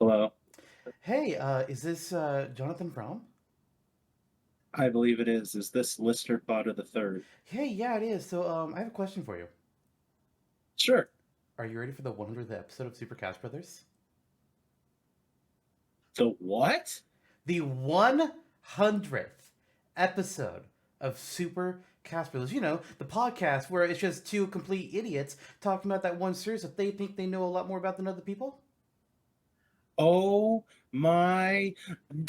Hello. Hey, is this Jonathan from? I believe it is. Is this Lister Potter the Third? Hey, yeah, it is. So, I have a question for you. Sure. Are you ready for the 100th episode of Super Cash Brothers? So what? The 100th episode of Super Cash Brothers. You know, the podcast where it's just two complete idiots talking about that one series that they think they know a lot more about than other people. Oh my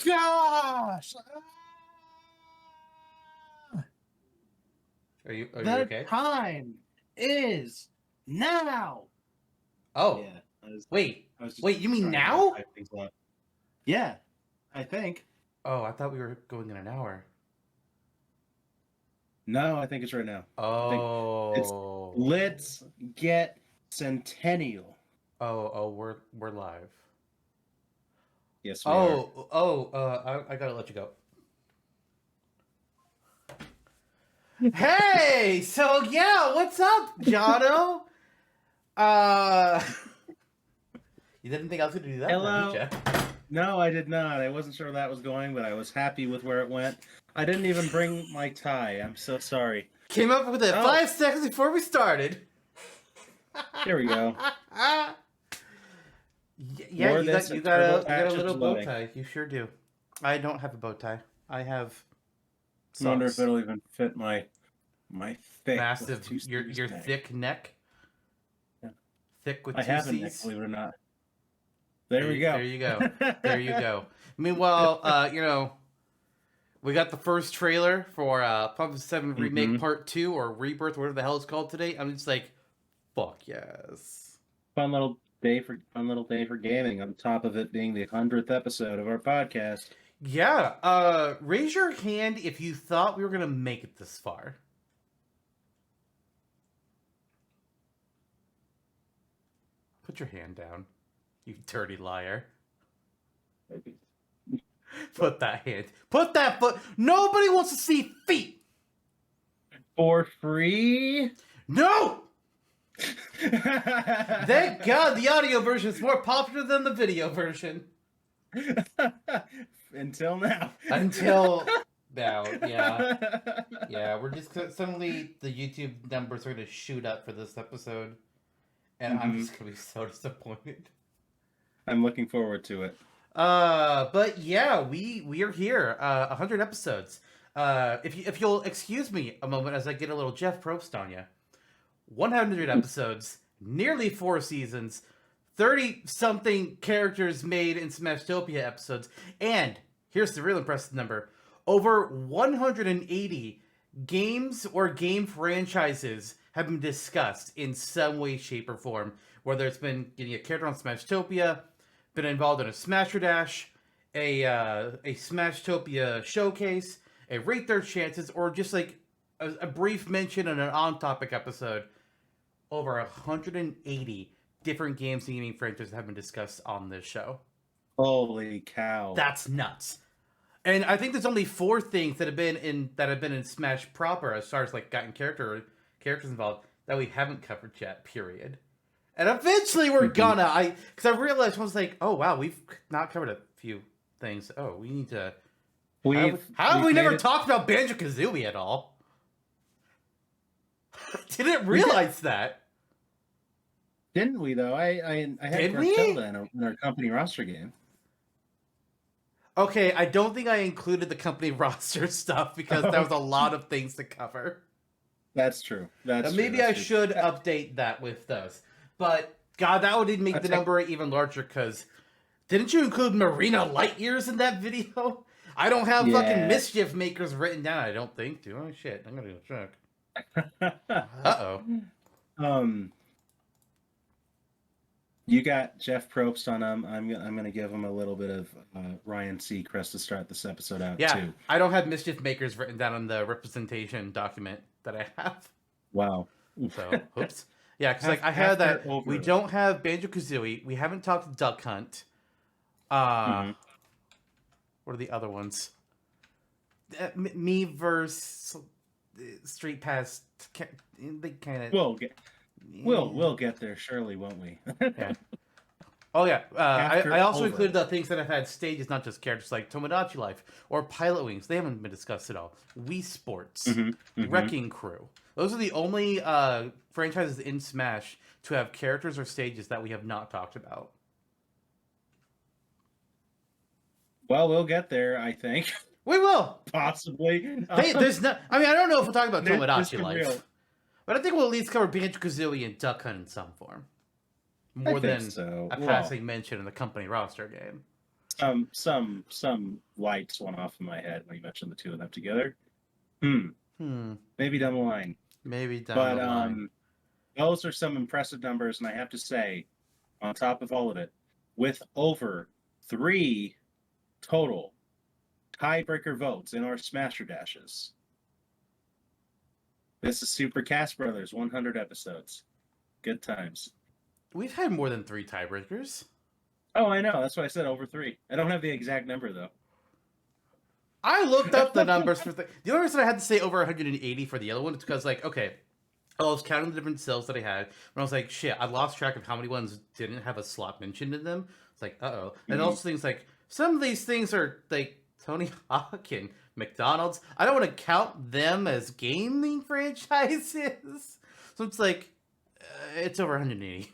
gosh! Are you The okay? time is now. Oh, Yeah, wait, I was just wait. You mean trying to like now? hype things up. Yeah, I think. Oh, I thought we were going in an hour. No, I think it's right now. I think it's Oh, let's get centennial. oh, we're live. Yes, we are. I gotta let you go. Hey, so yeah, what's up, Jono? Uh, you didn't think I was gonna do that, now, did Hello. you? No, I did not. I wasn't sure where that was going, but I was happy with where it went. I didn't even bring my tie. I'm so sorry. Came up with it Oh, 5 seconds before we started. here we go. Yeah, Wore you this got you at got Turbo a you got a Patch's little bow wedding. tie. You sure do. I don't have a bow tie. I have I wonder if socks. it'll even fit my thick with Massive. two Your C's your neck. thick neck, Yeah. thick with I two have a neck, C's. believe it or not. There we go. There you go. There you go. Meanwhile, we got the first trailer for Final 7 Remake Mm-hmm. Part 2 or Rebirth, whatever the hell it's called today. I'm just like, fuck yes. Fun little day for gaming. On top of it being the 100th episode of our podcast. Yeah, raise your hand if you thought we were gonna make it this far. Put your hand down, you dirty liar. Put that hand. Put that foot. Nobody wants to see feet. For free? No! Thank God the audio version is more popular than the video version. Until now. Until now, yeah. Yeah, we're just suddenly the YouTube numbers are gonna shoot up for this episode, and I'm just gonna be so disappointed. I'm looking forward to it. But yeah, we are here. 100 episodes. If you'll excuse me a moment as I get a little Jeff Probst on you. 100 episodes, nearly 4 seasons, 30 something characters made in Smashtopia episodes, and here's the real impressive number: over 180 games or game franchises have been discussed in some way, shape, or form. Whether it's been getting a character on Smashtopia, been involved in a Smasher Dash, a Smashtopia showcase, a Rate Their Chances, or just like a brief mention in an on-topic episode. Over 180 different games and gaming franchises have been discussed on this show. Holy cow! That's nuts. And I think there's only 4 things that have been in Smash proper, as far as like gotten characters involved, that we haven't covered yet. Period. And eventually we're gonna. Because I realized I was like, oh wow, we've not covered a few things. Oh, we need to. How have we never talked about Banjo-Kazooie at all? Didn't realize that. Didn't we though? I had Gruntilda in our company roster game. Okay, I don't think I included the company roster stuff because there was a lot of things to cover. That's true. Maybe I should update that with those. But God, that would make the number even larger. Because didn't you include Marina Light Years in that video? I don't have fucking Mischief Makers written down. I don't think. Do I? Shit, I'm gonna go check. Uh-oh. You got Jeff Probst on him. I'm gonna give him a little bit of Ryan Seacrest to start this episode out too. I don't have Mischief Makers written down on the representation document that I have. Wow. So, oops. Yeah, because like I had that. We don't have Banjo-Kazooie. We haven't talked Duck Hunt. What are the other ones? Me versus Street Pass. They kind of. We'll get there, surely, won't we? Yeah. Oh yeah, After I also over. included the things that have had stages, not just characters like Tomodachi Life or Pilot Wings. They haven't been discussed at all. Wii Sports, Wrecking Crew. Those are the only franchises in Smash to have characters or stages that we have not talked about. Well, we'll get there, I think. We will. Possibly. There's not. I mean, I don't know if we'll talk about There's Tomodachi some Life, real- but I think we'll at least cover Banjo-Kazooie and Duck Hunt in some form, more I think than so. a Well, passing mention in the company roster game. some lights went off in my head when you mentioned the two of them together. Maybe down the line. Maybe down But the line. those are some impressive numbers, and I have to say, on top of all of it, with over 3 total tiebreaker votes in our Smasher Dashes, this is Super Cast Brothers 100 episodes. Good times. We've had more than 3 tiebreakers. Oh, I know. That's why I said over 3. I don't have the exact number, though. I looked up the numbers for the only reason I had to say over 180 for the other one is because, like, okay, I was counting the different cells that I had, and I was like, shit, I lost track of how many ones didn't have a slot mentioned in them. It's like, uh-oh. And also things like, some of these things are, like, Tony Hawk and McDonald's. I don't want to count them as gaming franchises. So it's like, it's over 180.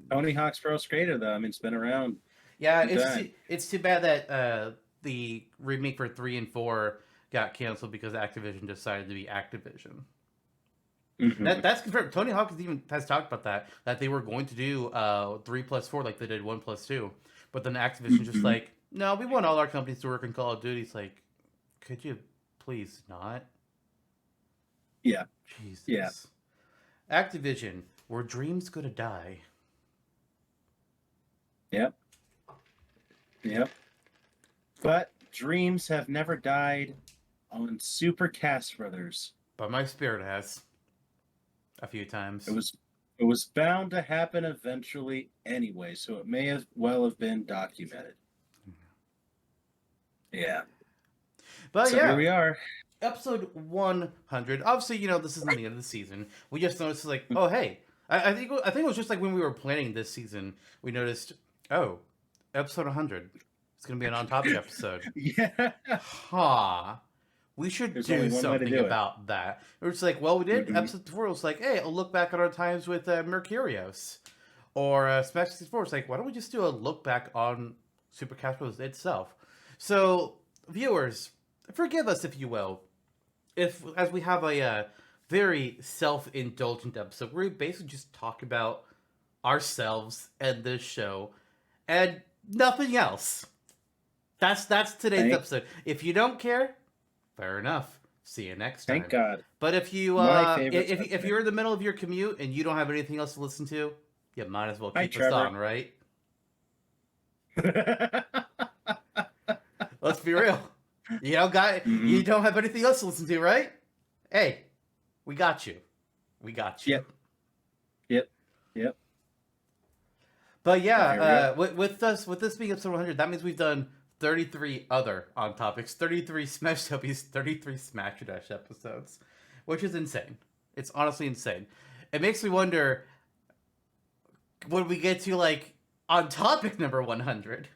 Tony Hawk's Pro Skater, though. I mean, it's been around. Yeah, Good it's too bad that the remake for 3 and 4 got canceled because Activision decided to be Activision. That's confirmed. Tony Hawk has talked about that they were going to do 3+4 like they did 1+2, but then Activision just like, no, we want all our companies to work in Call of Duty. It's like, could you please not? Yeah. Jesus. Yeah. Activision, were dreams gonna die? Yep. But dreams have never died on Super Cast Brothers. But my spirit has. A few times. It was bound to happen eventually anyway, so it may as well have been documented. Yeah. But so yeah, here we are. Episode 100. Obviously, this isn't the end of the season. We just noticed, like, oh hey, I think it was just like when we were planning this season, we noticed, oh, episode 100. It's gonna be an on-topic episode. Yeah. Huh. We should do something about that. It was like, well, we did episode 4. It was like, hey, I'll look back on our times with Mercurios or Smash 64. It's like, why don't we just do a look back on Super Cast Brothers itself? So, viewers, forgive us if you will, as we have a very self-indulgent episode where we basically just talk about ourselves and this show and nothing else. That's today's episode. If you don't care, fair enough. See you next time. Thank God. But if you if you're in the middle of your commute and you don't have anything else to listen to, you might as well keep us on, right? Let's be real. You don't have anything else to listen to, right? Hey, we got you. We got you. Yep. But yeah, with this being episode 100, that means we've done 33 other on topics, 33 Smash Topies, 33 Smash Dash episodes, which is insane. It's honestly insane. It makes me wonder when we get to like on topic number 100.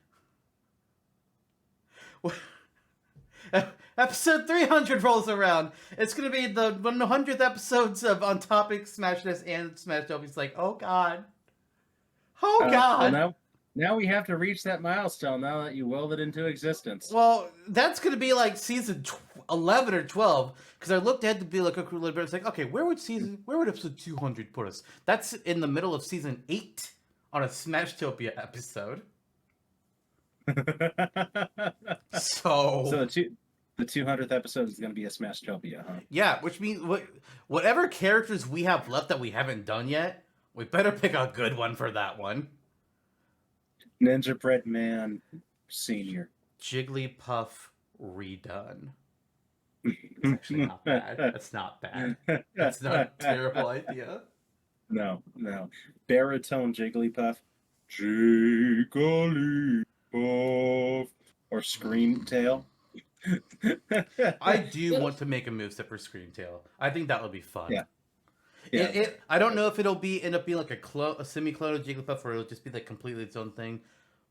Episode 300 rolls around. It's gonna be the 100th episodes of On Topic, Smash Dash, and Smash Topies. Like, oh god, God. Well, now we have to reach that milestone. Now that you willed it into existence. Well, that's gonna be like season 11 or 12 because I looked ahead to be like a little bit. It's like, okay, where would episode 200 put us? That's in the middle of season 8 on a Smashtopia episode. So the 200th episode is going to be a Smashtopia, huh? Yeah, which means whatever characters we have left that we haven't done yet, we better pick a good one for that one. Ninja Bread Man Senior. Jigglypuff redone. It's actually not bad. That's not bad. That's not a terrible idea. No. Baritone Jigglypuff. Jigglypuff. Or Screamtail. I do want to make a moveset for Screamtail. I think that would be fun. Yeah. Yeah. I don't know if it'll end up being like a semi-clone of Jigglypuff, or it'll just be like completely its own thing.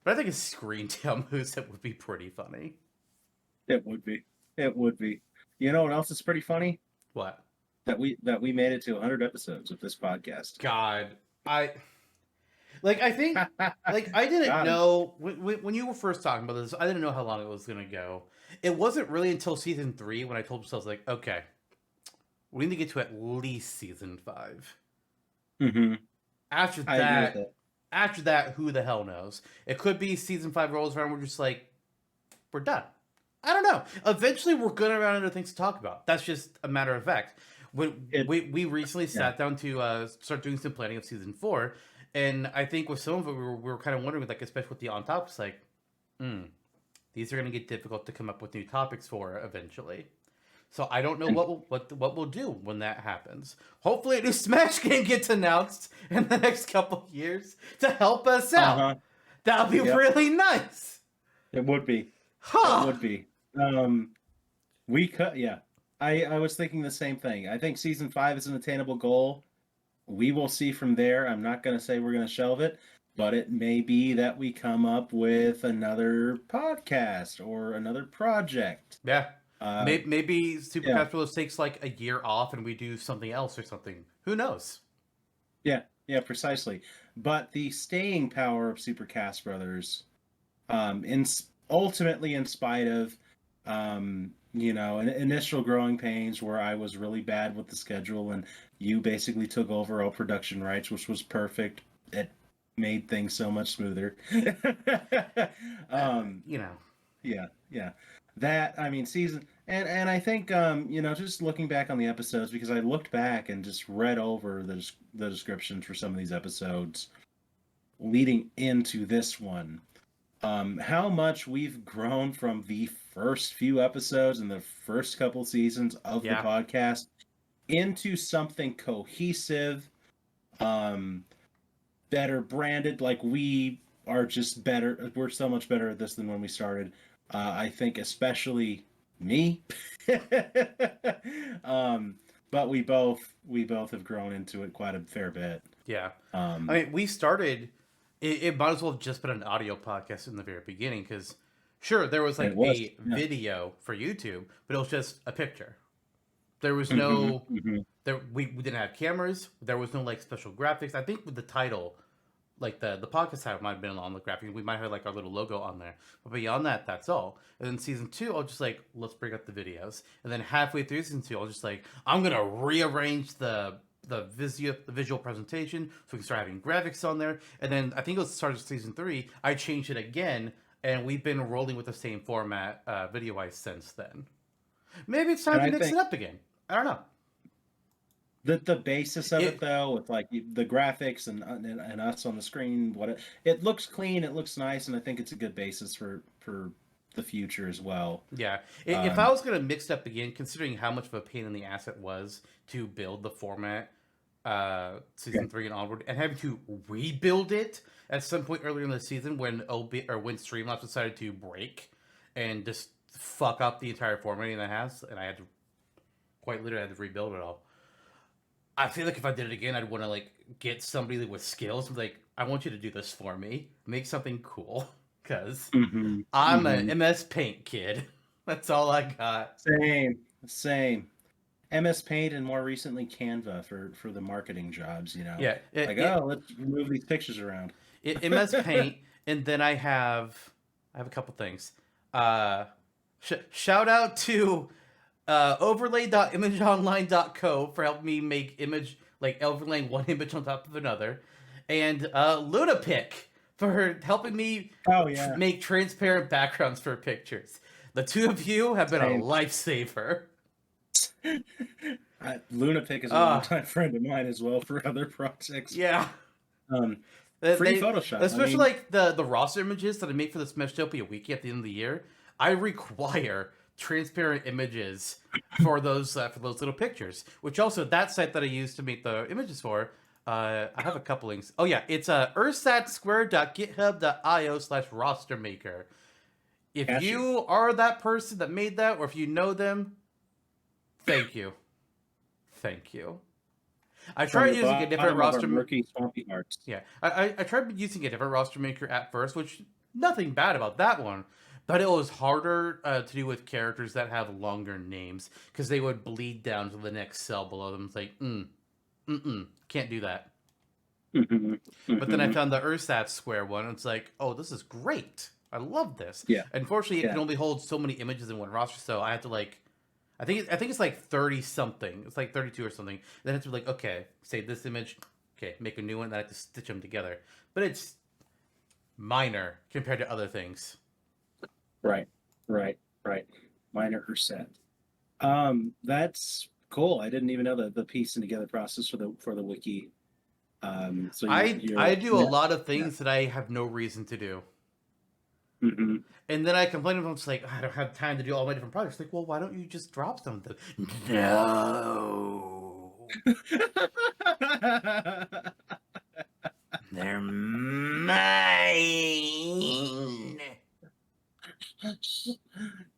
But I think a screen tail moveset would be pretty funny. It would be. It would be. You know what else is pretty funny? What? That we made it to 100 episodes of this podcast. God, I think I didn't Got him. know when you were first talking about this. I didn't know how long it was gonna go. It wasn't really until season 3 when I told myself like, okay, we need to get to at least season 5. Mm-hmm. After I agree with that, it. after that, who the hell knows? It could be season 5 rolls around. We're just like, we're done. I don't know. Eventually, we're gonna run out of things to talk about. That's just a matter of fact. We recently sat down to start doing some planning of season 4, and I think with some of it, we were kind of wondering, like, especially with the on topics, like, these are gonna get difficult to come up with new topics for eventually. So I don't know what we'll do when that happens. Hopefully, a new Smash game gets announced in the next couple years to help us out. Uh-huh. That'll be really nice. It would be. Huh. It would be. We could. Yeah. I was thinking the same thing. I think season 5 is an attainable goal. We will see from there. I'm not going to say we're going to shelve it, but it may be that we come up with another podcast or another project. Yeah. Maybe Super yeah. Capitalist takes like a year off and we do something else or something. Who knows? Yeah, precisely. But the staying power of Super Cast Brothers, ultimately in spite of, initial growing pains where I was really bad with the schedule and you basically took over all production rights, which was perfect. It made things so much smoother. Yeah. That, I mean, season and I think just looking back on the episodes, because I looked back and just read over the descriptions for some of these episodes leading into this one, how much we've grown from the first few episodes and the first couple seasons of the podcast into something cohesive, better branded. Like, we are just better. We're so much better at this than when we started. I think especially me. But we both have grown into it quite a fair bit. Yeah. I mean, we started. It might as well have just been an audio podcast in the very beginning, because sure, there was like a video for YouTube, but it was just a picture. There was no we didn't have cameras. There was no like special graphics. I think with the title, like the podcast title might have been on the graphic. We might have like our little logo on there, but beyond that, that's all. And then season 2, I'll just like, let's bring up the videos. And then halfway through season 2, I'll just like, I'm gonna rearrange the visual presentation so we can start having graphics on there. And then I think it was the start of season 3, I changed it again, and we've been rolling with the same format video wise since then. Maybe it's time to mix it up again. I don't know. The basis of it though, with like the graphics and us on the screen, it looks clean, it looks nice, and I think it's a good basis for the future as well. Yeah. If I was going to mix it up again, considering how much of a pain in the ass it was to build the format season 3 and onward, and having to rebuild it at some point earlier in the season when when Streamlabs decided to break and just fuck up the entire formatting that it has, and I had to quite literally rebuild it all. I feel like if I did it again, I'd want to like get somebody with skills. Like, I want you to do this for me. Make something cool, because I'm an MS Paint kid. That's all I got. Same. MS Paint and more recently Canva for the marketing jobs. Yeah. Let's move these pictures around. MS Paint, and then I have a couple things. Shout out to overlay.imageonline.co for helping me make overlaying one image on top of another, and Lunapic for helping me make transparent backgrounds for pictures. The two of you have been a lifesaver. Lunapic is a longtime friend of mine as well for other projects. Yeah. Free Photoshop. Especially like the roster images that I make for the Smashtopia Wiki at the end of the year. I require transparent images for those little pictures, which also that site that I use to make the images for, I have a couple links. Oh yeah, it's ursatsquare.github.io/rostermaker. If you are that person that made that, or if you know them, thank you. I From tried the using a different bottom of our roster. murky, swampy hearts. Yeah, I tried using a different roster maker at first, which nothing bad about that one, but it was harder to do with characters that have longer names because they would bleed down to the next cell below them. It's like, can't do that. Mhm, But then I mhm. found the Ursat Square one, and it's like, oh, this is great. I love this. Yeah, Unfortunately, it yeah. can only hold so many images in one roster, so I have to like, I think it's like 30 something. It's like 32 or something. Then I have to be like, okay, save this image. Okay, make a new one. Then I have to stitch them together. But it's minor compared to other things. Right, right, right. Minor set. That's cool. I didn't even know the piecing together process for the wiki. So you're I do a yeah, lot of yeah. things that I have no reason to do. Hmm. And then I complain about it's like, I don't have time to do all my different projects. Like, well, why don't you just drop something? No. They're mine.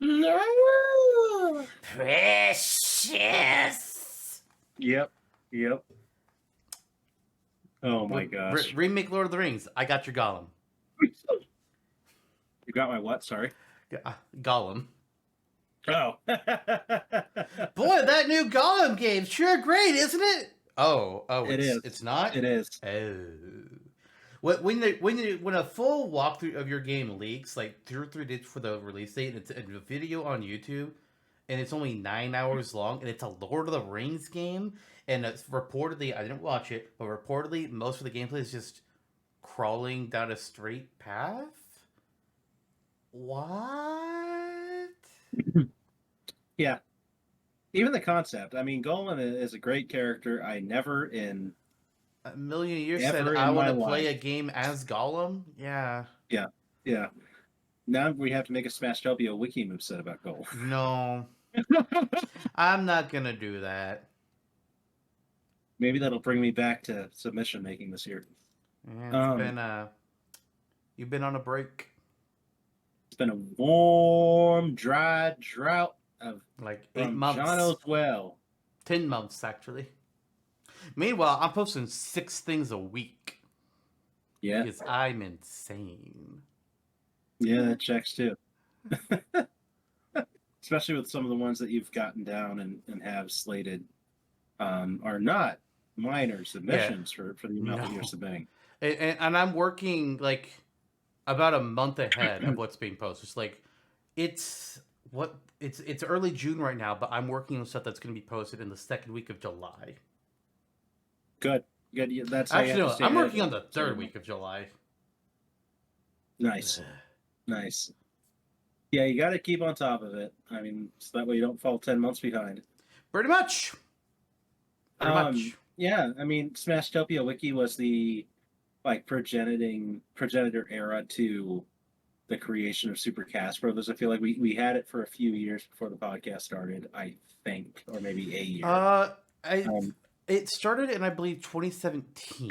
No. Precious. Yep, yep. Oh my gosh. Remake Lord of the Rings. I got your Gollum. You got my what? Sorry. Gollum. Oh. Boy, that new Gollum game sure great, isn't it? Oh, It is. it's not. It is. Oh, when a full walkthrough of your game leaks like 2 or 3 days before the release date, and it's a video on YouTube, and it's only 9 hours long, and it's a Lord of the Rings game, and it's reportedly, I didn't watch it, but reportedly most of the gameplay is just crawling down a straight path. What? Yeah. Even the concept. I mean, Golan is a great character. I never in A million years said ever I in want my to play a life. game as Gollum. Yeah. Yeah. Yeah. Now we have to make a Smashtopia wiki moveset about Golan. No, I'm not gonna do that. Maybe that'll bring me back to submission making this year. Yeah, Um, you've been on a break it's been a warm, dry drought of like eight from months, Jonno's well. 10 months actually. Meanwhile, I'm posting 6 things a week Yeah. because I'm insane. Yeah, that checks too. Especially with some of the ones that you've gotten down and have slated are not minor Yeah, submissions for the amount that you're no, submitting. and I'm working like about a month ahead of what's being posted. It's like it's early June right now, but I'm working on stuff that's going to be posted in the second week of July. Good. Good. Yeah, that's how you Actually, have to no, stay I'm ahead working of on it. the third week of July. Nice. Nice. Yeah, you got to keep on top of it. I mean, so that way you don't fall 10 months behind. Pretty much. Pretty much. Yeah, I mean, Smashtopia Wiki was the like progenitor era to the creation of Super Cast Brothers. I feel like we had it for a few years before the podcast started, I think, or maybe a year. Um, It started in I believe 2017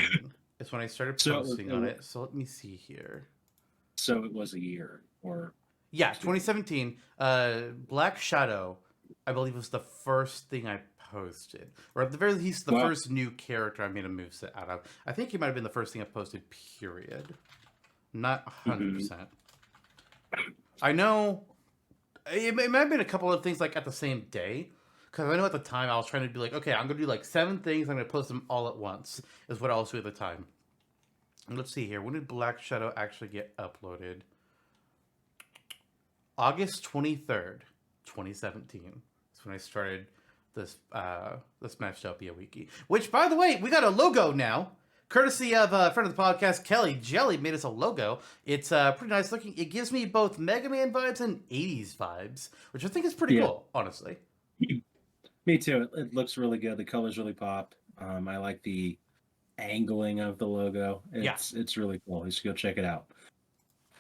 is when I started so posting on it. So let me see here. so it was a year or Yeah, 2017. Black Shadow, I believe, was the first thing I posted, or at the very least, the wow. first new character I made a moveset out of. I think he might have been the first thing I posted. Period. Not 100%. I know it might have been a couple of things like at the same day, because I know at the time I was trying to be like, okay, I'm gonna do like 7 things. I'm gonna post them all at once. Is what I was doing at the time. And let's see here. When did Black Shadow actually get uploaded? August 23rd, 2017. That's when I started this Smashtopia wiki. Which, by the way, we got a logo now. Courtesy of a friend of the podcast, Kelly Jelly, made us a logo. It's pretty nice looking. It gives me both Mega Man vibes and 80s vibes, which I think is pretty cool, honestly. Me too. It looks really good. The colors really pop. I like the angling of the logo. It's really cool. You should go check it out.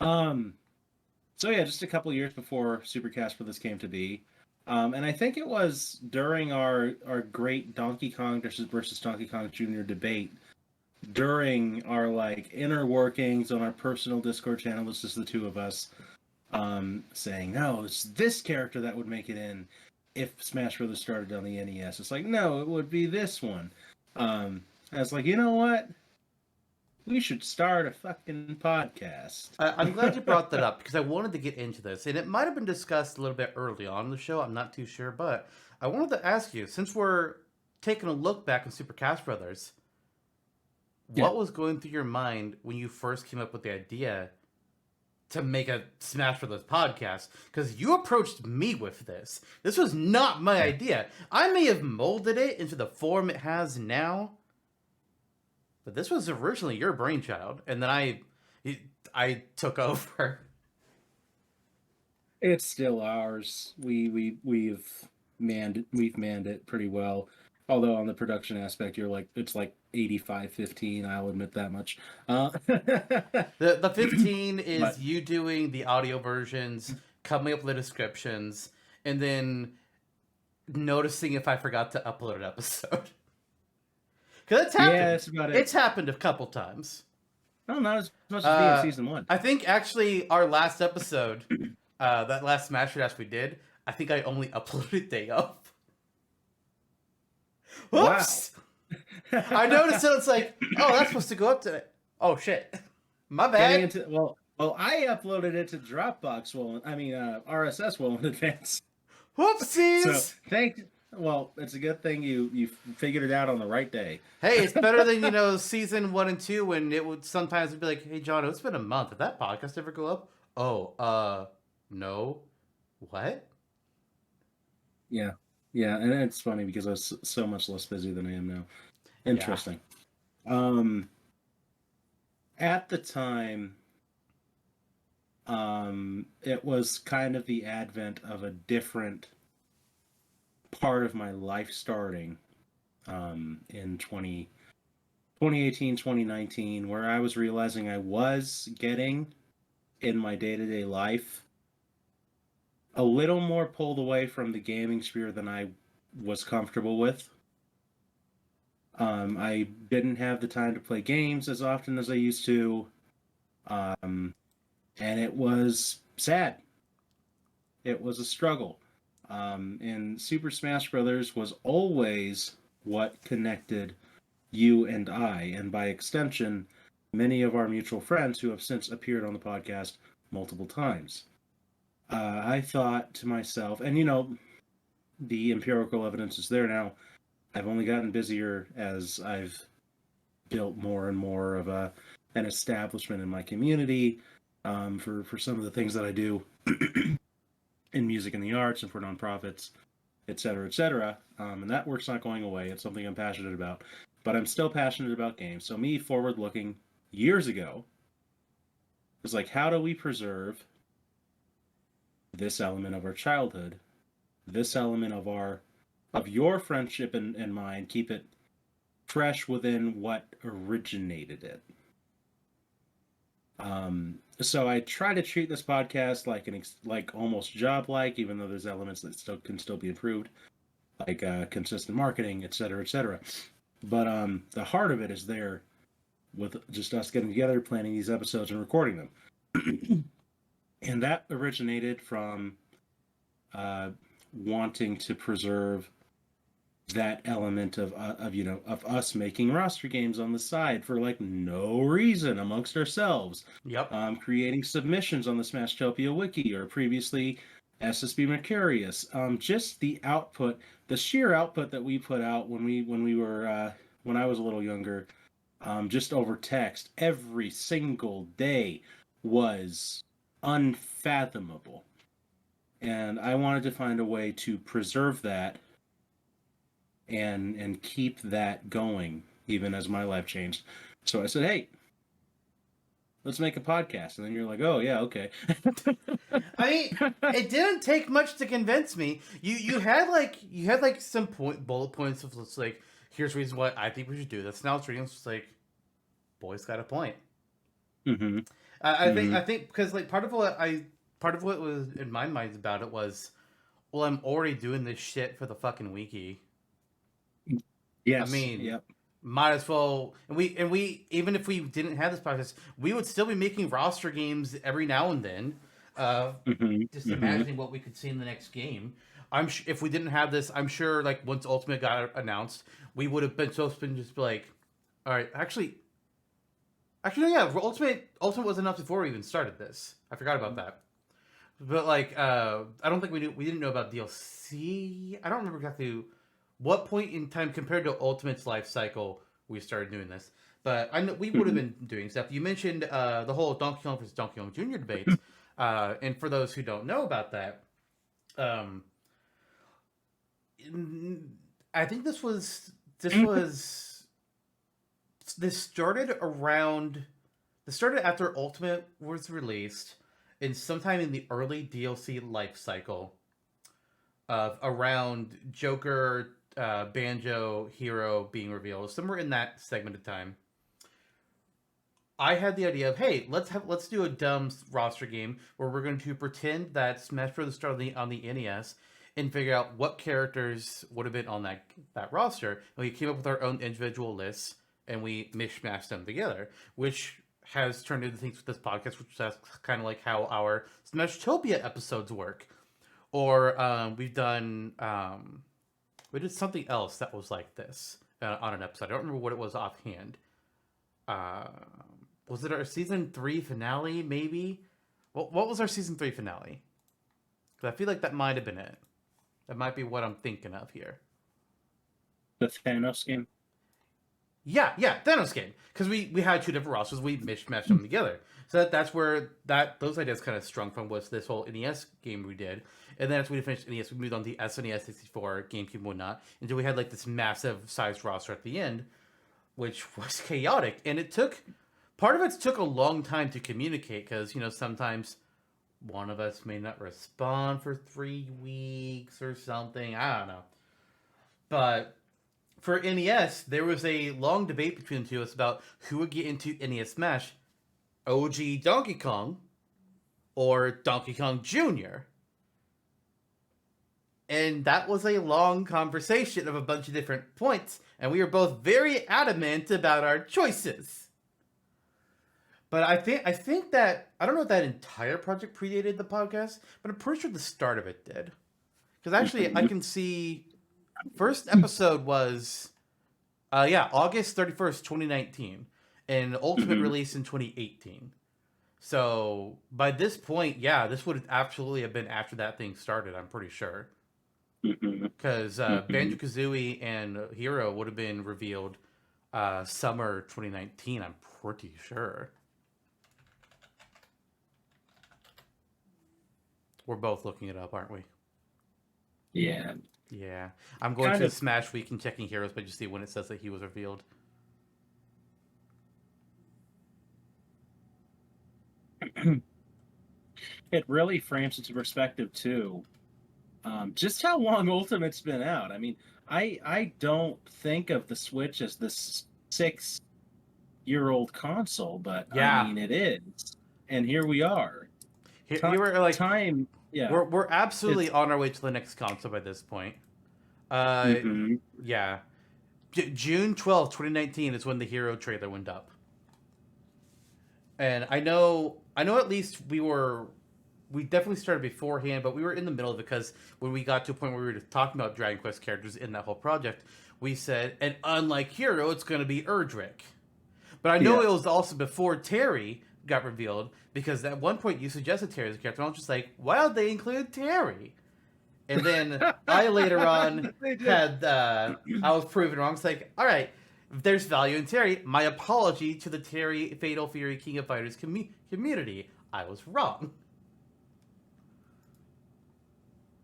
So yeah, just a couple years before Supercast for this came to be. And I think it was during our great Donkey Kong versus Donkey Kong Jr. debate, during our like inner workings on our personal Discord channel, it's just the two of us, saying, no, it's this character that would make it in if Smash Brothers started on the NES. It's like, no, it would be this one. I was like, you know what? We should start a fucking podcast. I'm glad you brought that up because I wanted to get into this, and it might have been discussed a little bit early on in the show. I'm not too sure, but I wanted to ask you, since we're taking a look back in Super Cash Brothers, what was going through your mind when you first came up with the idea to make a Smash Brothers podcast? Because you approached me with this. This was not my idea. I may have molded it into the form it has now, but this was originally your brainchild, and then I took over. It's still ours. We've manned it pretty well. Although on the production aspect, it's like 85-15. I'll admit that much. The 15 is But- you doing the audio versions, coming up with the descriptions, and then noticing if I forgot to upload an episode. Because it's happened. Yeah, that's about it. It's happened a couple times. No, not as much as being in season 1. I think actually our last episode, that last Smash Dash we did, I think I only uploaded day of. Whoops! Wow. I noticed it. It's like, oh, that's supposed to go up today. Oh shit, my bad. Well, I uploaded it to Dropbox. RSS well in advance. Whoopsies! So well, it's a good thing you figured it out on the right day. Hey, it's better than season 1 and 2 when it would sometimes be like, hey John, it's been a month. Did that podcast ever go up? Oh, no. What? Yeah, and it's funny because I was so much less busy than I am now. Interesting. Yeah. At the time, it was kind of the advent of a different part of my life starting in 2018, 2019, where I was realizing I was getting in my day-to-day life a little more pulled away from the gaming sphere than I was comfortable with. I didn't have the time to play games as often as I used to, and it was sad. It was a struggle. And Super Smash Brothers was always what connected you and I, and by extension, many of our mutual friends who have since appeared on the podcast multiple times. I thought to myself, and the empirical evidence is there now. I've only gotten busier as I've built more and more of an establishment in my community for some of the things that I do in music and the arts and for nonprofits, et cetera, and that work's not going away. It's something I'm passionate about, but I'm still passionate about games. So me, forward-looking, years ago, was like, how do we preserve this element of our childhood, this element of your friendship and mine, keep it fresh within what originated it. So I try to treat this podcast like almost job-like, even though there's elements that can still be improved, like consistent marketing, et cetera. But the heart of it is there with just us getting together, planning these episodes, and recording them. And that originated from wanting to preserve that element of us making roster games on the side for no reason amongst ourselves. Yep. Creating submissions on the Smashtopia wiki or previously SSB Mercurius. Just the output, the sheer output that we put out when I was a little younger, just over text every single day was unfathomable. And I wanted to find a way to preserve that and keep that going even as my life changed. So I said, hey, let's make a podcast. And then you're like, oh yeah, okay. I mean, it didn't take much to convince me. You had some bullet points of here's reasons why I think we should do this. Now it's reading, it's just like, boy's got a point. Mm-hmm. I think because part of what was in my mind about it was, well, I'm already doing this shit for the fucking wiki. Yes. I mean, yep. Might as well, and we even if we didn't have this podcast, we would still be making roster games every now and then. Just imagining what we could see in the next game. if we didn't have this, I'm sure like once Ultimate got announced, we would have been supposed to just be like, all right, actually, no, yeah, Ultimate was announced before we even started this. I forgot about that. But like, I don't think we didn't know about DLC. I don't remember exactly what point in time compared to Ultimate's life cycle we started doing this. But I know we would have been doing stuff. You mentioned the whole Donkey Kong versus Donkey Kong Jr. debate, and for those who don't know about that, um, I think this started around this started after Ultimate was released, and sometime in the early DLC life cycle of around Joker, Banjo, Hero being revealed, somewhere in that segment of time. I had the idea of, hey, let's do a dumb roster game where we're going to pretend that Smash Bros. Started on the NES and figure out what characters would have been on that roster. And we came up with our own individual lists and we mishmashed them together, which has turned into things with this podcast, which is kind of like how our Smashtopia episodes work. Or we did something else that was like this on an episode. I don't remember what it was offhand. Was it our season 3 finale? Maybe. What was our season 3 finale? Because I feel like that might have been it. That might be what I'm thinking of here. The Thanos game. Yeah, Thanos game. Because we had two different rosters, we mishmashed them together. So that's where those ideas kind of sprung from, was this whole NES game we did. And then after we finished NES, we moved on to the SNES 64, GameCube, and whatnot, until we had like this massive sized roster at the end, which was chaotic. And part of it took a long time to communicate, because, sometimes one of us may not respond for 3 weeks or something. I don't know. But for NES, there was a long debate between the two of us about who would get into NES Smash, OG Donkey Kong or Donkey Kong Jr. And that was a long conversation of a bunch of different points, and we were both very adamant about our choices. But I think that, I don't know if that entire project predated the podcast, but I'm pretty sure the start of it did. Because actually, I can see, first episode was, August 31st, 2019, and Ultimate release in 2018. So by this point, this would absolutely have been after that thing started, I'm pretty sure. Because Banjo-Kazooie and Hero would have been revealed summer 2019, I'm pretty sure. We're both looking it up, aren't we? Yeah. Yeah. I'm going to Smash Week and checking Heroes, but just see when it says that he was revealed. It really frames into perspective, too, just how long Ultimate's been out. I mean, I don't think of the Switch as this 6-year-old console, but I mean, it is. And here we are. We're absolutely on our way to the next console by this point. Yeah. June 12th, 2019 is when the Hero trailer went up. And I know at least we definitely started beforehand, but we were in the middle of it, because when we got to a point where we were talking about Dragon Quest characters in that whole project, we said, and unlike Hero, it's going to be Erdrick. But I know it was also before Terry got revealed, because at one point you suggested Terry as a character, and I was just like, why don't they include Terry? And then I later on I was proven wrong. It's like, all right, if there's value in Terry, my apology to the Terry Fatal Fury King of Fighters community. I was wrong.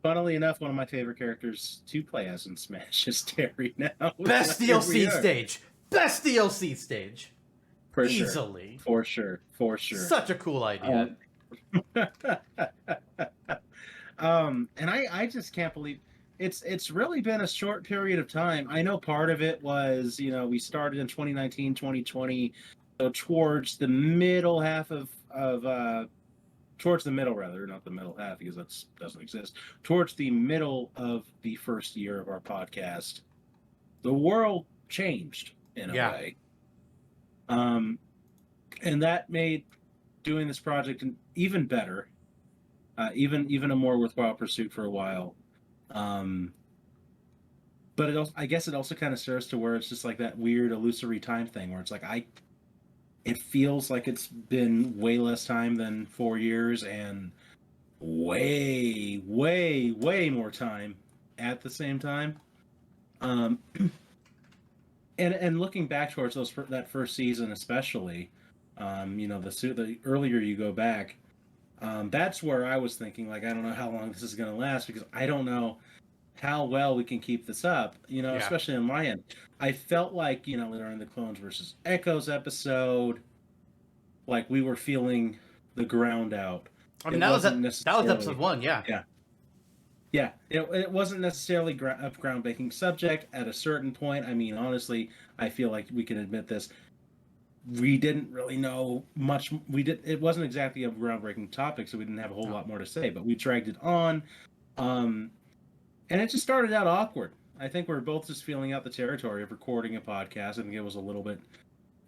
Funnily enough, one of my favorite characters to play as in Smash is Terry now. Best DLC stage! Best DLC stage! For easily. Sure. For sure. Such a cool idea. And I just can't believe it's really been a short period of time. I know part of it was, we started in 2019, 2020, so towards the middle half towards the middle, rather, not the middle half, because that doesn't exist. Towards the middle of the first year of our podcast, the world changed in a way. And that made doing this project even better, even a more worthwhile pursuit for a while. But I guess it also kind of serves to where it's just like that weird illusory time thing where it's like it feels like it's been way less time than 4 years and way, way, way more time at the same time. Um, and looking back towards that first season, especially, the earlier you go back, that's where I was thinking, like, I don't know how long this is going to last because I don't know how well we can keep this up, Yeah. especially on my end. I felt like, during the Clones versus Echoes episode, like we were feeling the ground out. I mean, It that was wasn't episode necessarily, 1, yeah. yeah. Yeah, it wasn't necessarily a groundbreaking subject at a certain point. I mean, honestly, I feel like we can admit this. We didn't really know much. It wasn't exactly a groundbreaking topic, so we didn't have a whole lot more to say. But we dragged it on, and it just started out awkward. I think we're both just feeling out the territory of recording a podcast. I think it was a little bit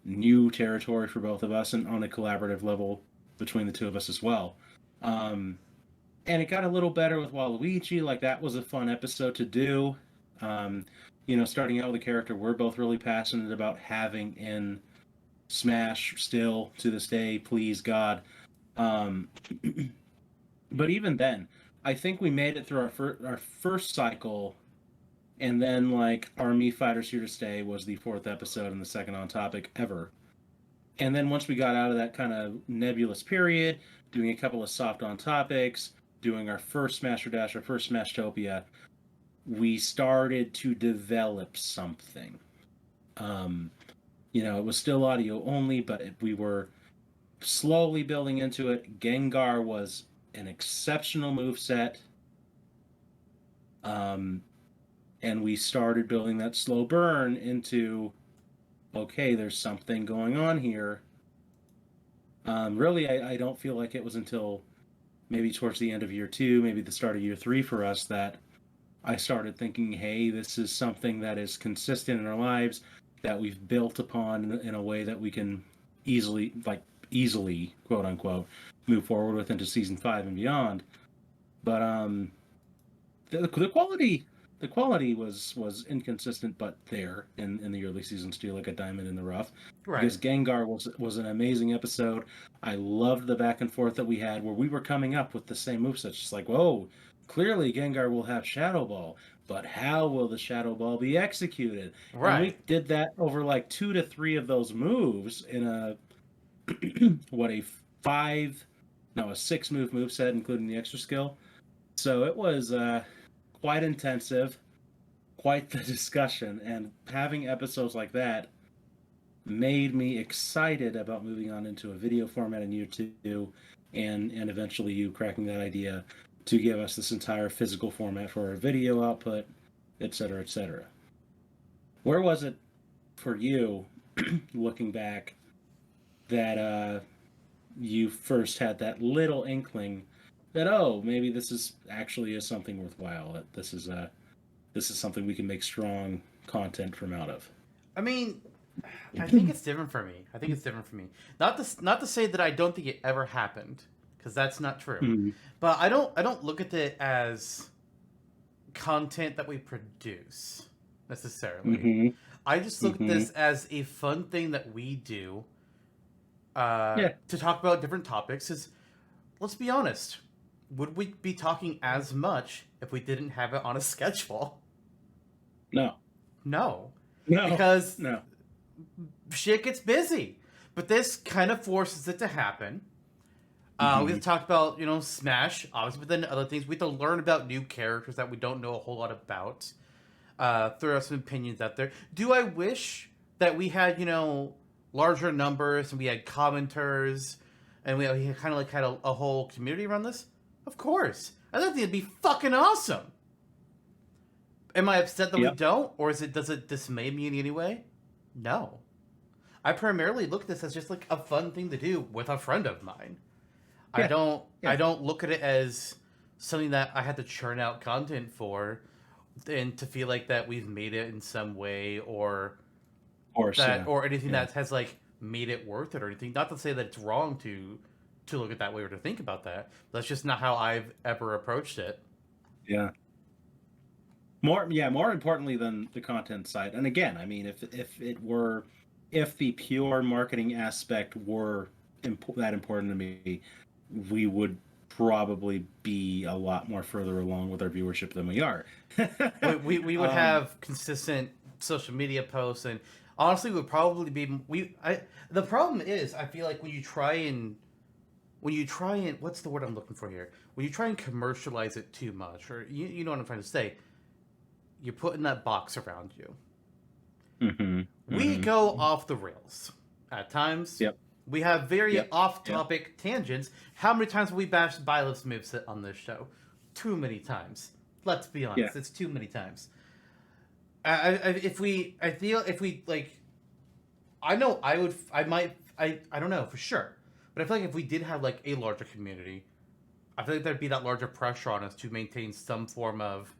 new territory for both of us, and on a collaborative level between the two of us as well. And it got a little better with Waluigi. Like, that was a fun episode to do. Starting out with a character we're both really passionate about having in Smash still to this day, please God. But even then, I think we made it through our first cycle, and then, like, Army Fighters Here to Stay was the 4th episode and the second on topic ever. And then once we got out of that kind of nebulous period, doing a couple of soft on topics, doing our first Smasher Dash, our first Smashtopia, we started to develop something. It was still audio only, but we were slowly building into it. Gengar was an exceptional moveset. And we started building that slow burn into, okay, there's something going on here. Really, I don't feel like it was until maybe towards the end of year 2, maybe the start of year 3 for us, that I started thinking, hey, this is something that is consistent in our lives, that we've built upon in a way that we can easily, quote unquote, move forward with into season 5 and beyond. But the quality was inconsistent, but there in the early seasons too, like a diamond in the rough. Right. Because Gengar was an amazing episode. I loved the back and forth that we had, where we were coming up with the same moveset. Just like, whoa, clearly Gengar will have Shadow Ball, but how will the Shadow Ball be executed? Right. And we did that over like 2 to 3 of those moves in a a 6 move set, including the extra skill. So it was quite intensive, quite the discussion, and having episodes like that made me excited about moving on into a video format in year 2, and eventually you cracking that idea to give us this entire physical format for our video output, etc., etc. Where was it for you, looking back, that you first had that little inkling that, oh, maybe this is actually something worthwhile, that this is something we can make strong content from out of? I mean, I think it's different for me. Not to say that I don't think it ever happened, because that's not true. Mm-hmm. But I don't look at it as content that we produce necessarily. Mm-hmm. I just look at this as a fun thing that we do to talk about different topics. Is, let's be honest, would we be talking as much if we didn't have it on a schedule? No. Because shit gets busy. But this kind of forces it to happen. We've talked about, Smash, obviously, but then other things. We have to learn about new characters that we don't know a whole lot about. Throw some opinions out there. Do I wish that we had, larger numbers and we had commenters and we kind of had a whole community around this? Of course. I think it'd be fucking awesome. Am I upset that we don't? Or does it dismay me in any way? No. I primarily look at this as just like a fun thing to do with a friend of mine. I don't look at it as something that I had to churn out content for, and to feel like that we've made it in some way or anything that has like made it worth it or anything. Not to say that it's wrong to look at that way or to think about that. That's just not how I've ever approached it. Yeah. more importantly than the content side. And again, I mean, if the pure marketing aspect were that important to me, we would probably be a lot more further along with our viewership than we are. we would have consistent social media posts, and honestly, would probably be the problem is, I feel like when you try and what's the word I'm looking for here? When you try and commercialize it too much, or you know what I'm trying to say, you're putting that box around you. We go off the rails at times. Yep. We have very off-topic tangents. How many times have we bashed Byleth's moveset on this show? Too many times. Let's be honest. It's too many times. If we like, I know I don't know for sure, but I feel like if we did have like a larger community, I feel like there'd be that larger pressure on us to maintain some form of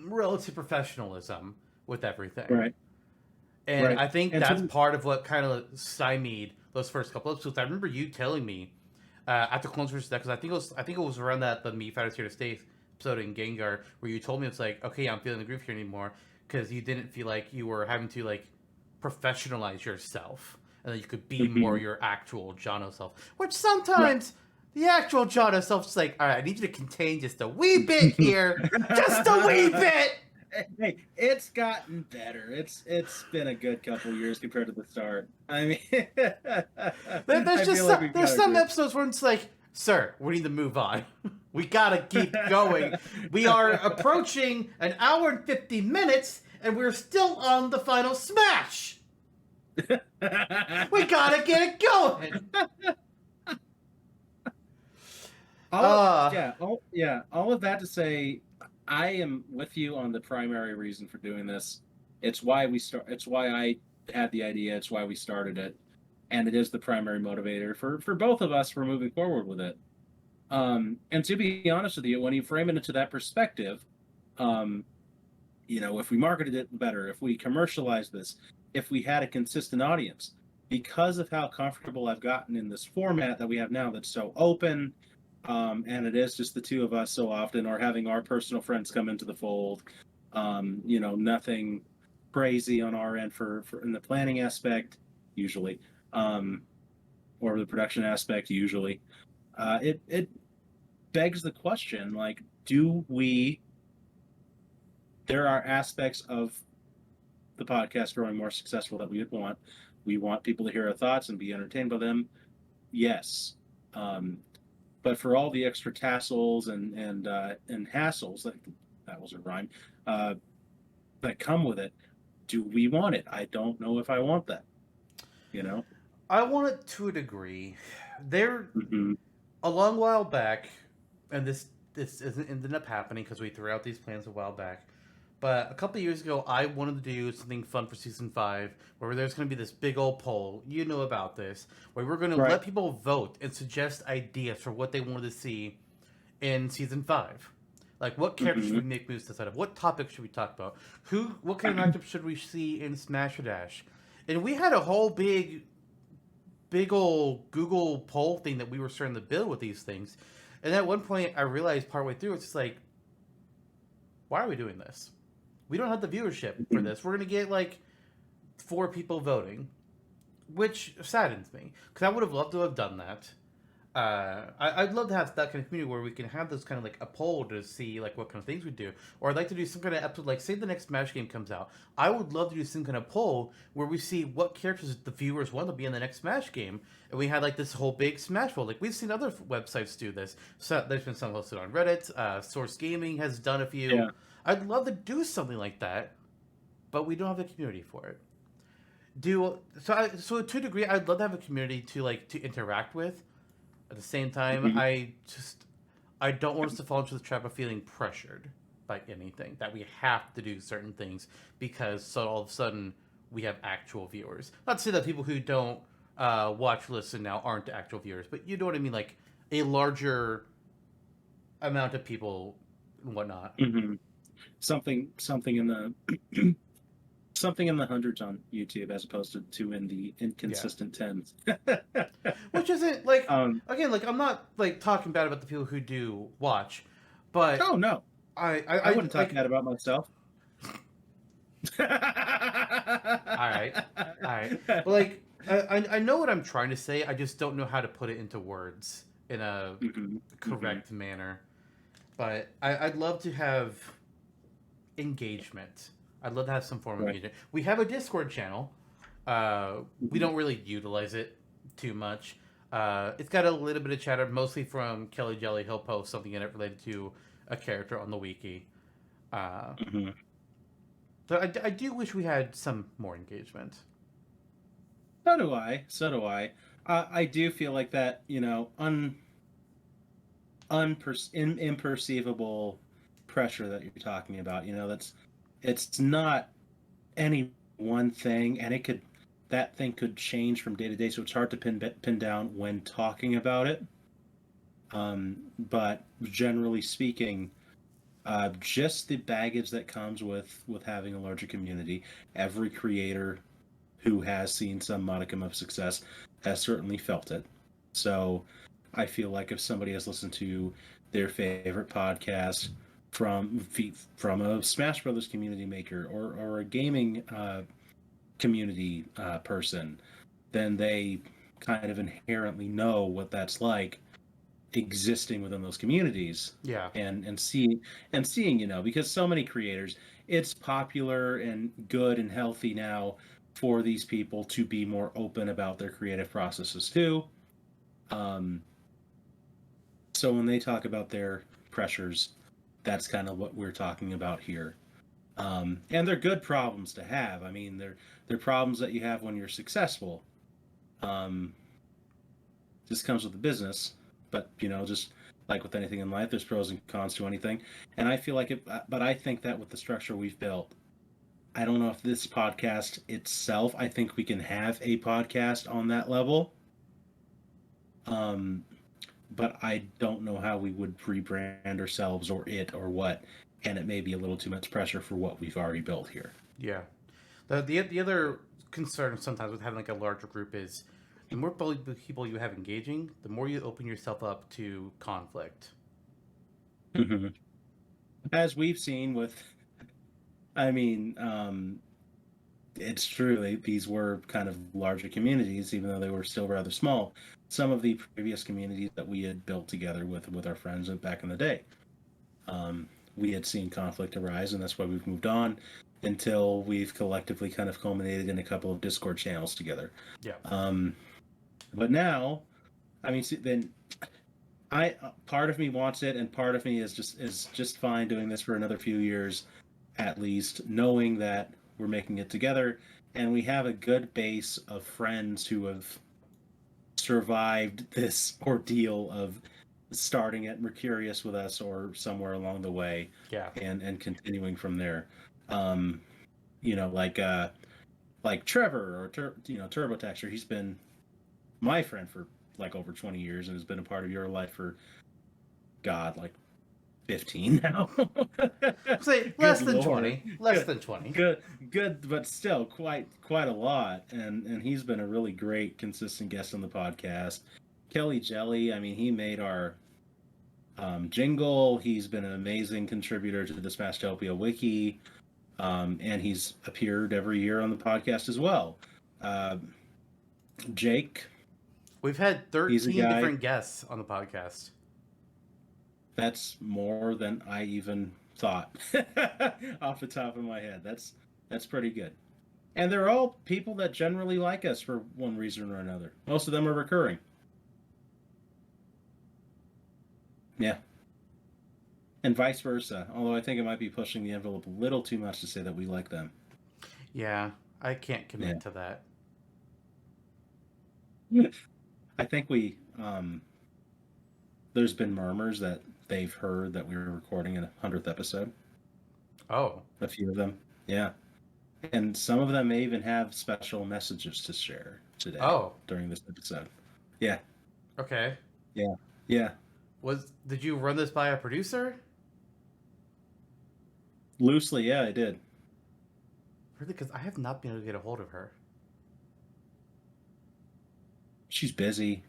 relative professionalism with everything. Right. And I think that's part of what kind of stymied those first couple episodes. I remember you telling me after Clones vs. Death, because I think it was around the Meat Fighters Here to Stay episode in Gengar, where you told me it's like, okay, I'm feeling the groove here anymore, because you didn't feel like you were having to like professionalize yourself, and that you could be more your actual Jonno self. Which sometimes the actual Jonno self is like, all right, I need you to contain just a wee bit here, just a wee bit. Hey, it's gotten better. It's been a good couple years compared to the start. I mean, there's some episodes where it's like, sir, we need to move on. We gotta keep going. We are approaching an hour and 50 minutes, and we're still on the final smash. We gotta get it going. All of that to say, I am with you on the primary reason for doing this. It's why I had the idea. It's why we started it, and it is the primary motivator for both of us for moving forward with it. And to be honest with you, when you frame it into that perspective, if we marketed it better, if we commercialized this, if we had a consistent audience, because of how comfortable I've gotten in this format that we have now, that's so open. And it is just the two of us so often, or having our personal friends come into the fold. Nothing crazy on our end for in the planning aspect, usually, or the production aspect, usually. It begs the question, like, there are aspects of the podcast growing more successful that we would want. We want people to hear our thoughts and be entertained by them. Yes. But for all the extra tassels and hassles, that was a rhyme, that come with it, do we want it? I don't know if I want that. I want it to a degree. A long while back, and this ended up happening because we threw out these plans a while back. But a couple of years ago, I wanted to do something fun for season 5, where there's going to be this big old poll. You know about this, where we're going to let people vote and suggest ideas for what they wanted to see in season 5. Like, what characters should we make moves to set up? What topics should we talk about? What kind of matchup should we see in Smash or Dash? And we had a whole big old Google poll thing that we were starting to build with these things. And at one point, I realized partway through, it's just like, why are we doing this? We don't have the viewership for this. We're going to get like 4 people voting, which saddens me, because I would have loved to have done that. I'd love to have that kind of community where we can have this kind of like a poll to see like what kind of things we do. Or I'd like to do some kind of episode, like say the next Smash game comes out. I would love to do some kind of poll where we see what characters the viewers want to be in the next Smash game. And we had like this whole big Smash poll. Like we've seen other websites do this. So there's been some hosted on Reddit. Source Gaming has done a few. Yeah. I'd love to do something like that, but we don't have the community for it. So to a degree, I'd love to have a community to interact with. At the same time, I don't want us to fall into the trap of feeling pressured by anything, that we have to do certain things because so all of a sudden we have actual viewers. Not to say that people who don't watch, listen now aren't actual viewers, but you know what I mean, like a larger amount of people and whatnot. Something in the something in the hundreds on YouTube as opposed to in the inconsistent tens. Which isn't like again, like I'm not like talking bad about the people who do watch, but no. I wouldn't talk bad about myself. All right, all right. But like, I know what I'm trying to say. I just don't know how to put it into words in a Mhm, mhm. correct manner. But I'd love to have engagement. I'd love to have some form of Right. engagement. We have a Discord channel. We Mhm. don't really utilize it too much. It's got a little bit of chatter, mostly from Kelly Jelly. He'll post something in it related to a character on the wiki. Uh, Mhm. so I do wish we had some more engagement. So do I. So do I. I do feel like that, imperceivable pressure that you're talking about. It's not any one thing, and that thing could change from day to day. So it's hard to pin down when talking about it. But generally speaking, just the baggage that comes with having a larger community. Every creator who has seen some modicum of success has certainly felt it. So I feel like if somebody has listened to their favorite podcast from a Smash Brothers community maker or a gaming community person, then they kind of inherently know what that's like existing within those communities Yeah, and seeing because so many creators, it's popular and good and healthy now for these people to be more open about their creative processes too. um, so when they talk about their pressures, that's kind of what we're talking about here. And they're good problems to have. I mean, they're problems that you have when you're successful. um, This comes with the business, but just like with anything in life, there's pros and cons to anything. And I feel like it, but I think that with the structure we've built, I don't know if this podcast itself, I think we can have a podcast on that level. Um, but I don't know how we would rebrand ourselves or it or what. And it may be a little too much pressure for what we've already built here. yeah. The other concern sometimes with having like a larger group is the more people you have engaging, the more you open yourself up to conflict. Mm-hmm. As we've seen with, I mean, it's true. These were kind of larger communities, even though they were still rather small. Some of the previous communities that we had built together with our friends back in the day, we had seen conflict arise, and that's why we've moved on until we've collectively kind of culminated in a couple of Discord channels together. Yeah. Um, but now, I mean, then I part of me wants it, and part of me is just fine doing this for another few years, at least, knowing that we're making it together, and we have a good base of friends who have survived this ordeal of starting at Mercurius with us or somewhere along the way, Yeah. and continuing from there. Um, you know, like Trevor or Turbo Texture. He's been my friend for like over 20 years and has been a part of your life for God, like 15 now. Say Good less than Lord. 20. Less Good, than 20. good, but still quite a lot. And he's been a really great, consistent guest on the podcast. Kelly Jelly, I mean, he made our jingle. He's been an amazing contributor to the Smashtopia wiki. And he's appeared every year on the podcast as well. Uh, Jake, We've had he's a 13 guy different guests on the podcast. that's more than I even thought off the top of my head. That's pretty good. And they're all people that generally like us for one reason or another. Most of them are recurring. Yeah. And vice versa. Although I think it might be pushing the envelope a little too much to say that we like them. Yeah, I can't commit Yeah. to that. I think there's been murmurs that they've heard that we were recording a 100th episode. Oh. A few of them. Yeah. And some of them may even have special messages to share today Oh. during this episode. Yeah. Okay. Yeah. Yeah. Did you run this by a producer? Loosely, yeah, I did. Really? Because I have not been able to get a hold of her. She's busy,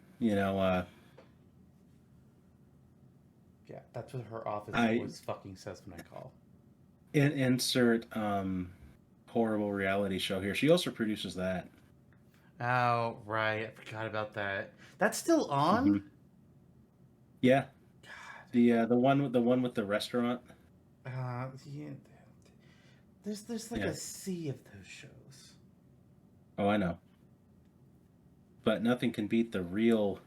Yeah, that's what her office I- always fucking says when I call. Insert horrible reality show here. She also produces that. Oh, right. I forgot about that. That's still on? Mhm. Yeah, God. the one with the restaurant. Yeah. There's like Yeah. a sea of those shows. Oh, I know. But nothing can beat the real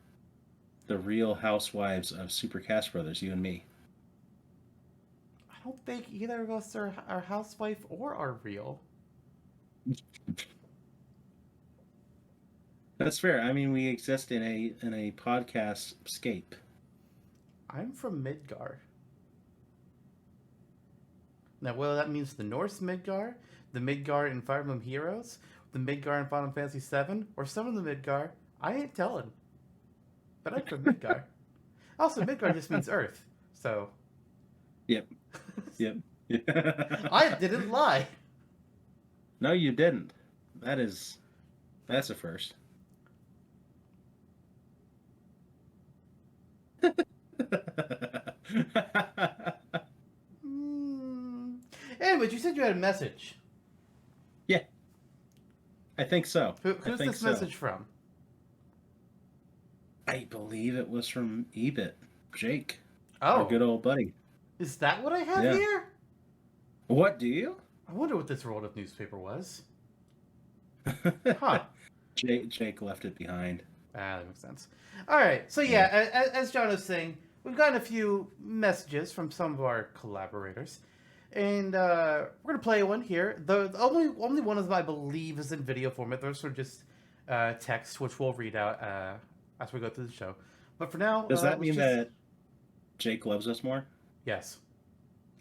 housewives of Super Cast Brothers, you and me. I don't think either of us are housewife or are real. That's fair. I mean, we exist in a podcast scape. I'm from Midgar. Now, whether that means the Norse Midgar, the Midgar in Fire Emblem Heroes, the Midgar in Final Fantasy VII, or some of the Midgar, I ain't telling. But I'm from Midgar. Also, Midgar just means Earth, so. Yep. Yep. I didn't lie. No, you didn't. That's a first. Anyways, you said you had a message. Yeah, I think so. Who's this message from? I believe it was from Ebit, Jake. Oh, Our good old buddy. is that what I have Yeah. here? What do you? I wonder what this roll of newspaper was. Huh. Jake left it behind. Ah, that makes sense. All right. So yeah, as John was saying, we've gotten a few messages from some of our collaborators, and we're gonna play one here. The only one of them I believe is in video format. Those are just text, which we'll read out as we go through the show. But for now, Does that mean that Jake loves us more? Yes.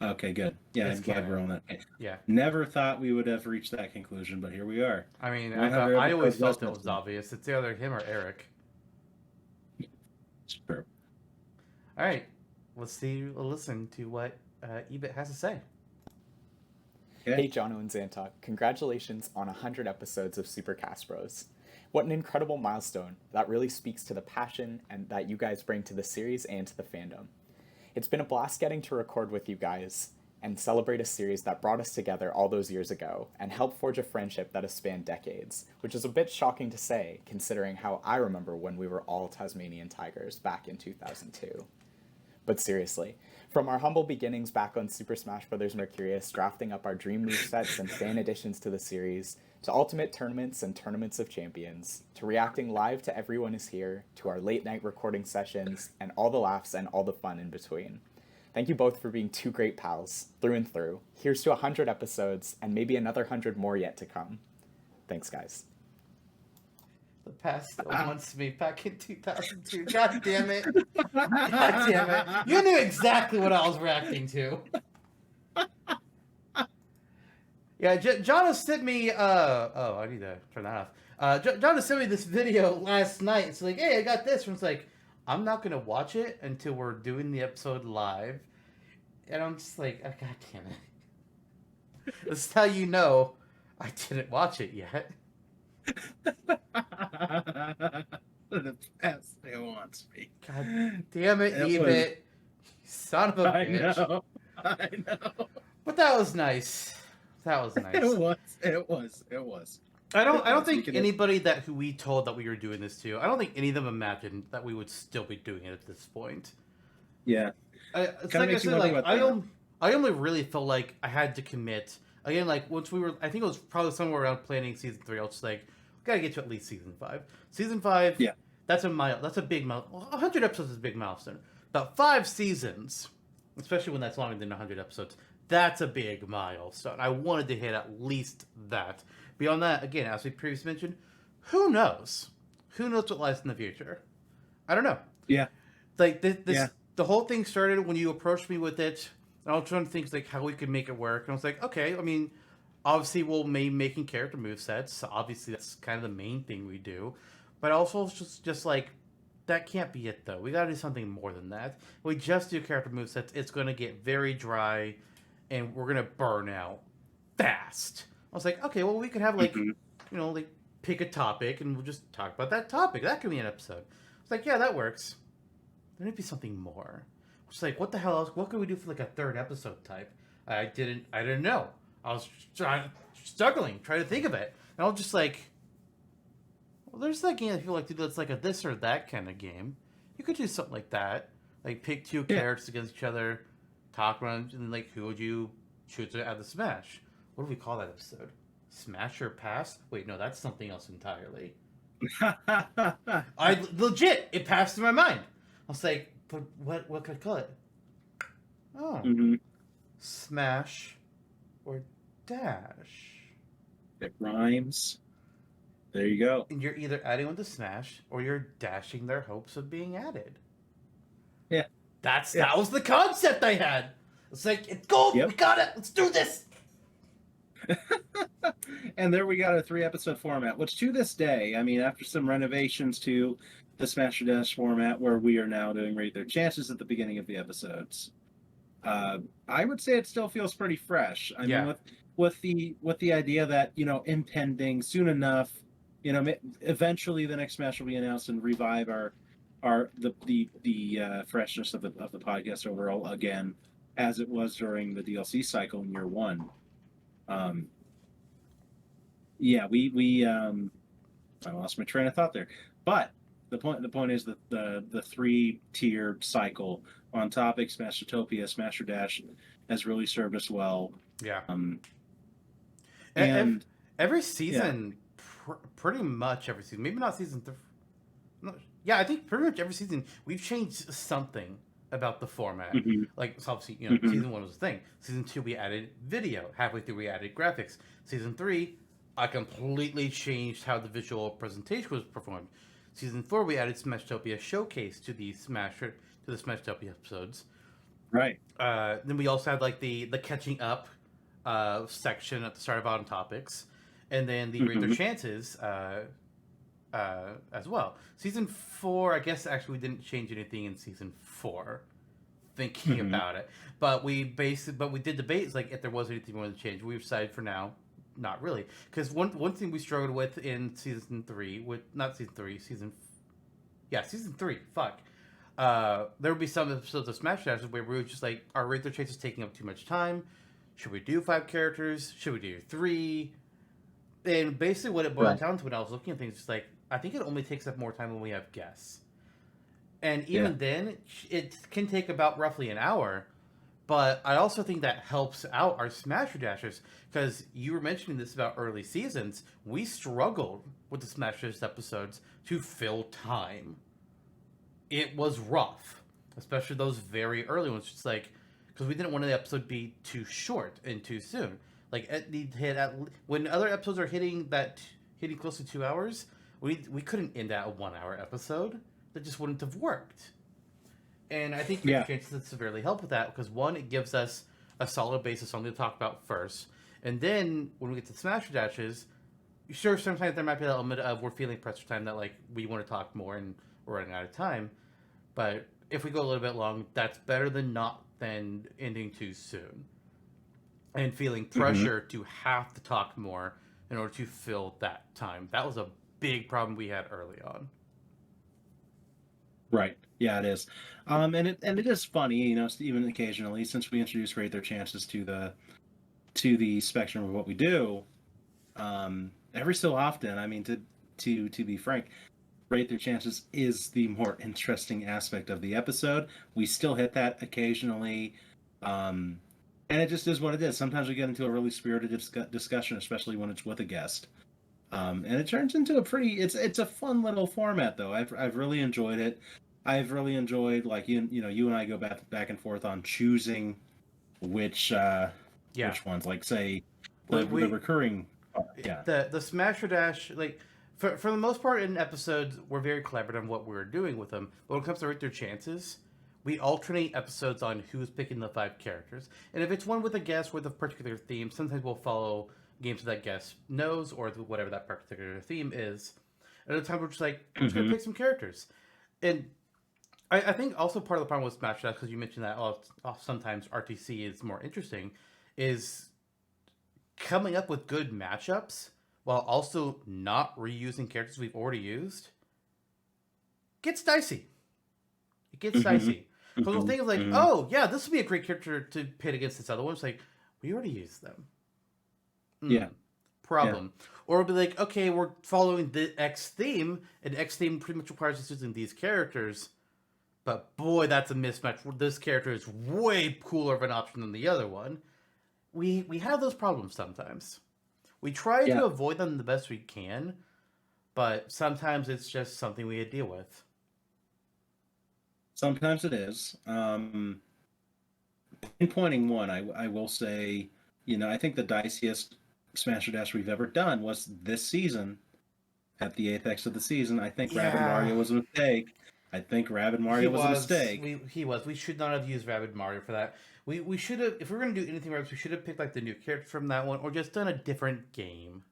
Okay, good. Yeah, It's I'm glad canon. we're on that. Yeah. Never thought we would have reached that conclusion, but here we are. I mean, 100 I always episodes felt it less was than- obvious. It's either him or Eric. Sure. All right. Let's listen to what Ebit has to say. Okay. Hey Jonno and Zantok, congratulations on 100 episodes of Super Cast Bros. What an incredible milestone that really speaks to the passion and that you guys bring to the series and to the fandom. It's been a blast getting to record with you guys and celebrate a series that brought us together all those years ago and helped forge a friendship that has spanned decades, which is a bit shocking to say considering how I remember when we were all Tasmanian Tigers back in 2002. But seriously, from our humble beginnings back on Super Smash Bros. Mercurius, drafting up our dream movesets and fan additions to the series, to Ultimate Tournaments and Tournaments of Champions, to reacting live to Everyone Is Here, to our late night recording sessions, and all the laughs and all the fun in between. Thank you both for being two great pals, through and through. Here's to 100 episodes, and maybe another 100 more yet to come. Thanks, guys. The past still wants me back in 2002. God damn it. God damn it. You knew exactly what I was reacting to. Yeah, John has sent me, I need to turn that off. John has sent me this video last night. It's like, hey, I got this. And it's like, I'm not going to watch it until we're doing the episode live. And I'm just like, oh, God damn it. This is how you know I didn't watch it yet. The past it wants me. God damn it, It Ebit. You son of a bitch. I know. But that was nice. That was nice. It was. I don't You think can- anybody who we told that we were doing this to, I don't think any of them imagined that we would still be doing it at this point. Yeah. It's Kinda like I makes you said, wonder like about I only really felt like I had to commit. Again, like once we were, I think it was probably somewhere around planning season 3. I was just like, we gotta get to at least season 5. Season 5, Yeah. That's a big milestone. 100 episodes is a big milestone. About 5 seasons, especially when that's longer than 100 episodes, that's a big milestone. I wanted to hit at least that. Beyond that, again, as we previously mentioned, who knows? Who knows what lies in the future? I don't know. Yeah. Like this, Yeah. The whole thing started when you approached me with it. And I was trying to think like how we could make it work. And I was like, okay, I mean, obviously we'll be making character movesets. So obviously that's kind of the main thing we do. But also just like, that can't be it though. We gotta do something more than that. We just do character movesets. It's gonna get very dry and we're gonna burn out fast. I was like, okay, well we could have like, Mhm. you know, like pick a topic and we'll just talk about that topic. That could be an episode. It's like, yeah, that works. There need to be something more. It's like, what the hell else? What could we do for like a third episode type? I didn't know. I was struggling, trying to think of it, and I was just like, well, there's that game I feel like that's like a this or that kind of game. You could do something like that, like pick two characters against each other, talk around, and like who would you choose to add the smash? What do we call that episode? Smash or pass? Wait, no, that's something else entirely. I legit, it passed through my mind. I was like, but what could I call it? Oh, smash or dash. It rhymes. There you go. And you're either adding one to smash or you're dashing their hopes of being added. Yeah. That was the concept I had. It's like, it's gold. Yep. We got it. Let's do this. And there we got a 3-episode format, which to this day, I mean, after some renovations to the Smash or Dash format, where we are now doing Rate Their Chances at the beginning of the episodes, I would say it still feels pretty fresh. I mean, with the idea that, you know, impending soon enough, you know, eventually the next Smash will be announced and revive the freshness of the podcast overall again, as it was during the DLC cycle in year one. I lost my train of thought there, but the point is that the 3-tiered cycle on Topic, Smashtopia, Smash or Dash has really served us well. Yeah. And every season, pretty much every season, maybe not season 3. Yeah, I think pretty much every season we've changed something about the format. Like, so obviously, you know, season 1 was a thing. Season 2, we added video. Halfway through, we added graphics. Season 3, I completely changed how the visual presentation was performed. Season 4, we added Smashtopia Showcase to the Smashtopia episodes. Right. Then we also had like the catching up section at the start of On Topics, and then the Rate Their Chances as well. Season 4, I guess actually we didn't change anything in season 4. Thinking about it, but we did debate. It's like if there was anything we wanted to change, we decided for now, not really, because one thing we struggled with in season 3, season 3. Fuck. There would be some episodes of Smash Dash where we were just like, our Rate Their Chances taking up too much time. Should we do 5 characters? Should we do 3? And basically, what it boiled down to when I was looking at things, is like, I think it only takes up more time when we have guests. And even then, it can take about roughly an hour. But I also think that helps out our Smasher Dashers, because you were mentioning this about early seasons. We struggled with the Smash Dash episodes to fill time. It was rough, especially those very early ones. Just like, because we didn't want the episode to be too short and too soon. Like when other episodes are hitting close to 2 hours, we couldn't end at a 1-hour episode. That just wouldn't have worked. And I think Chances severely help with that, because one, it gives us a solid basis on to talk about first, and then when we get to Smash Dashes, sure, sometimes there might be an element of we're feeling pressed for time, that like we want to talk more and we're running out of time. But if we go a little bit long, that's better than ending too soon and feeling pressure to have to talk more in order to fill that time. That was a big problem we had early on. Right. Yeah, it is. And it is funny, you know, even occasionally, since we introduced Rate Their Chances to the spectrum of what we do, every so often, I mean, to be frank, Rate Their Chances is the more interesting aspect of the episode. We still hit that occasionally, and it just is what it is. Sometimes we get into a really spirited discussion, especially when it's with a guest. And it turns into it's a fun little format, though. I've really enjoyed it. I've really enjoyed, like, you and I go back and forth on choosing which ones, like, say the recurring. The Smash or Dash, like, for the most part in episodes, we're very clever on what we're doing with them. But when it comes to Rate Their Chances, we alternate episodes on who's picking the 5 characters. And if it's one with a guest with a particular theme, sometimes we'll follow games that guest knows, or whatever that particular theme is. And at the time, we're just like, I'm just going to pick some characters. And I think also part of the problem with Smash Dash, because you mentioned that sometimes RTC is more interesting, is coming up with good matchups while also not reusing characters we've already used gets dicey. It gets dicey. Because we'll think of like, oh yeah, this would be a great character to pit against this other one. It's like, we already used them. Yeah. Problem. Or it'll be like, okay, we're following the X theme, and X theme pretty much requires us using these characters. But boy, that's a mismatch. This character is way cooler of an option than the other one. We have those problems sometimes. We try to avoid them the best we can, but sometimes it's just something we deal with. Sometimes it is. Pinpointing one, I will say, I think the diciest Smash or Dash we've ever done was this season. At the 8th X of the season, I think Rabid Mario was a mistake. He was. We should not have used Rabid Mario for that. We should have, if we were going to do anything right, we should have picked like the new character from that one, or just done a different game.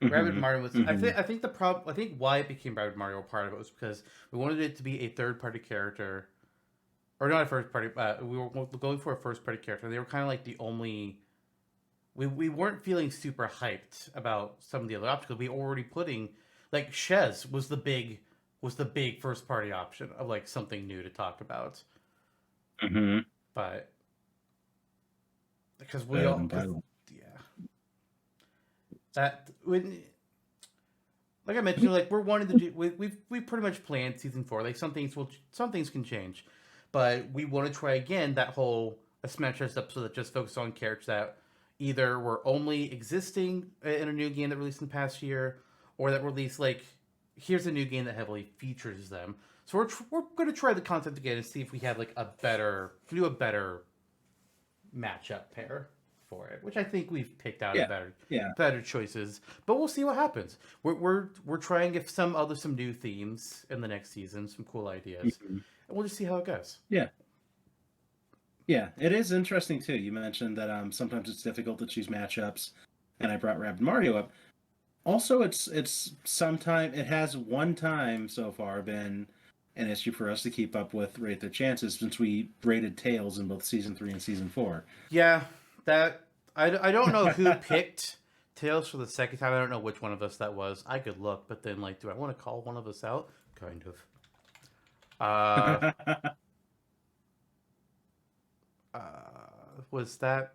Rabid Mario was. I think the problem. I think why it became Rabid Mario, part of it was because we wanted it to be a third-party character, or not a first-party. We were going for a first-party character. They were kind of like the only. We weren't feeling super hyped about some of the other options because we already putting like Shez was the big first-party option of like something new to talk about. But because we all that when, like I mentioned, like we're wanting to do, we pretty much planned season 4. Like some things can change, but we want to try again that whole Smash Bros. Episode that just focused on characters that either were only existing in a new game that released in the past year, or that released like here's a new game that heavily features them. So we're going to try the concept again and see if we have like a better matchup pair for it, which I think we've picked out better choices. But we'll see what happens. We're trying some new themes in the next season, some cool ideas, and we'll just see how it goes. Yeah, it is interesting too. You mentioned that sometimes it's difficult to choose matchups, and I brought Rabid Mario up. Also, it has one time so far been an issue for us to keep up with Rate Their Chances since we rated Tails in both Season 3 and Season 4. Yeah, that I don't know who picked Tails for the second time. I don't know which one of us that was. I could look, but then like, do I want to call one of us out? Kind of. Was that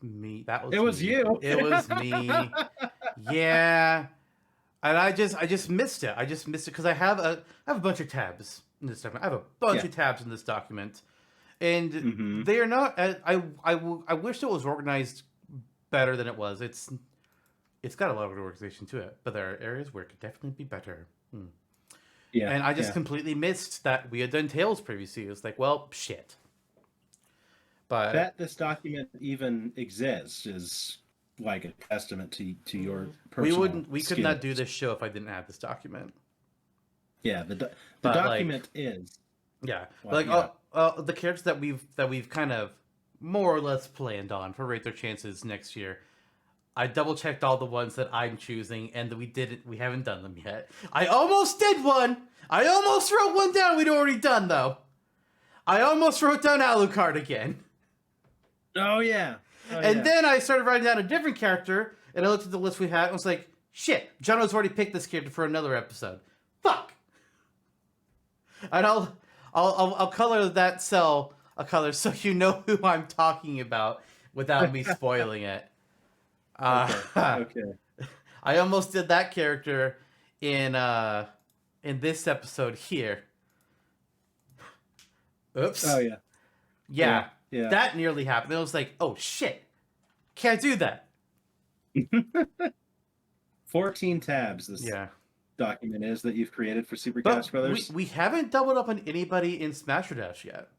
me? That was it. Was me. you? It was me. Yeah, and I just missed it. I just missed it because I have a bunch of tabs in this document. I have a bunch of tabs in this document, and they are not. I wish it was organized better than it was. It's got a lot of organization to it, but there are areas where it could definitely be better. Yeah, and I just completely missed that we had done Tails previously. It was like, well, shit. But that this document even exists is like a testament to your personal we could not do this show if I didn't have this document. Yeah, the document is the characters that we've kind of more or less planned on for Rate Their Chances next year. I double checked all the ones that I'm choosing, and we haven't done them yet. I almost did one. I almost wrote one down we'd already done though. I almost wrote down Alucard again. Oh yeah. And then I started writing down a different character, and I looked at the list we had, and was like, shit, Jonno's already picked this character for another episode. Fuck! And I'll color that cell a color so you know who I'm talking about without me spoiling it. Okay. I almost did that character in this episode here. Oops. Oh yeah. Yeah. That nearly happened. I was like, oh shit. Can't do that. 14 tabs this document is that you've created for Supercast Brothers. We haven't doubled up on anybody in Smash or Dash yet.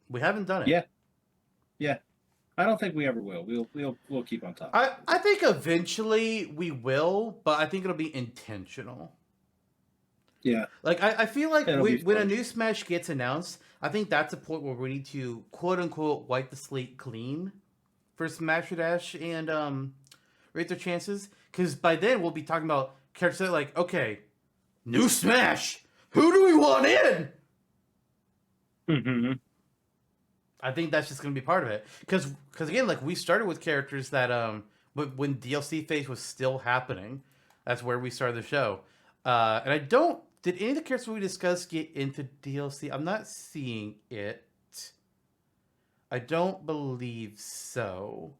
We haven't done it. Yeah. I don't think we ever will. We'll keep on top. I think eventually we will, but I think it'll be intentional. Yeah. Like, I feel like when a new Smash gets announced, I think that's a point where we need to, quote-unquote, wipe the slate clean for Smash or Dash and Rate Their Chances. Because by then, we'll be talking about characters that are like, okay, new Smash! Who do we want in? I think that's just going to be part of it. Because again, like, we started with characters that, when DLC phase was still happening, that's where we started the show. And I don't Did any of the characters we discussed get into DLC? I'm not seeing it. I don't believe so.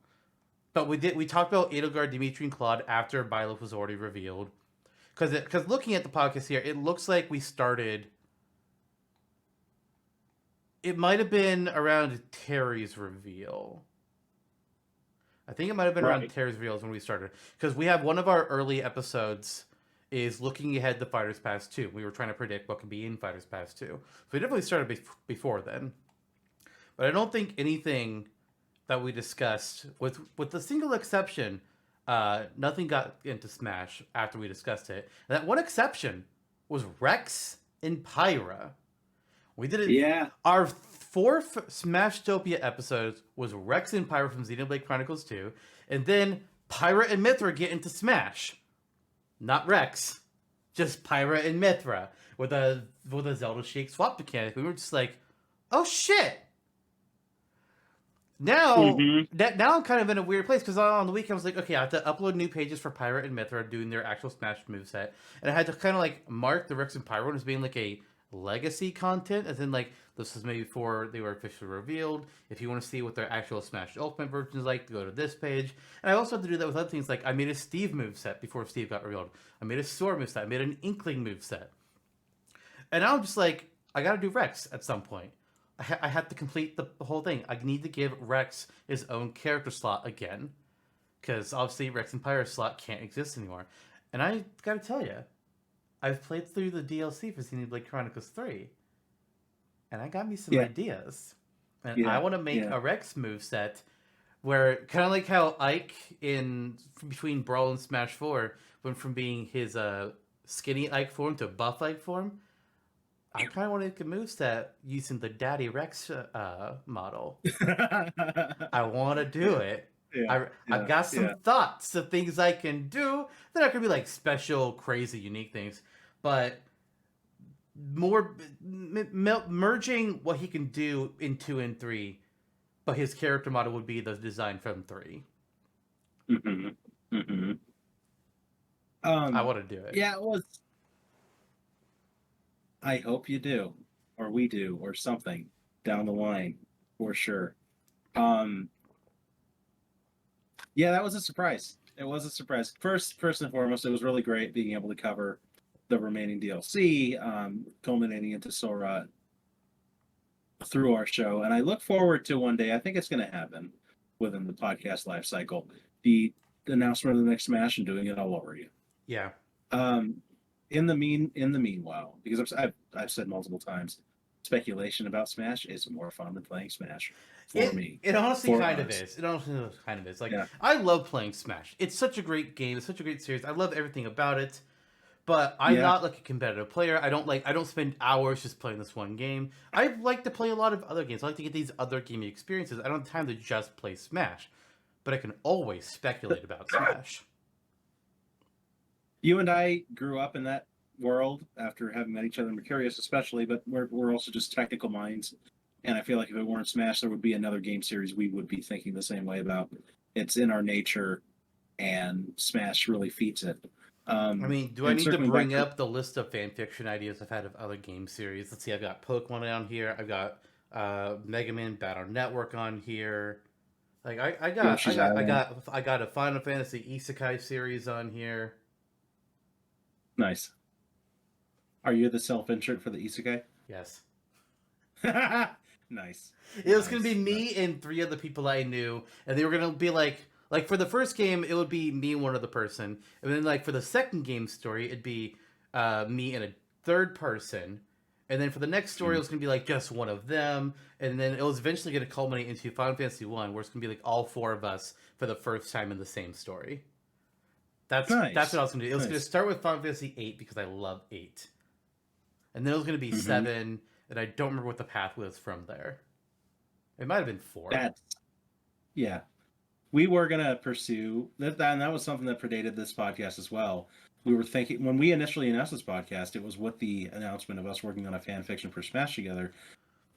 But we did. We talked about Edelgard, Dimitri, and Claude after Byleth was already revealed. Because looking at the podcast here, it looks like we started. It might have been around Terry's reveal. I think it might have been around Terry's reveal when we started. Because we have one of our early episodes is looking ahead to Fighters Pass 2. We were trying to predict what could be in Fighters Pass 2. So we definitely started before then. But I don't think anything that we discussed, with the single exception, nothing got into Smash after we discussed it. And that one exception was Rex and Pyra. We did it. Yeah. Our fourth Smashtopia episode was Rex and Pyra from Xenoblade Chronicles 2. And then Pyra and Mithra get into Smash. Not Rex. Just Pyra and Mithra. With a Zelda Shake swap mechanic. We were just like, oh shit! Now, now I'm kind of in a weird place, because on the weekend I was like, okay, I have to upload new pages for Pyra and Mithra doing their actual Smash moveset. And I had to kind of like mark the Rex and Pyra as being like a legacy content, as in like, this is maybe before they were officially revealed. If you want to see what their actual Smash Ultimate version is like, go to this page. And I also had to do that with other things, like I made a Steve moveset before Steve got revealed. I made a Sora moveset. I made an Inkling moveset. And now I'm just like, I gotta do Rex at some point. I have to complete the whole thing. I need to give Rex his own character slot again. Because obviously Rex and Pyra slot can't exist anymore. And I gotta tell you, I've played through the DLC for Xenoblade Chronicles 3. And I got me some ideas. And I want to make a Rex moveset where, kind of like how Ike in between Brawl and Smash 4 went from being his skinny Ike form to buff Ike form. I kind of want to make a moveset using the Daddy Rex model. I want to do it. I've got some thoughts of things I can do. They're not going to be like special, crazy, unique things. But more merging what he can do in 2 and 3. But his character model would be the design from 3. I want to do it. Yeah, it was... I hope you do, or we do, or something down the line, for sure. Yeah, that was a surprise. It was a surprise. First and foremost, it was really great being able to cover the remaining DLC, culminating into Sora through our show. And I look forward to one day, I think it's going to happen within the podcast life cycle, the announcement of the next Smash and doing it all over you. Yeah. In the meanwhile, because I've said multiple times, speculation about Smash is more fun than playing Smash for me. It honestly kind of is. It honestly kind of is. Like, I love playing Smash. It's such a great game. It's such a great series. I love everything about it. But I'm not like a competitive player. I don't spend hours just playing this one game. I like to play a lot of other games. I like to get these other gaming experiences. I don't have time to just play Smash. But I can always speculate about Smash. You and I grew up in that world after having met each other in Mercurius especially, but we're also just technical minds. And I feel like if it weren't Smash, there would be another game series we would be thinking the same way about. It's in our nature, and Smash really feeds it. I mean, do I need to bring up the list of fan fiction ideas I've had of other game series? Let's see, I've got Pokemon down here. I've got Mega Man Battle Network on here. Like I got a Final Fantasy Isekai series on here. Nice. Are you the self-insert for the Isekai? Yes. Nice. It was going to be me and 3 other people I knew, and they were going to be like for the first game, it would be me and one other person, and then like for the second game story, it'd be me and a third person, and then for the next story, it was going to be like just one of them, and then it was eventually going to culminate into Final Fantasy 1, where it's going to be like all 4 of us for the first time in the same story. That's what I was going to do. It was going to start with Final Fantasy 8 because I love 8. And then it was going to be 7, and I don't remember what the path was from there. It might have been 4. Yeah. We were going to pursue that, and that was something that predated this podcast as well. We were thinking, when we initially announced this podcast, it was with the announcement of us working on a fan fiction for Smash together.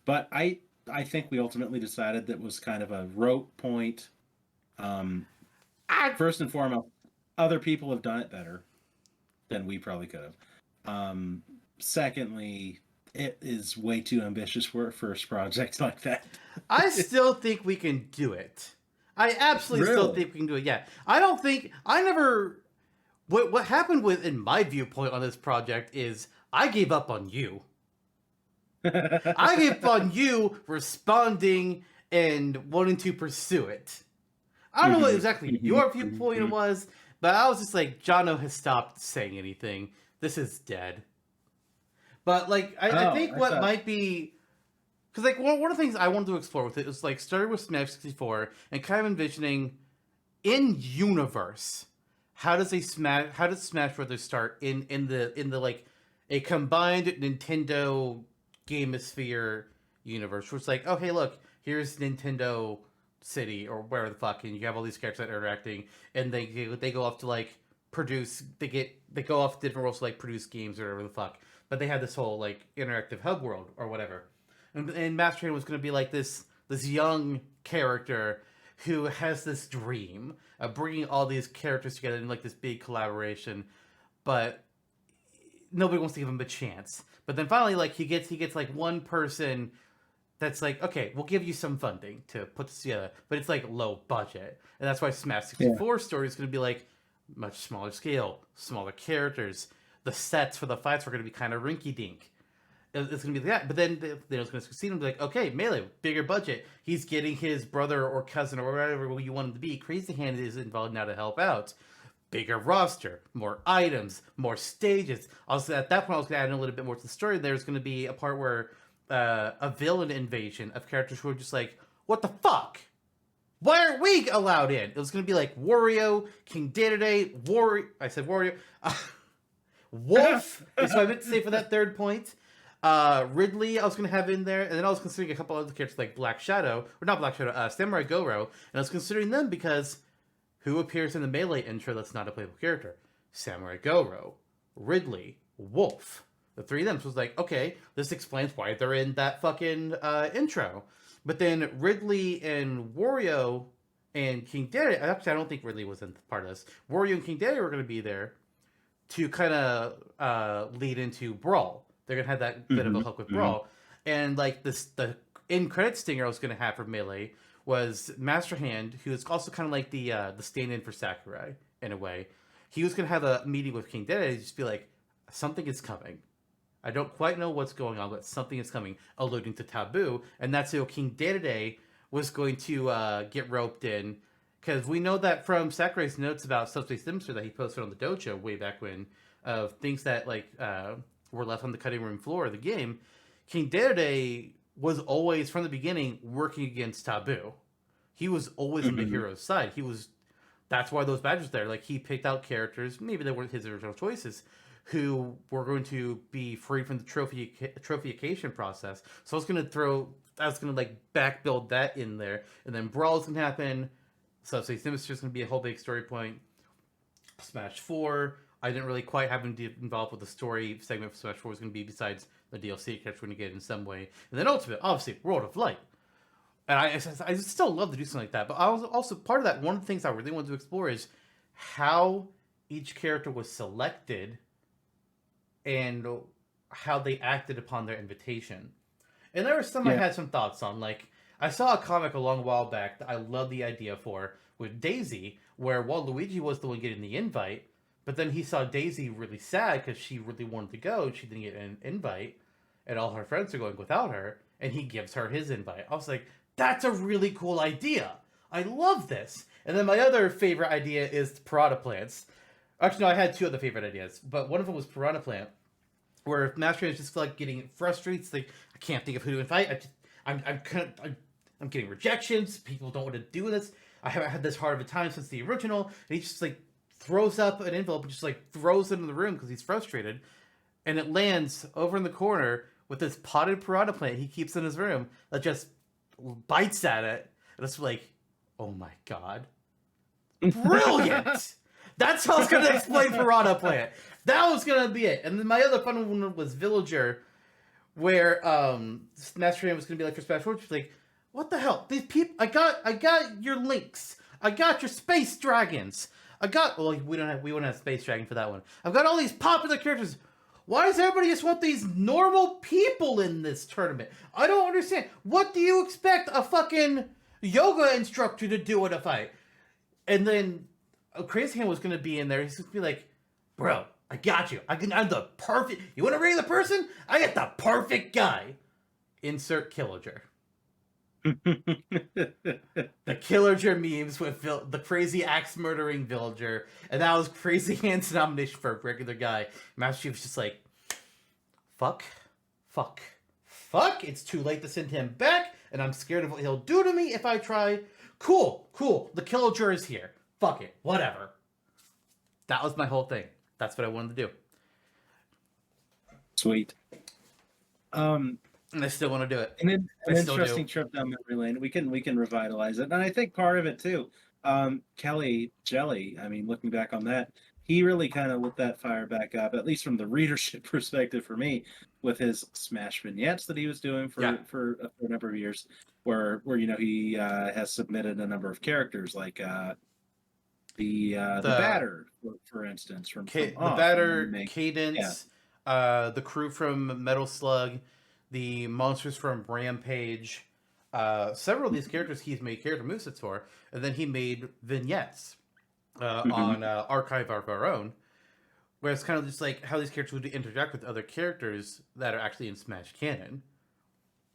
But I think we ultimately decided that was kind of a rote point. First and foremost, other people have done it better than we probably could have. secondly, it is way too ambitious for a first project like that. I still think we can do it. I absolutely still Really? think we can do it. Yeah, I don't think I never. What happened with, in my viewpoint on this project, is I gave up on you. I gave up on you responding and wanting to pursue it. I don't know what exactly your viewpoint was, but I was just like, Jonno has stopped saying anything. This is dead. But like, I think what might be, because like one of the things I wanted to explore with it was like started with Smash 64 and kind of envisioning in universe, how does Smash Brothers start in the like a combined Nintendo Gamesphere universe, where it's like, okay, look, here's Nintendo City or wherever the fuck, and you have all these characters that are interacting, and they go off to like produce, they go off to different worlds to like produce games or whatever the fuck, but they have this whole like interactive hub world or whatever, and Master Train was going to be like this young character who has this dream of bringing all these characters together in like this big collaboration, but nobody wants to give him a chance. But then finally, like he gets like one person that's like, okay, we'll give you some funding to put this together, but it's like low budget, and that's why Smash 64 story is going to be like much smaller scale, smaller characters. The sets for the fights are going to be kind of rinky dink. It's going to be that, but then it's going to succeed and be like, okay, Melee, bigger budget. He's getting his brother or cousin or whatever you want him to be. Crazy Hand is involved now to help out. Bigger roster, more items, more stages. Also, at that point, I was going to add in a little bit more to the story. There's going to be a part where a villain invasion of characters who are just like, what the fuck? Why aren't we allowed in? It was going to be like Wario, King Dedede, I said Wario. Wolf is what I meant to say for that third point. Ridley, I was going to have in there, and then I was considering a couple other characters like Samurai Goro, and I was considering them because who appears in the Melee intro that's not a playable character? Samurai Goro, Ridley, Wolf. The three of them. So it was like, okay, this explains why they're in that fucking intro. But then Ridley and Wario and King Dedede, actually I don't think Ridley was in part of this. Wario and King Dedede were going to be there to kind of lead into Brawl. They're going to have that bit of a hook with Brawl. And like the in-credit stinger I was going to have for Melee was Master Hand, who is also kind of like the stand-in for Sakurai, in a way. He was going to have a meeting with King Dedede and just be like, something is coming. I don't quite know what's going on, but something is coming, alluding to Taboo. And that's how King Dedede was going to get roped in. Because we know that from Sakurai's notes about Subspace Dimster that he posted on the dojo way back when, of things that like were left on the cutting room floor of the game, King Dedede was always, from the beginning, working against Taboo. He was always on the hero's side. That's why those badges there. Like, he picked out characters, maybe they weren't his original choices, who were going to be free from the trophification process. So I was gonna like back build that in there, and then Brawl's gonna happen. Subspace Dimster's gonna be a whole big story point. Smash 4, I didn't really quite have him involved with the story segment for Smash 4 was gonna be, besides the DLC character, when you get it in some way. And then Ultimate, obviously, World of Light. And I still love to do something like that, but I was also part of that. One of the things I really wanted to explore is how each character was selected and how they acted upon their invitation. And there were some I had some thoughts on. Like, I saw a comic a long while back that I love the idea for, with Daisy, where Waluigi was the one getting the invite, but then he saw Daisy really sad because she really wanted to go, she didn't get an invite, and all her friends are going without her, and he gives her his invite. I was like, that's a really cool idea! I love this! And then my other favorite idea is Piranha Plants. Actually, no, I had two other favorite ideas, but one of them was Piranha Plant, where Master is just like getting frustrated. It's like, I can't think of who to invite. I'm getting rejections. People don't want to do this. I haven't had this hard of a time since the original. And he just like throws up an envelope and just like throws it in the room because he's frustrated. And it lands over in the corner with this potted Piranha Plant he keeps in his room that just bites at it. And it's like, oh my god. Brilliant! That's how I was going to explain Piranha Plant. That was going to be it. And then my other fun one was Villager, where Master Hand was going to be like, for Smash 4, like, what the hell? These people, I got your Links. I got your Space Dragons. We wouldn't have Space Dragon for that one. I've got all these popular characters. Why does everybody just want these normal people in this tournament? I don't understand. What do you expect a fucking yoga instructor to do in a fight? And then Crazy Hand was going to be in there. He's going to be like, bro, I got you. I'm the perfect... You want to rate the person? I got the perfect guy. Insert Killager. The Killager memes with the crazy axe-murdering villager. And that was Crazy Hand's nomination for a regular guy. Master Chief was just like, fuck. It's too late to send him back, and I'm scared of what he'll do to me if I try. Cool. The Killager is here. Fuck it. Whatever. That was my whole thing. That's what I wanted to do. Sweet. And I still want to do it. An I still interesting do. trip down memory lane. We can revitalize it, and I think part of it too. Kelly Jelly. I mean, looking back on that, he really kind of lit that fire back up, at least from the readership perspective for me, with his Smash vignettes that he was doing for a number of years, where he has submitted a number of characters like the batter, for instance, from The Off, batter, Cadence, the crew from Metal Slug, the monsters from Rampage. Several of these characters he's made character movesets for, and then he made vignettes on Archive of Our Own, where it's kind of just like how these characters would interact with other characters that are actually in Smash canon.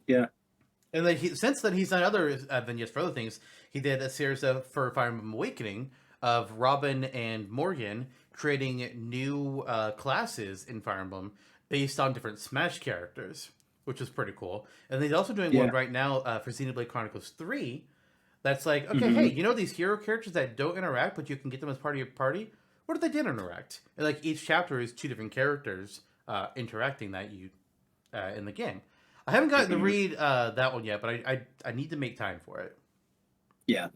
Yeah. And then since then, he's done other vignettes for other things. He did a series for Fire Emblem Awakening of Robin and Morgan creating new classes in Fire Emblem based on different Smash characters, which is pretty cool. And he's also doing one right now for Xenoblade Chronicles 3 that's like, okay, hey, you know these hero characters that don't interact, but you can get them as part of your party? What if they did interact? And like each chapter is 2 different characters interacting that you in the game. I haven't gotten to read that one yet, but I need to make time for it. Yeah.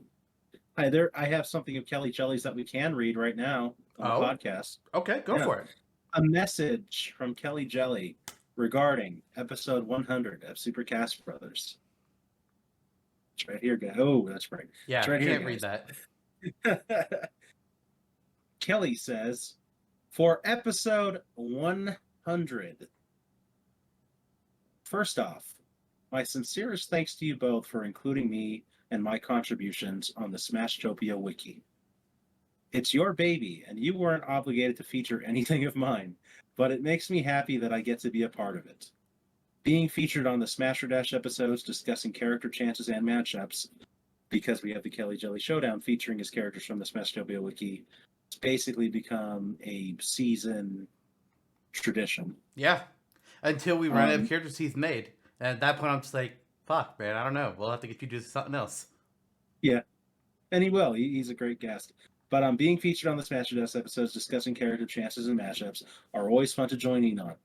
I have something of Kelly Jelly's that we can read right now on the podcast. Okay, go for it. A message from Kelly Jelly regarding episode 100 of Super Cast Brothers. It's right here, guys. Oh, that's right. Yeah, right I here, can't read that. Kelly says, for episode 100, first off, my sincerest thanks to you both for including me and my contributions on the Smashtopia wiki. It's your baby, and you weren't obligated to feature anything of mine, but it makes me happy that I get to be a part of it. Being featured on the Smasher Dash episodes discussing character chances and matchups, because we have the Kelly Jelly Showdown featuring his characters from the Smashtopia wiki, it's basically become a season tradition. Yeah, until we run out of characters he's made. And at that point, I'm just like, fuck, man, I don't know. We'll have to get you to do something else. Yeah. And he will. He's a great guest. But being featured on the Smash Dash episodes discussing character chances and matchups are always fun to join in on.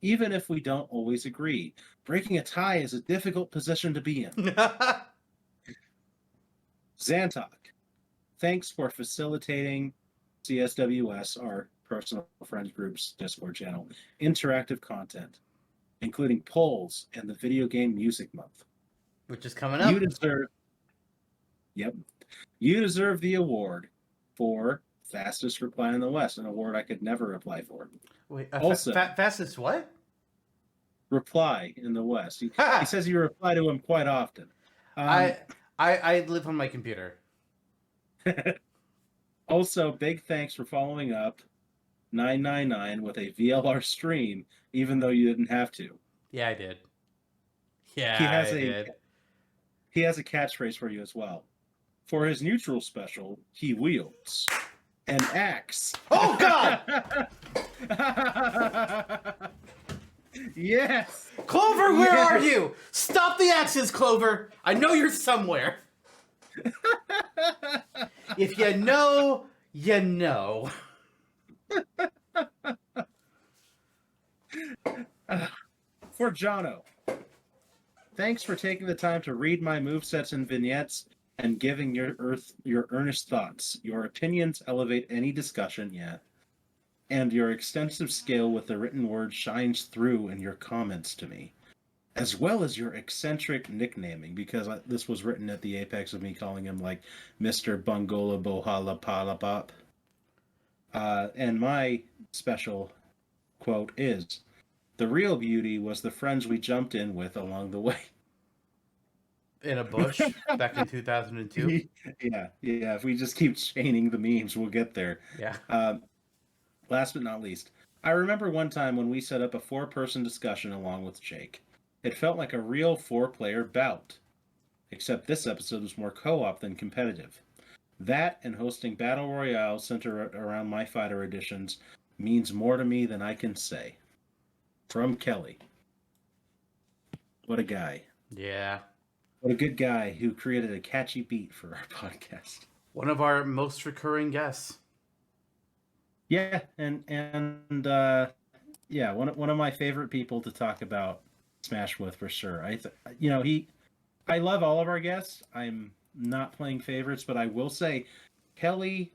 Even if we don't always agree. Breaking a tie is a difficult position to be in. Zantok, thanks for facilitating CSWS, our personal friends group's Discord channel, interactive content, including polls and the video game music month. Which is coming up. You deserve the award for fastest reply in the West, an award I could never apply for. Wait, also, fastest what? Reply in the West. He says you reply to him quite often. I live on my computer. Also, big thanks for following up 999 with a VLR stream, even though you didn't have to. Yeah, I did. Yeah, I did. He has a catchphrase for you as well. For his neutral special, he wields an axe. Oh, God! Yes! Clover, where are you? Stop the axes, Clover! I know you're somewhere. If you know, you know. For Jonno, thanks for taking the time to read my movesets and vignettes and giving your earnest thoughts. Your opinions elevate any discussion, and your extensive skill with the written word shines through in your comments to me, as well as your eccentric nicknaming, because this was written at the apex of me calling him like Mr. Bungola Bohala Palapop. And my special quote, is, "The real beauty was the friends we jumped in with along the way." In a bush back in 2002. Yeah. If we just keep chaining the memes, we'll get there. Yeah. Last but not least, I remember one time when we set up a 4-person discussion along with Jake. It felt like a real 4-player bout. Except this episode was more co-op than competitive. That and hosting Battle Royale centered around My Fighter editions means more to me than I can say. From Kelly. What a guy. Yeah. What a good guy who created a catchy beat for our podcast. One of our most recurring guests. Yeah, and yeah, one of my favorite people to talk about Smash with for sure. I love all of our guests. I'm not playing favorites, but I will say Kelly,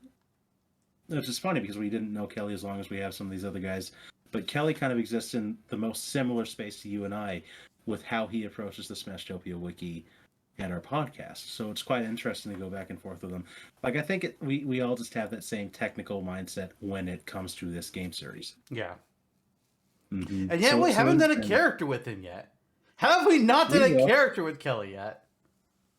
which is funny because we didn't know Kelly as long as we have some of these other guys, but Kelly kind of exists in the most similar space to you and I with how he approaches the Smashtopia wiki and our podcast. So it's quite interesting to go back and forth with him. Like, I think we all just have that same technical mindset when it comes to this game series. Yeah. Mm-hmm. And yet we haven't done a character with him yet. How have we not done a character with Kelly yet?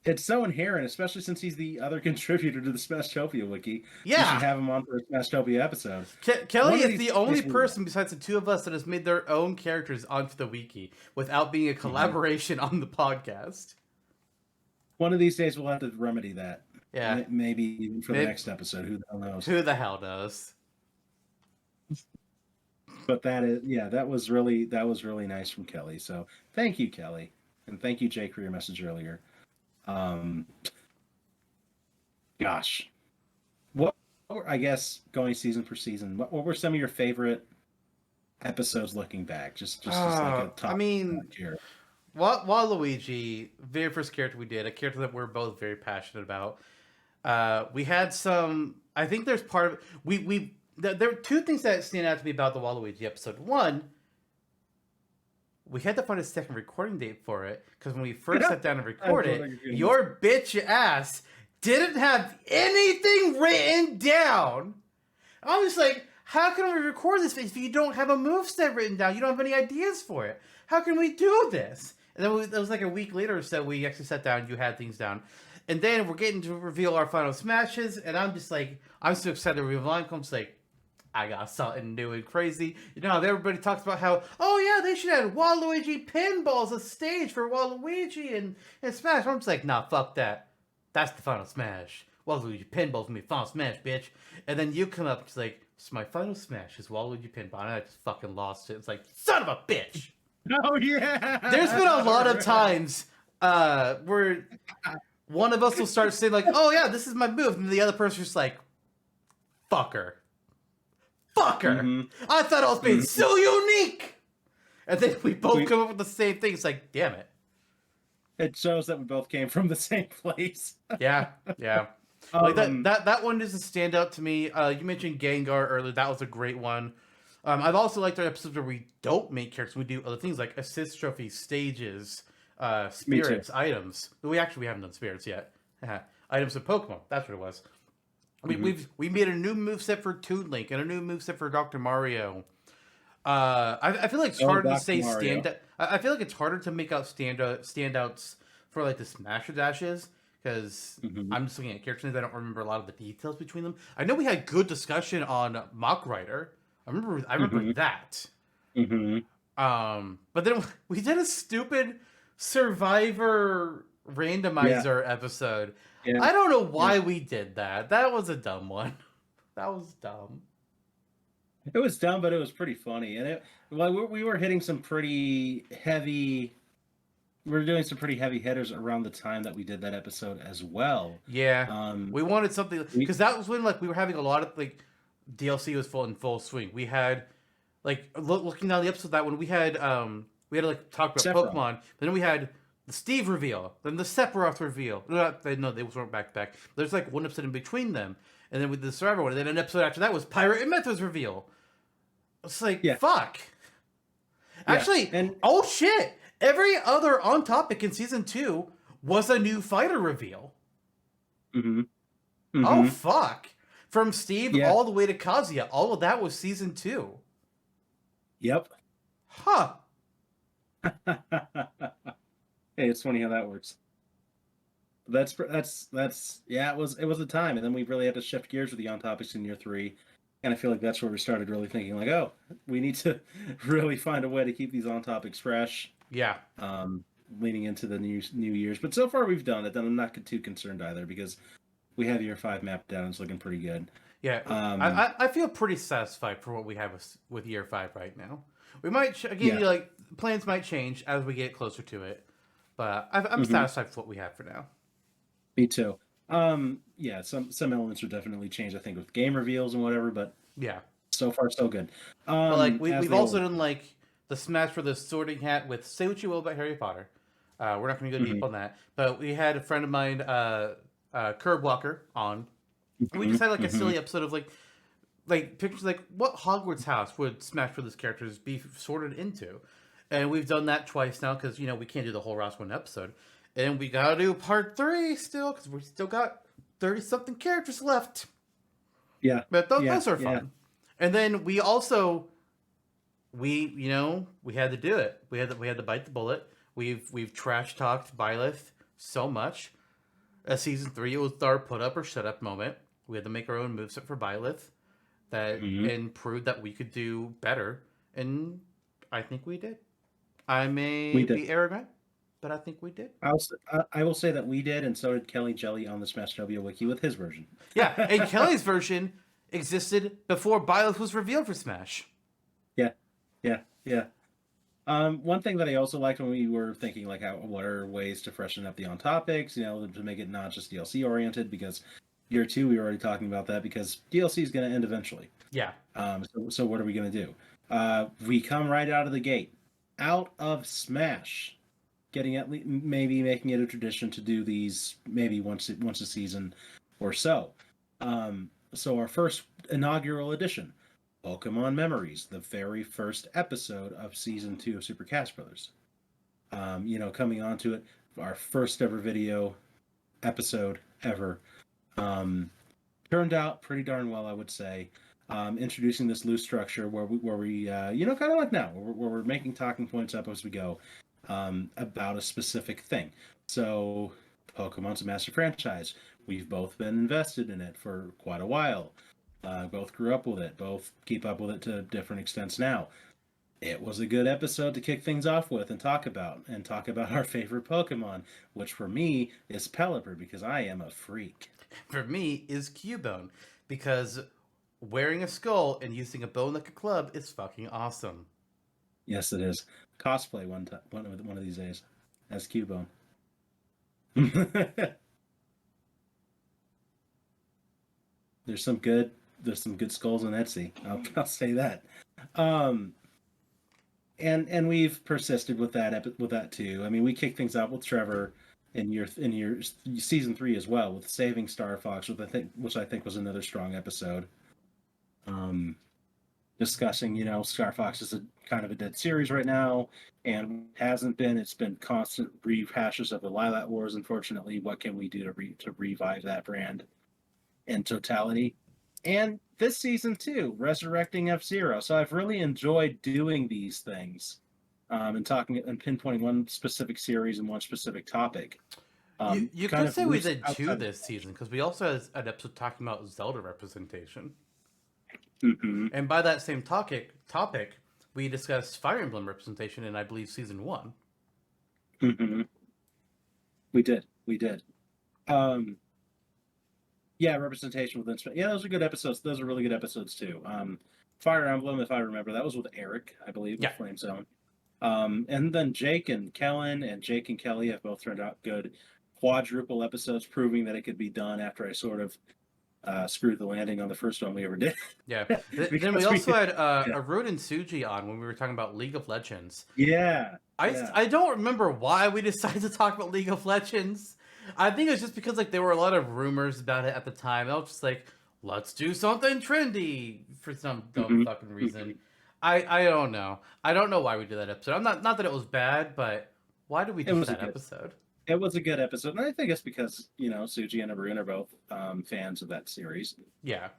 It's so inherent, especially since he's the other contributor to the Smashtopia wiki. Yeah. We should have him on for a Smashtopia episode. Kelly is the only person besides the two of us that has made their own characters onto the wiki without being a collaboration on the podcast. One of these days we'll have to remedy that. Yeah. Maybe even for the next episode. Who the hell knows? Who the hell knows? But that was really nice from Kelly. So thank you, Kelly. And thank you, Jake, for your message earlier. Gosh. I guess going season for season, what were some of your favorite episodes looking back? Just like a top. I mean, Waluigi, very first character we did, a character that we're both very passionate about. We had some. I think there's part of there were two things that stand out to me about the Waluigi episode. One, we had to find a second recording date for it because when we first sat down and recorded, your bitch ass didn't have anything written down. I was like, how can we record this if you don't have a moveset written down? You don't have any ideas for it. How can we do this? And then it was like a week later or so we actually sat down, you had things down. And then we're getting to reveal our final smashes, and I'm just like, I'm so excited to reveal mine. I'm just like, I got something new and crazy. You know, everybody talks about how, oh yeah, they should have Waluigi pinballs a stage for Waluigi and Smash. I'm just like, nah, fuck that. That's the final smash. Waluigi pinballs me, final smash, bitch. And then you come up, it's like, so my final smash is Waluigi pinball, and I just fucking lost it. It's like, son of a bitch. Oh yeah. There's been a lot of times where one of us will start saying like, oh yeah, this is my move, and the other person's just like, fucker. Mm-hmm. I thought I was being so unique. And then we both come up with the same thing. It's like, damn it. It shows that we both came from the same place. Yeah. Like that one is a standout to me. You mentioned Gengar earlier. That was a great one. I've also liked our episodes where we don't make characters. We do other things like assist trophies, stages, spirits, items. We haven't done spirits yet. Items of Pokemon. That's what it was. We made a new moveset for Toon Link and a new moveset for Dr. Mario. I feel like it's harder to say standout. I feel like it's harder to make out standouts for like the Smasher Dashes because I'm just looking at characters and I don't remember a lot of the details between them. I know we had good discussion on Mock Rider. I remember that. But then we did a stupid Survivor randomizer episode. Yeah. I don't know why we did that. That was a dumb one. That was dumb. It was dumb, but it was pretty funny. And we were hitting some pretty heavy. We were doing some pretty heavy hitters around the time that we did that episode as well. Yeah, we wanted something because that was when like we were having a lot of like DLC was in full swing. We had like looking down the episode that when we had to like talk about Sephiroth. Pokemon, but then we had the Steve reveal, then the Sephiroth reveal. No, they weren't back to back. There's like one episode in between them, and then with the Survivor one, and then an episode after that was Pirate and Mythos reveal. It's like fuck. Actually, oh shit! Every other on topic in season 2 was a new fighter reveal. Oh fuck! From Steve all the way to Kazuya, all of that was season 2. Yep. Huh. Hey, it's funny how that works. That's yeah. It was a time, and then we really had to shift gears with the on topics in year 3, and I feel like that's where we started really thinking like, oh, we need to really find a way to keep these on topics fresh. Yeah. Leading into the new years, but so far we've done it, and I'm not too concerned either because we have year 5 mapped down. It's looking pretty good. Yeah. I feel pretty satisfied for what we have with year 5 right now. We might again, like plans might change as we get closer to it, but I'm satisfied with what we have for now. Me too. Yeah, some elements are definitely changed, I think, with game reveals and whatever, but yeah, so far so good. But like we've also done like the Smash for the Sorting Hat with Say What You Will About Harry Potter. We're not going to go deep on that, but we had a friend of mine, Curb Walker, on. And we just had like a silly episode of like pictures like what Hogwarts house would Smash for this characters be sorted into, and we've done that twice now because we can't do the whole roster one episode. And we gotta do part 3 still because we still got 30-something characters left. Yeah, but those are fun. Yeah. And then we also, we had to do it. We had to bite the bullet. We've trash talked Byleth so much. Season 3, it was our put up or shut up moment. We had to make our own moveset for Byleth that and prove that we could do better. And I think we did. I may be arrogant, but I think we did. I will say that we did, and so did Kelly Jelly on the Smash W wiki with his version. Yeah, and Kelly's version existed before Byleth was revealed for Smash. Yeah. One thing that I also liked when we were thinking like what are ways to freshen up the on topics, to make it not just DLC oriented, because year 2 we were already talking about that because DLC is going to end eventually. Yeah. So what are we going to do? We come right out of the gate, out of Smash, maybe making it a tradition to do these maybe once a season or so. So our first inaugural edition, Pokemon Memories, the very first episode of season 2 of Super Cast Brothers. Coming onto it, our first ever video episode ever. Turned out pretty darn well, I would say. Introducing this loose structure where we kind of like now, where we're making talking points up as we go about a specific thing. So, Pokemon's a massive franchise. We've both been invested in it for quite a while. Both grew up with it. Both keep up with it to different extents now. It was a good episode to kick things off with and talk about our favorite Pokemon, which for me is Pelipper because I am a freak. For me is Cubone because wearing a skull and using a bone like a club is fucking awesome. Yes, it is. Cosplay one of these days as Cubone. There's some good skulls on Etsy. I'll say that. And we've persisted with that too. I mean, we kicked things out with Trevor in your season 3 as well with Saving Star Fox, which I think was another strong episode. Discussing, Star Fox is a kind of a dead series right now, and hasn't been. It's been constant rehashes of the Lilac Wars. Unfortunately, what can we do to revive that brand in totality? And this season too, resurrecting F-Zero. So I've really enjoyed doing these things, and talking and pinpointing one specific series and one specific topic. You could say we did 2 this season because we also had an episode talking about Zelda representation. Mm-hmm. And by that same topic, we discussed Fire Emblem representation in, I believe, season 1. Mm-hmm. We did. Yeah, representation within. Yeah, those are good episodes. Those are really good episodes too. Fire Emblem, if I remember, that was with Eric, I believe, with Flame Zone. And then Jake and Kelly have both turned out good quadruple episodes, proving that it could be done after I sort of screwed the landing on the first one we ever did. Yeah. Then we also had Arun and Suji on when we were talking about League of Legends. Yeah. I don't remember why we decided to talk about League of Legends. I think it was just because there were a lot of rumors about it at the time. I was just like, let's do something trendy for some dumb fucking reason. I don't know. I don't know why we did that episode. I'm not that it was bad, but why did we do that episode? It was a good episode, and I think it's because Suji and Arun are both fans of that series. Yeah.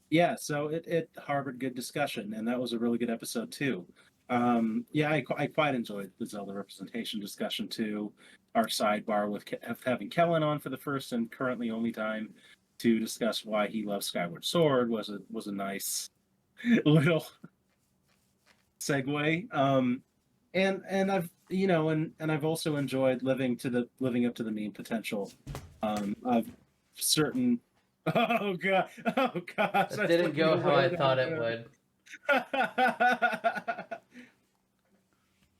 Yeah, so it harbored good discussion, and that was a really good episode too. Yeah, I quite enjoyed the Zelda representation discussion too. Our sidebar with having Kellen on for the first and currently only time to discuss why he loves Skyward Sword was a nice little segue. And I've and I've also enjoyed living up to the meme potential of certain. Oh god! Oh gosh! It didn't go how I thought it would.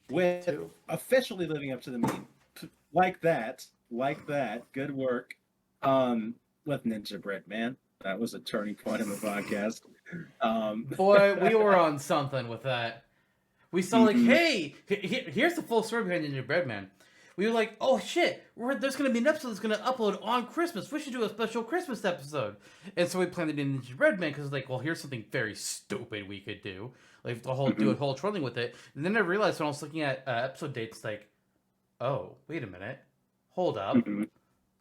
With Too. officially living up to the meme, like that. Good work. With Ninja Bread Man, that was a turning point in the podcast. Boy, we were on something with that. We saw like, Mhm. hey, here's the full story behind Ninja Breadman. We were like, oh shit, there's gonna be an episode that's gonna upload on Christmas. We should do a special Christmas episode. And so we planned it in Ninja Breadman because like, well, here's something very stupid we could do, like the whole do a whole trolling with it. And then I realized when I was looking at episode dates, like, oh, wait a minute, hold up,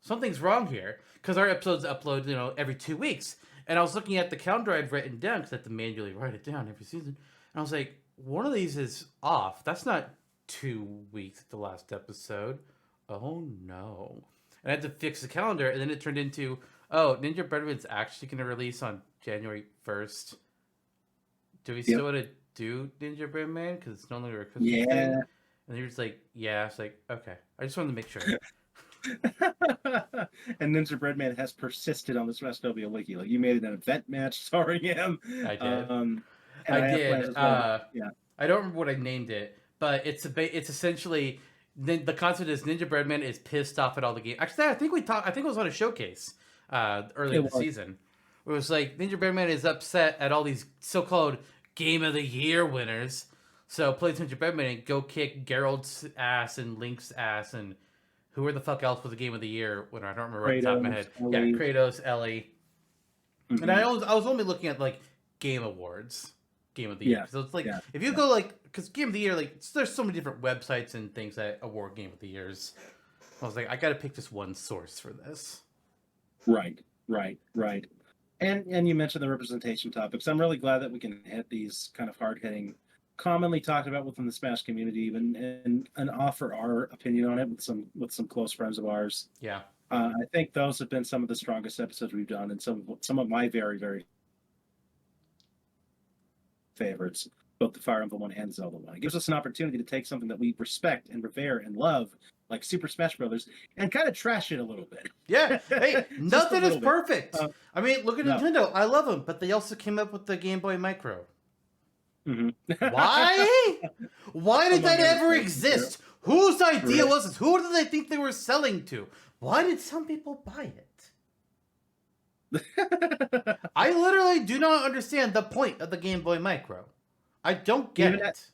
something's wrong here because our episodes upload, every 2 weeks. And I was looking at the calendar I'd written down because I have to manually write it down every season. And I was like, one of these is off. That's not 2 weeks at the last episode. Oh no. And I had to fix the calendar, and then it turned into, oh, Ninja Breadman's actually going to release on January 1st. Do we still want to do Ninja Breadman? Because it's no longer a Christmas thing? And you're just like, yeah. It's like, okay. I just wanted to make sure. And Ninja Breadman has persisted on the Smashtopia Wiki. Like you made it an event match starring him. I did. And I have did. plans as well. Yeah. I don't remember what I named it, but it's essentially the concept is Ninja Breadman is pissed off at all the games. Actually, I think it was on a showcase earlier this season. It was like Ninja Breadman is upset at all these so-called Game of the Year winners. So plays Ninja Breadman and go kick Geralt's ass and Link's ass and who the fuck else was the Game of the Year winner? I don't remember right off the top of my head. Ellie. Yeah, Kratos, Ellie. And I was only looking at like Game Awards. Game of the Year. So it's like if you go like because Game of the Year there's so many different websites and things that award Game of the Years. I was like I got to pick just one source for this. Right. And you mentioned the representation topics. I'm really glad that we can hit these kind of hard hitting, commonly talked about within the Smash community, even and offer our opinion on it with some close friends of ours. Yeah. I think those have been some of the strongest episodes we've done, and some of my very very favorites, both the Fire Emblem one and Zelda one. It gives us an opportunity to take something that we respect and revere and love, like Super Smash Brothers, and kind of trash it a little bit. Yeah. Hey, nothing is perfect. I mean, look at Nintendo. I love them, but they also came up with the Game Boy Micro. Why? Why did that ever exist? Whose idea was this? Who did they think they were selling to? Why did some people buy it? I literally do not understand the point of the Game Boy Micro. I don't get it.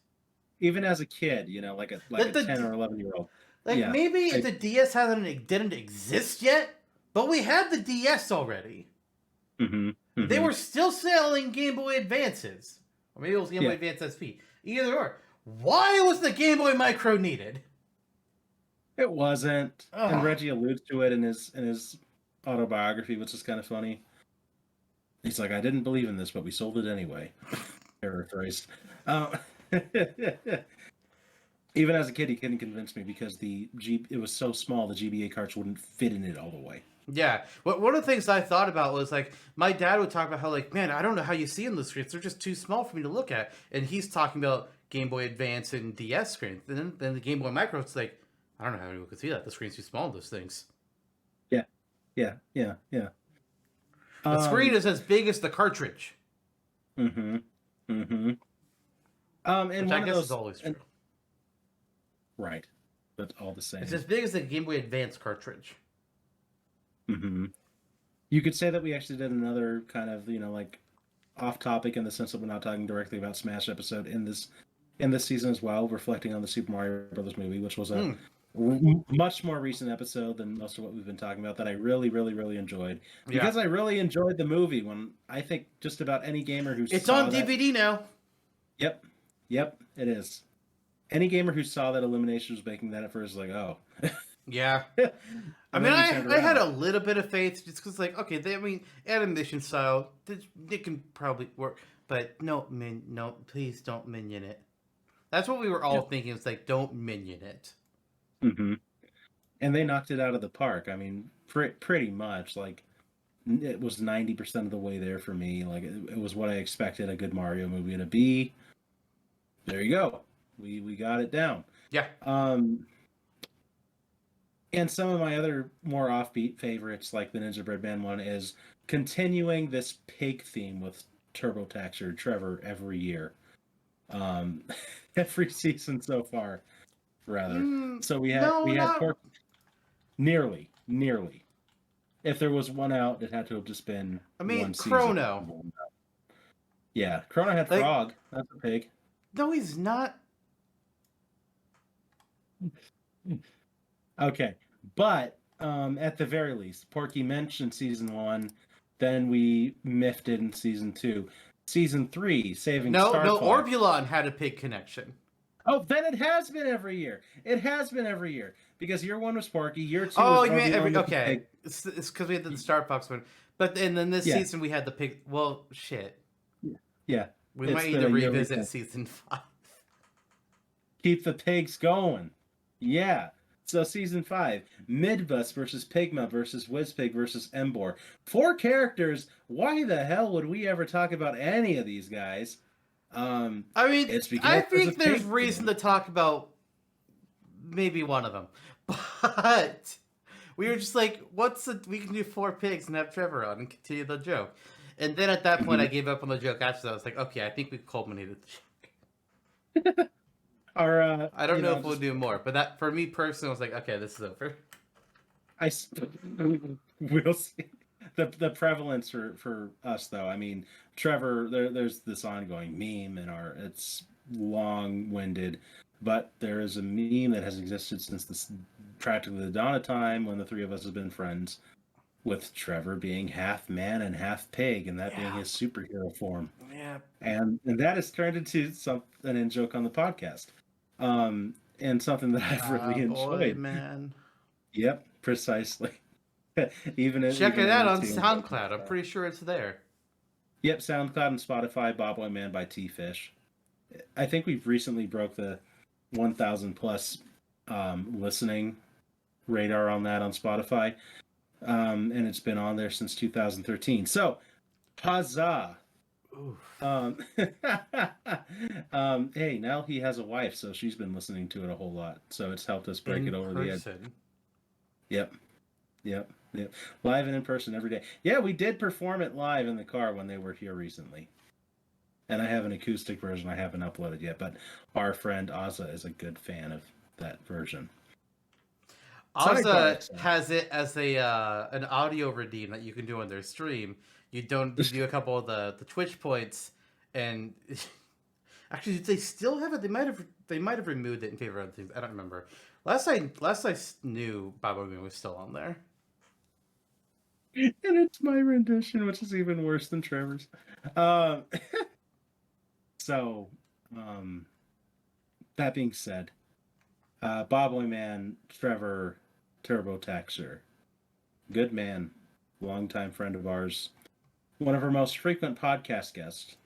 Even as a kid, like a 10 or 11-year-old. Maybe the DS didn't exist yet, but we had the DS already. They were still selling Game Boy Advances. Or maybe it was Game Boy Advance SP. Either or. Why was the Game Boy Micro needed? It wasn't. And Reggie alludes to it in his autobiography, which is kind of funny. He's like, I didn't believe in this, but we sold it anyway. Paraphrased. Even as a kid, he couldn't convince me because it was so small, the GBA carts wouldn't fit in it all the way. Yeah. One of the things I thought about was like, my dad would talk about how like, man, I don't know how you see in the screens. They're just too small for me to look at. And he's talking about Game Boy Advance and DS screens. And then the Game Boy Micro, it's like, I don't know how anyone could see that. The screen's too small on those things. Yeah. The screen is as big as the cartridge. And which I guess is always true. Right. But all the same. It's as big as the Game Boy Advance cartridge. You could say that we actually did another kind of, like off topic in the sense that we're not talking directly about Smash episode in this season as well, reflecting on the Super Mario Brothers movie, which was a much more recent episode than most of what we've been talking about that I really, really, really enjoyed. Because I really enjoyed the movie when I think just about any gamer who It's on DVD now. Yep, it is. Any gamer who saw that Illumination was making that at first is like, oh. Yeah. I And mean, then we turned I had a around. little bit of faith just because, like, okay, animation style, they can probably work, but no, please don't minion it. That's what we were all thinking. It's like, don't minion it. Mm-hmm. And they knocked it out of the park. I mean, pretty much. Like, it was 90% of the way there for me. Like, it was what I expected a good Mario movie to be. There you go. We got it down. Yeah. And some of my other more offbeat favorites, like the Ninja Breadman one, is continuing this pig theme with TurboTax or Trevor every year. Every season so far, rather. So we had pork nearly. If there was one out, it had to have just been one season. Chrono. Yeah, Chrono had Like, Frog. That's a pig. No, he's not. Okay, but at the very least, Porky mentioned season 1. Then we miffed it in season 2. Season 3, Saving Star Fox. Orbulon had a pig connection. Oh, then it has been every year. It has been every year because year 1 was Porky, year 2 Oh, was you mean Orbulon. okay? It's because we had the Star Fox one, but and then this season we had the pig. Well, shit. Yeah, we might need to revisit season 5. Keep the pigs going. Yeah. So season 5, Midbus versus Pigma versus Wizpig versus Embor. 4 characters. Why the hell would we ever talk about any of these guys? I mean, I think there's reason to talk about maybe one of them, but we were just like, we can do 4 pigs and have Trevor on and continue the joke. And then at that point, I gave up on the joke after that. I was like, okay, I think we've culminated the joke. I don't know if we'll do more, but that for me personally, I was like, okay, this is over. We'll see. The prevalence for us though. I mean, Trevor, there's this ongoing meme it's long-winded, but there is a meme that has existed since practically the dawn of time when the 3 of us have been friends, with Trevor being half man and half pig, and that being his superhero form. Yeah. And that has turned into an in-joke on the podcast. And something that I've really enjoyed. Boy, man. Yep, precisely. Check it out on SoundCloud. I'm pretty sure it's there. Yep, SoundCloud and Spotify. Bobboy Man by T-Fish. I think we've recently broke the 1,000 plus listening radar on that on Spotify, and it's been on there since 2013. So, huzzah! Hey, now he has a wife, so she's been listening to it a whole lot. So it's helped us break it over the edge. Yep. Live and in person every day. Yeah, we did perform it live in the car when they were here recently. And I have an acoustic version I haven't uploaded yet, but our friend Ozza is a good fan of that version. Ozza has it as an audio redeem that you can do on their stream. You do a couple of the Twitch points, and actually they still have it. They might have removed it in favor of other things. I don't remember. Last I knew, Bobo Moon was still on there. And it's my rendition, which is even worse than Trevor's. So, that being said, Bobboy Man, Trevor, TurboTaxer, good man, longtime friend of ours, one of our most frequent podcast guests,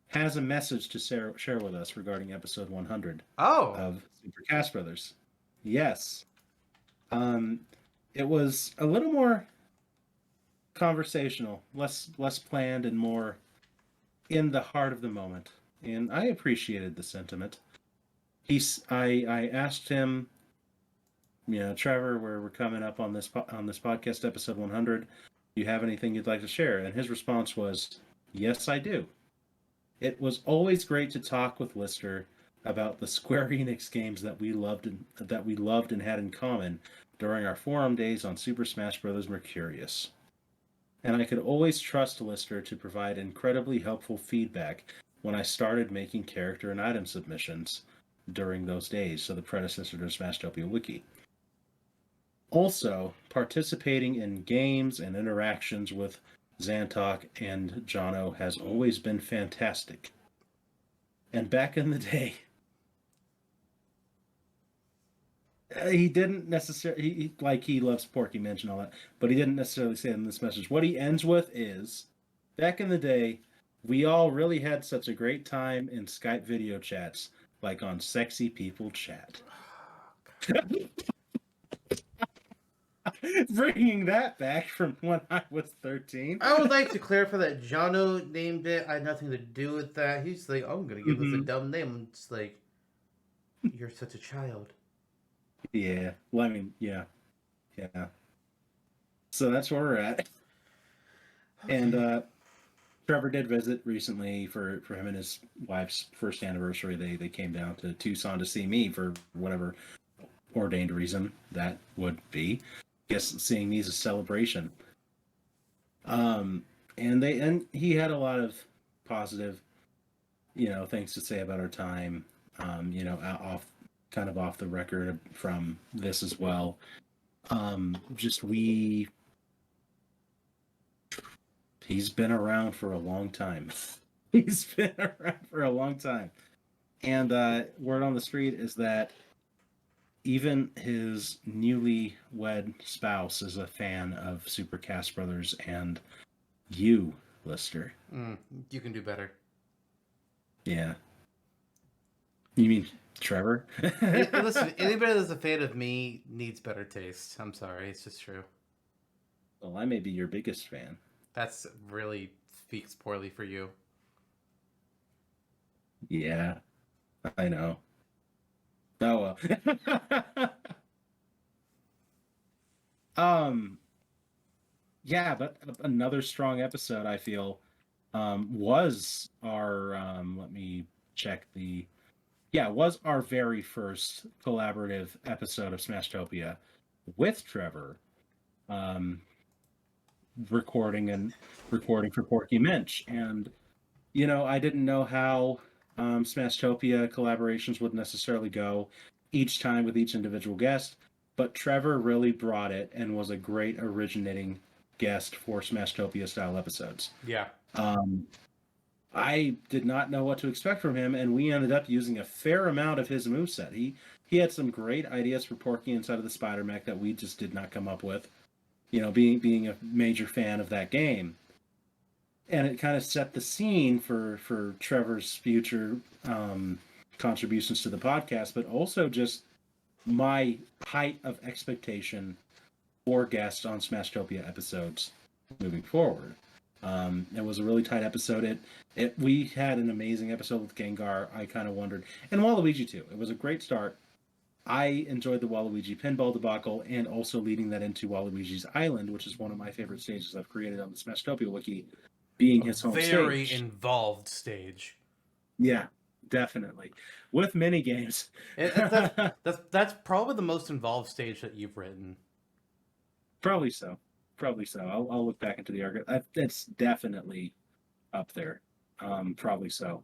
has a message to share with us regarding episode 100 of Super Cast Brothers. Yes. It was a little more conversational, less planned, and more in the heart of the moment. And I appreciated the sentiment. I asked him, Trevor, we're coming up on this podcast, episode 100. Do you have anything you'd like to share? And his response was, yes, I do. It was always great to talk with Lister about the Square Enix games that we loved and had in common during our forum days on Super Smash Bros. Mercurius. And I could always trust Lister to provide incredibly helpful feedback when I started making character and item submissions during those days, so the predecessor to Smashtopia Wiki. Also, participating in games and interactions with Zantok and Jonno has always been fantastic. And back in the day, He didn't necessarily he loves Porky Minch and all that, but he didn't necessarily say it in this message. What he ends with is, back in the day, we all really had such a great time in Skype video chats, like on Sexy People Chat. Bringing that back from when I was 13. I would like to clarify that Jonno named it. I had nothing to do with that. He's like, I'm gonna give this a dumb name. I'm just like, you're such a child. Yeah. Well, I mean, yeah. So that's where we're at. Okay. And Trevor did visit recently for him and his wife's first anniversary. They came down to Tucson to see me for whatever ordained reason that would be. I guess seeing me is a celebration. And he had a lot of positive, things to say about our time. Off the record from this as well. He's been around for a long time. And word on the street is that even his newly wed spouse is a fan of Super Cast Brothers and you, Lister. You can do better. Yeah. You mean Trevor? Listen, anybody that's a fan of me needs better taste. I'm sorry, it's just true. Well, I may be your biggest fan. That's really speaks poorly for you. Yeah, I know. Oh well. Yeah, but another strong episode I feel was our let me check was our very first collaborative episode of Smashtopia with Trevor. Recording for Porky Minch. And, I didn't know how Smashtopia collaborations would necessarily go each time with each individual guest, but Trevor really brought it and was a great originating guest for Smashtopia style episodes. Yeah. I did not know what to expect from him, and we ended up using a fair amount of his moveset. He had some great ideas for Porky inside of the Spider Mech that we just did not come up with. Being a major fan of that game. And it kind of set the scene for Trevor's future contributions to the podcast, but also just my height of expectation for guests on Smashtopia episodes moving forward. It was a really tight episode. We had an amazing episode with Gengar. I kind of wondered. And Waluigi too. It was a great start. I enjoyed the Waluigi pinball debacle and also leading that into Waluigi's Island, which is one of my favorite stages I've created on the Smashtopia wiki, being his home stage. Very involved stage. Yeah, definitely. With mini games. That's probably the most involved stage that you've written. Probably so. I'll look back into the archive. It's definitely up there. Probably so.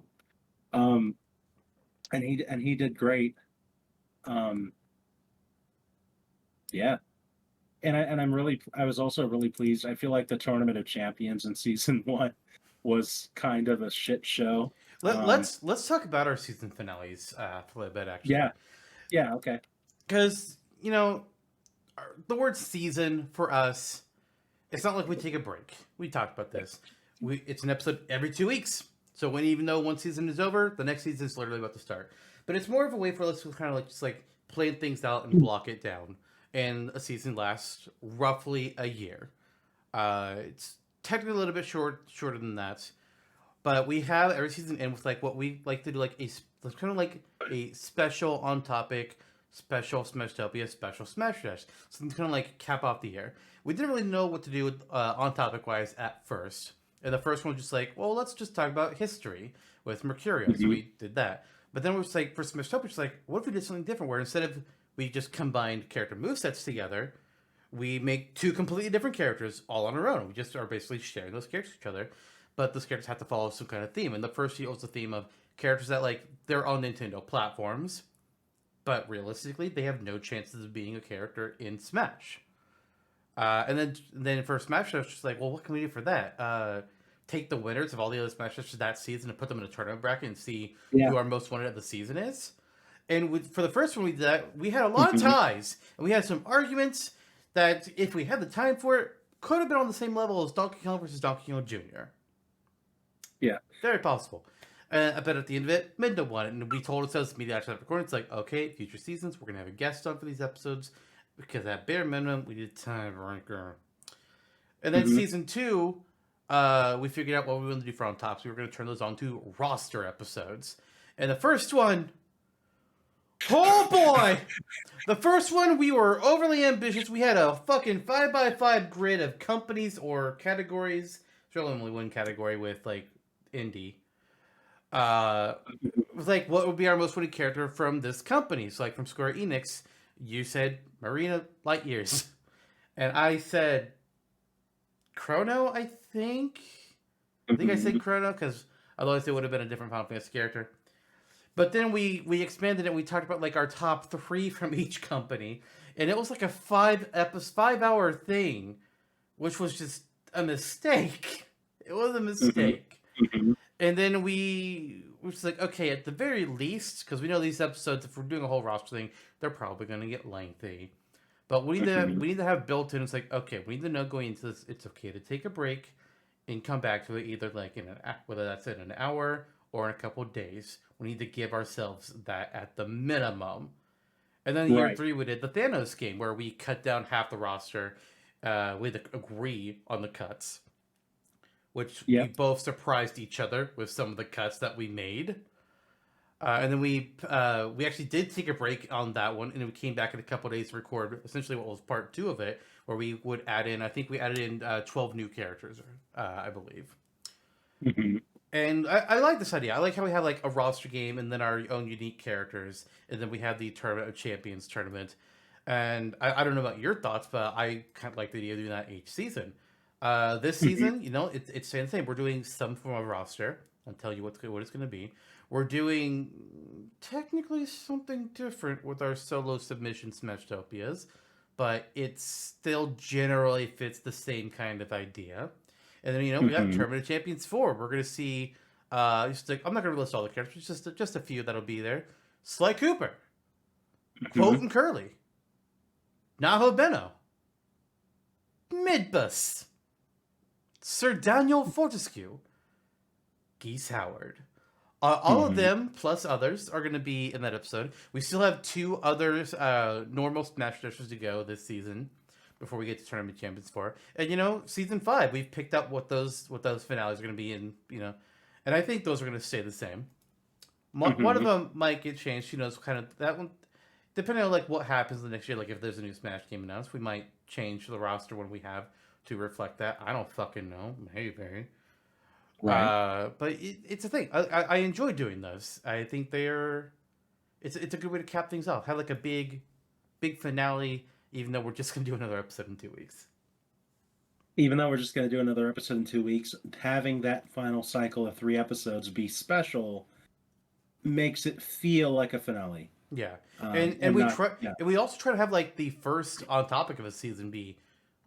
And he did great. Yeah. And I was also really pleased. I feel like the Tournament of Champions in season 1 was kind of a shit show. Let's talk about our season finales for a little bit, actually. Yeah, okay. Because, the word season for us, it's not like we take a break. We talked about this. It's an episode every 2 weeks. So even though one season is over, the next season is literally about to start. But it's more of a way for us to kind of just plan things out and block it down. And a season lasts roughly a year. It's technically a little bit shorter than that. But we have every season end with what we like to do, a special on topic, special Smashtopia, special Smash Dash. So it's kind of cap off the year. We didn't really know what to do with on topic wise at first. And the first one was just let's just talk about history with Mercurial. Mm-hmm. So we did that. But then we're just for Smashtopia, it's what if we did something different where instead of we just combined character movesets together, we make 2 completely different characters all on our own. We just are basically sharing those characters with each other, but those characters have to follow some kind of theme. And the first year was the theme of characters that they're on Nintendo platforms, but realistically they have no chances of being a character in Smash. And then for Smash, it's just what can we do for that? Take the winners of all the other Smash Dash that season and put them in a tournament bracket and see who our most wanted of the season is. And for the first one we did that, we had a lot of ties, and we had some arguments that, if we had the time for it, could have been on the same level as Donkey Kong versus Donkey Kong Jr. Yeah. Very possible. I bet at the end of it, Midna won it, and we told ourselves immediately after that recording, it's like, okay, future seasons, we're going to have a guest on for these episodes, because at bare minimum, we need time ranker. And then season 2, we figured out what we wanted to do for on top, so we were going to turn those on to roster episodes. And the first one, oh boy! The first one, we were overly ambitious. We had a fucking 5x5 grid of companies or categories. There's really only one category with, like, indie. It was like, what would be our most winning character from this company? So, like, from Square Enix, you said Marina Light Years. And I said Chrono, I think. I said Chrono, because otherwise it would have been a different Final Fantasy character. But then we expanded it, and we talked about, like, our top 3 from each company. And it was like a 5-hour thing, which was just a mistake. It was a mistake. And then we were just like, okay, at the very least, because we know these episodes, if we're doing a whole roster thing, they're probably going to get lengthy. But we need to have built in. It's like, okay, we need to know going into this, it's okay to take a break and come back to it, either like whether that's in an hour or in a couple of days. We need to give ourselves that at the minimum. And then year 3, we did the Thanos game, where we cut down half the roster. We had to agree on the cuts, which we both surprised each other with some of the cuts that we made. And then we actually did take a break on that one, and we came back in a couple of days to record essentially what was part 2 of it, where we would add in, I think we added in 12 new characters, I believe. And I like this idea. I like how we have like a roster game and then our own unique characters, and then we have the Tournament of Champions tournament. And I don't know about your thoughts, but I kind of like the idea of doing that each season. This season, you know, it's staying the same. We're doing some form of roster. I'll tell you what it's going to be. We're doing technically something different with our solo submission Smashtopias, but it still generally fits the same kind of idea. And then, you know, we got Tournament of Champions 4. We're going to see, I'm not going to list all the characters, just a few that'll be there. Sly Cooper, Quote and Curly, Naho Beno, Midbus, Sir Daniel Fortescue, Geese Howard. All of them, plus others, are going to be in that episode. We still have 2 others, normal Smash Dashers to go this season before we get to Tournament Champions 4. And, you know, Season 5, we've picked up what those finales are going to be in, you know. And I think those are going to stay the same. One of them might get changed, you know, it's kind of, that one, depending on, like, what happens the next year. Like, if there's a new Smash game announced, we might change the roster when we have to reflect that. I don't fucking know. Maybe. Right. But it's a thing. I enjoy doing those. I think it's a good way to cap things off. Have like a big finale, even though we're just going to do another episode in 2 weeks. Even though we're just going to do another episode in 2 weeks, having that final cycle of 3 episodes be special makes it feel like a finale. Yeah. And we also try to have like the first on topic of a season be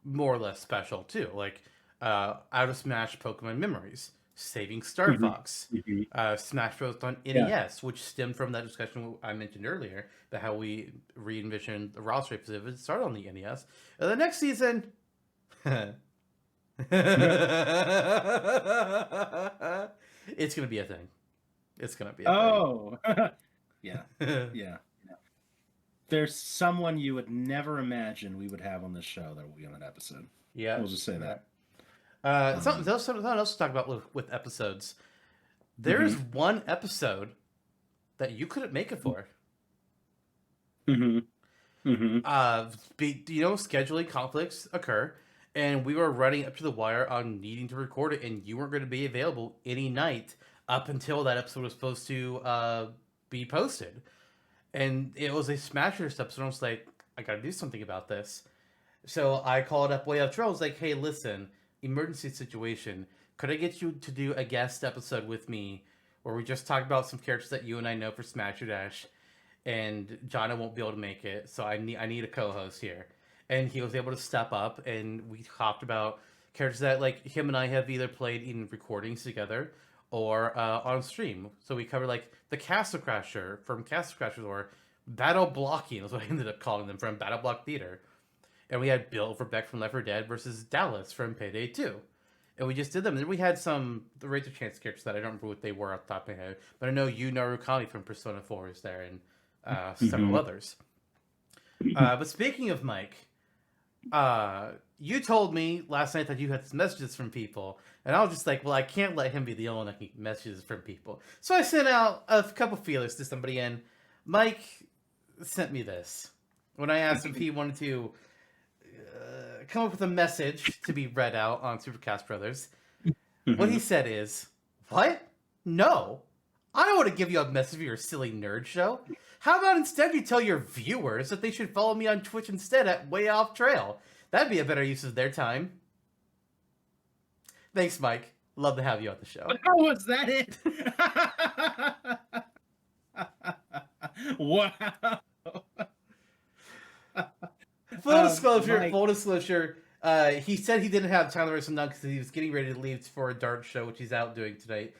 more or less special too. Like Out of Smash Pokemon Memories, Saving Star Fox, Smash Bros. On NES, which stemmed from that discussion I mentioned earlier about how we re-envisioned the roster if it started on the NES. And the next season, it's going to be a thing. It's going to be a thing. Yeah. There's someone you would never imagine we would have on this show that will be on an episode. Yeah. We'll just say that. Something else to talk about with episodes. There's one episode that you couldn't make it for. Scheduling conflicts occur, and we were running up to the wire on needing to record it, and you weren't going to be available any night up until that episode was supposed to be posted. And it was a Smashers episode. I was like, I got to do something about this. So I called up Way Up Trail. I was like, hey, listen, emergency situation. Could I get you to do a guest episode with me where we just talk about some characters that you and I know for Smash Dash, and Jonno won't be able to make it, so I need a co-host here. And he was able to step up, and we talked about characters that like him and I have either played in recordings together, or on stream. So we cover like the Castle Crasher from Castle Crashers, or Battle Blocking is what I ended up calling them, from Battle Block Theater. And we had Bill Verbeck from Left 4 Dead versus Dallas from Payday 2. And we just did them. And then we had the Razor Chance characters that I don't remember what they were off the top of my head. But I know Yu Narukami from Persona 4 is there, and several others. But speaking of Mike, you told me last night that you had some messages from people. And I was just like, well, I can't let him be the only one that can get messages from people. So I sent out a couple feelers to somebody, and Mike sent me this. When I asked if he wanted to come up with a message to be read out on Supercast Brothers, what he said is, "What? No. I don't want to give you a message for your silly nerd show. How about instead you tell your viewers that they should follow me on Twitch instead at Way Off Trail? That'd be a better use of their time." Thanks, Mike. Love to have you on the show. How was that it? Wow. Full disclosure, Mike. full disclosure. He said he didn't have time to write some down because he was getting ready to leave for a dart show, which he's out doing tonight.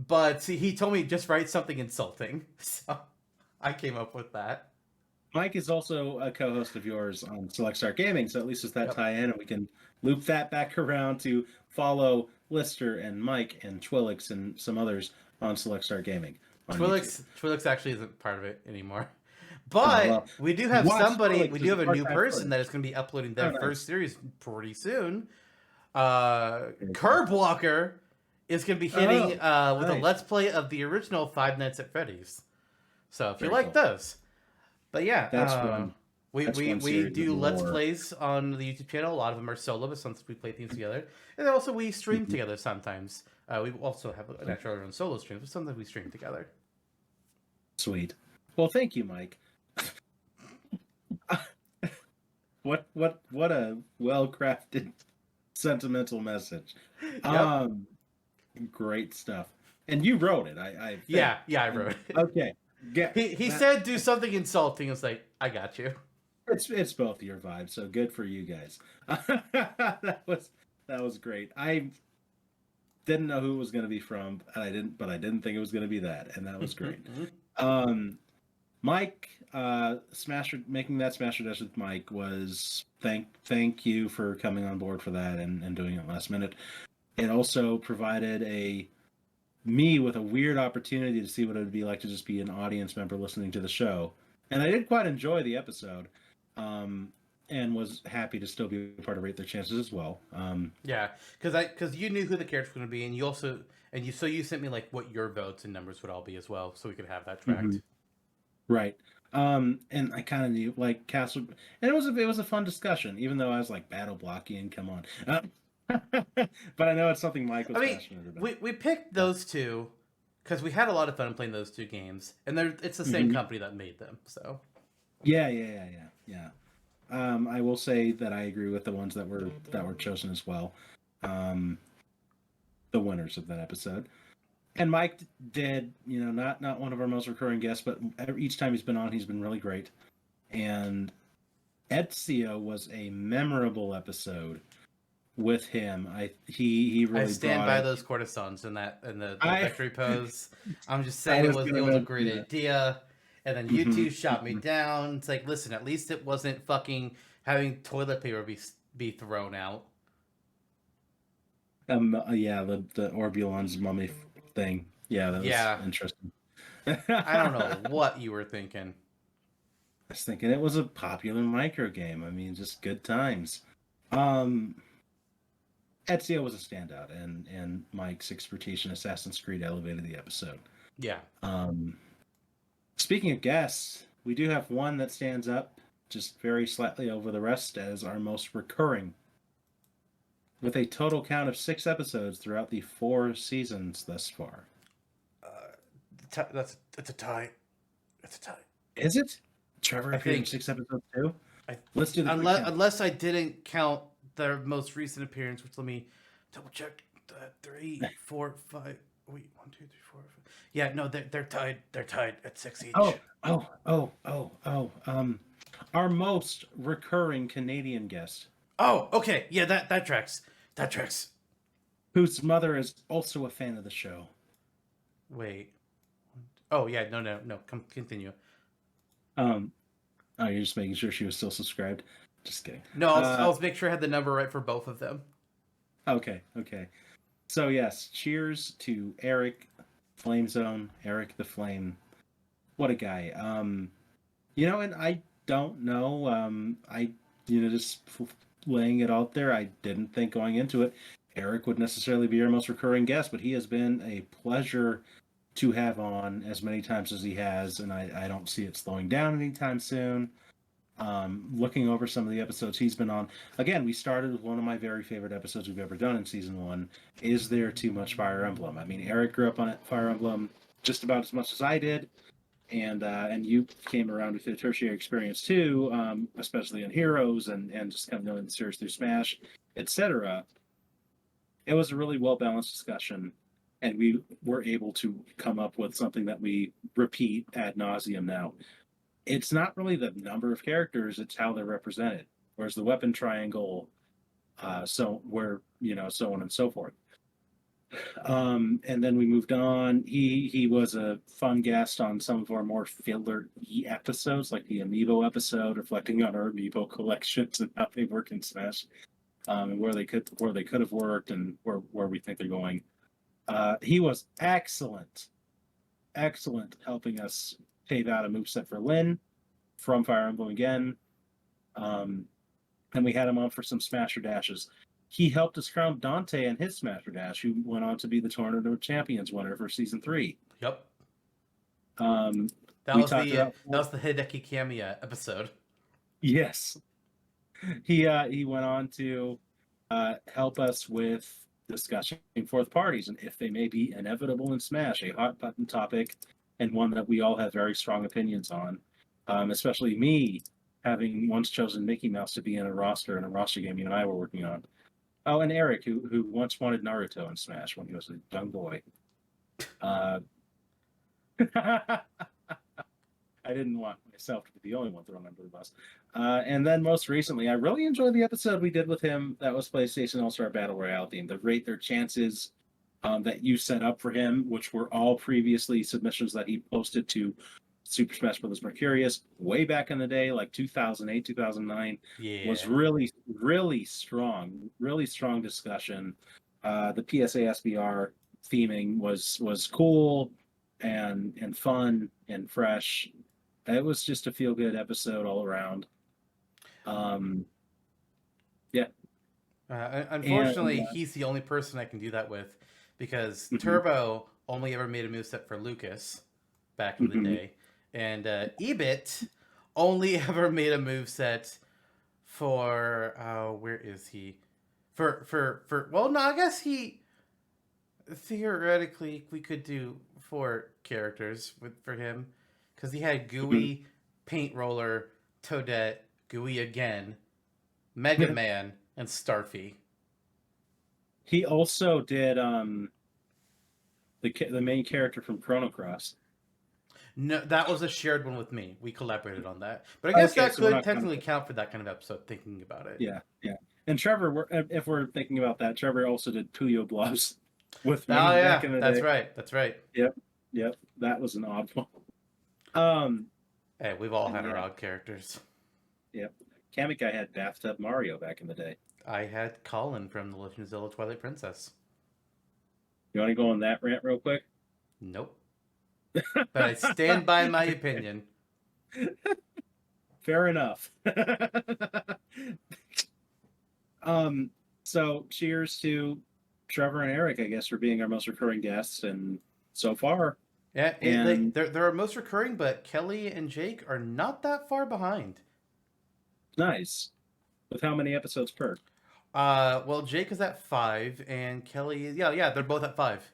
But he told me just write something insulting, so I came up with that. Mike is also a co-host of yours on Select Start Gaming, so at least it's that tie in, and we can loop that back around to follow Lister and Mike and Twilix and some others on Select Start Gaming. Twilix actually isn't part of it ananymore. But we do have somebody, we do have a new person that is going to be uploading their first series pretty soon. Curb Walker is going to be hitting with a Let's Play of the original Five Nights at Freddy's. So if you like those. But yeah, That's one. We do Let's Plays on the YouTube channel. A lot of them are solo, but sometimes we play things together. And also we stream together sometimes. We also have our own solo streams, but sometimes we stream together. Sweet. Well, thank you, Mike. What a well-crafted, sentimental message. Yep. Great stuff. And you wrote it. I wrote it. Okay. He said do something insulting. It's like, I got you. It's both your vibes, so good for you guys. that was great. I didn't know who it was going to be from, and I didn't think it was going to be that, and that was great. Mike, making that Smasher Dash with Mike was thank you for coming on board for that and doing it last minute. It also provided me with a weird opportunity to see what it would be like to just be an audience member listening to the show. And I did quite enjoy the episode, and was happy to still be a part of Rate Their Chances as well. Yeah, because you knew who the character was going to be, and you also you sent me like what your votes and numbers would all be as well, so we could have that tracked. Mm-hmm. Right. And I kind of knew like Castle, and it was a fun discussion, even though I was like battle blocking. Come on. But I know it's something Mike was passionate about. We picked those two because we had a lot of fun playing those two games, and it's the same company that made them. So yeah. I will say that I agree with the ones that were chosen as well. The winners of that episode. And Mike did, not one of our most recurring guests, but each time he's been on, he's been really great. And Ezio was a memorable episode with him. He really. I stand by those courtesans in the victory pose. I'm just saying it was a great idea. And then you two shot me down. It's like, listen, at least it wasn't fucking having toilet paper be thrown out. The Orbulon's mummy thing. Yeah, that was interesting. I don't know what you were thinking. I was thinking it was a popular micro game. I mean, just good times. Ezio was a standout, and Mike's expertise in Assassin's Creed elevated the episode. Yeah. Speaking of guests, we do have one that stands up just very slightly over the rest as our most recurring, with a total count of 6 episodes throughout the 4 seasons thus far. It's a tie. It's a tie. Is it? Trevor appeared in 6 episodes too? Let's do the unless I didn't count their most recent appearance, which let me double check. 3, 4, 5. Wait, 1, 2, 3, 4, 5. Yeah, no, they're tied. They're tied at 6 each. Our most recurring Canadian guest. Oh, okay. Yeah, that tracks. That tracks. Whose mother is also a fan of the show. Wait. Oh yeah, no. Continue. Oh, you're just making sure she was still subscribed. Just kidding. No, I'll make sure I had the number right for both of them. Okay. So yes, cheers to Eric, Flame Zone, Eric the Flame. What a guy. And I don't know. Just laying it out there, I didn't think going into it, Eric would necessarily be our most recurring guest, but he has been a pleasure to have on as many times as he has, and I don't see it slowing down anytime soon. Looking over some of the episodes he's been on, again, we started with one of my very favorite episodes we've ever done in season 1. Is there too much Fire Emblem? I mean, Eric grew up on Fire Emblem just about as much as I did, and you came around with a tertiary experience too, especially in Heroes and just kind of knowing the series through Smash, etc. It was a really well balanced discussion, and we were able to come up with something that we repeat ad nauseum now. It's not really the number of characters; it's how they're represented. Whereas the weapon triangle, so on and so forth. And then we moved on. He was a fun guest on some of our more filler episodes, like the Amiibo episode, reflecting on our Amiibo collections and how they work in Smash, and where they could have worked, and where we think they're going. He was excellent helping us pave out a moveset for Lynn from Fire Emblem again. And we had him on for some Smasher Dashes. He helped us crown Dante and his Smasher Dash, who went on to be the Tournament of Champions winner for Season 3. Yep. Um, That was the Hideki Kamiya episode. Yes. He went on to help us with discussing fourth parties and if they may be inevitable in Smash, a hot button topic and one that we all have very strong opinions on, especially me having once chosen Mickey Mouse to be in a roster game you and I were working on. Oh, and Eric, who once wanted Naruto in Smash when he was a young boy. I didn't want myself to be the only one thrown under the bus. And then most recently, I really enjoyed the episode we did with him that was PlayStation All-Star Battle Royale theme. The Rate Their Chances that you set up for him, which were all previously submissions that he posted to Super Smash Bros. Mercurius way back in the day, like 2008, 2009, was really, really strong discussion. The PSA SBR theming was cool and fun and fresh. It was just a feel-good episode all around. Unfortunately, he's the only person I can do that with because Turbo only ever made a moveset for Lucas back in the day. And Ebit only ever made a moveset for where is he? I guess he theoretically we could do 4 characters for him because he had Gooey, Paint Roller, Toadette, Gooey again, Mega Man, and Starfy. He also did the main character from Chrono Cross. No, that was a shared one with me. We collaborated on that. But I guess that could technically count for that kind of episode, thinking about it. Yeah. And Trevor, if we're thinking about that, Trevor also did Puyo Blobs with me back in the day. That's right. Yep. That was an odd one. Hey, we've all had our odd characters. Yep. Kamika had Bathtub Mario back in the day. I had Colin from The Legend of Zelda Twilight Princess. You want to go on that rant real quick? Nope. But I stand by my opinion. Fair enough. So cheers to Trevor and Eric, I guess, for being our most recurring guests, and so far. Yeah, they're our most recurring, but Kelly and Jake are not that far behind. Nice. With how many episodes per? Well, Jake is at 5, and Kelly, they're both at 5.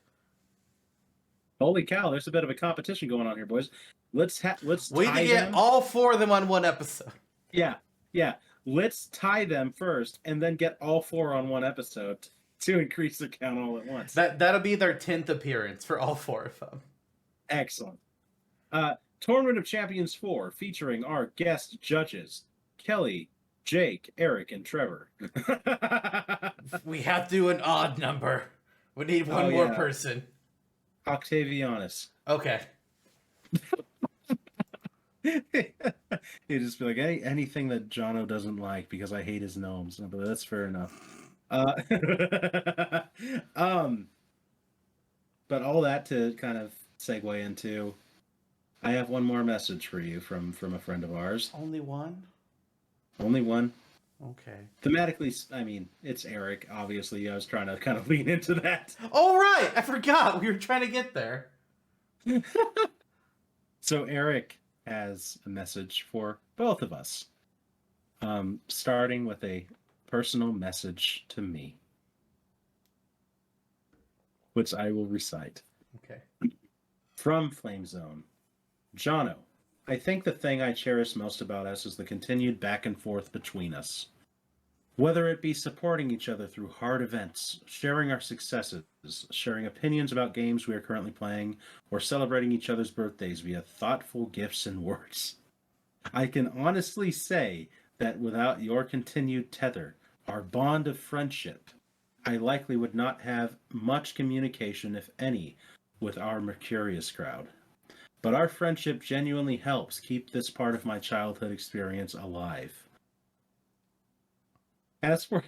Holy cow! There's a bit of a competition going on here, boys. Let's we need to get all 4 of them on one episode. Yeah. Let's tie them first, and then get all 4 on one episode to increase the count all at once. That'll be their 10th appearance for all 4 of them. Excellent. Tournament of Champions 4, featuring our guest judges Kelly, Jake, Eric, and Trevor. We have to do an odd number. We need one more person. Octavianus. Okay. He'd just be like, anything that Jonno doesn't like because I hate his gnomes. But that's fair enough. But all that to kind of segue into, I have one more message for you from a friend of ours. Only one? Only one. Okay. Thematically, I mean, it's Eric. Obviously, I was trying to kind of lean into that. Oh, right! I forgot! We were trying to get there. So Eric has a message for both of us. Starting with a personal message to me, which I will recite. Okay. From Flame Zone. Jonno, I think the thing I cherish most about us is the continued back and forth between us. Whether it be supporting each other through hard events, sharing our successes, sharing opinions about games we are currently playing, or celebrating each other's birthdays via thoughtful gifts and words. I can honestly say that without your continued tether, our bond of friendship, I likely would not have much communication, if any, with our Mercurius crowd. But our friendship genuinely helps keep this part of my childhood experience alive. As for...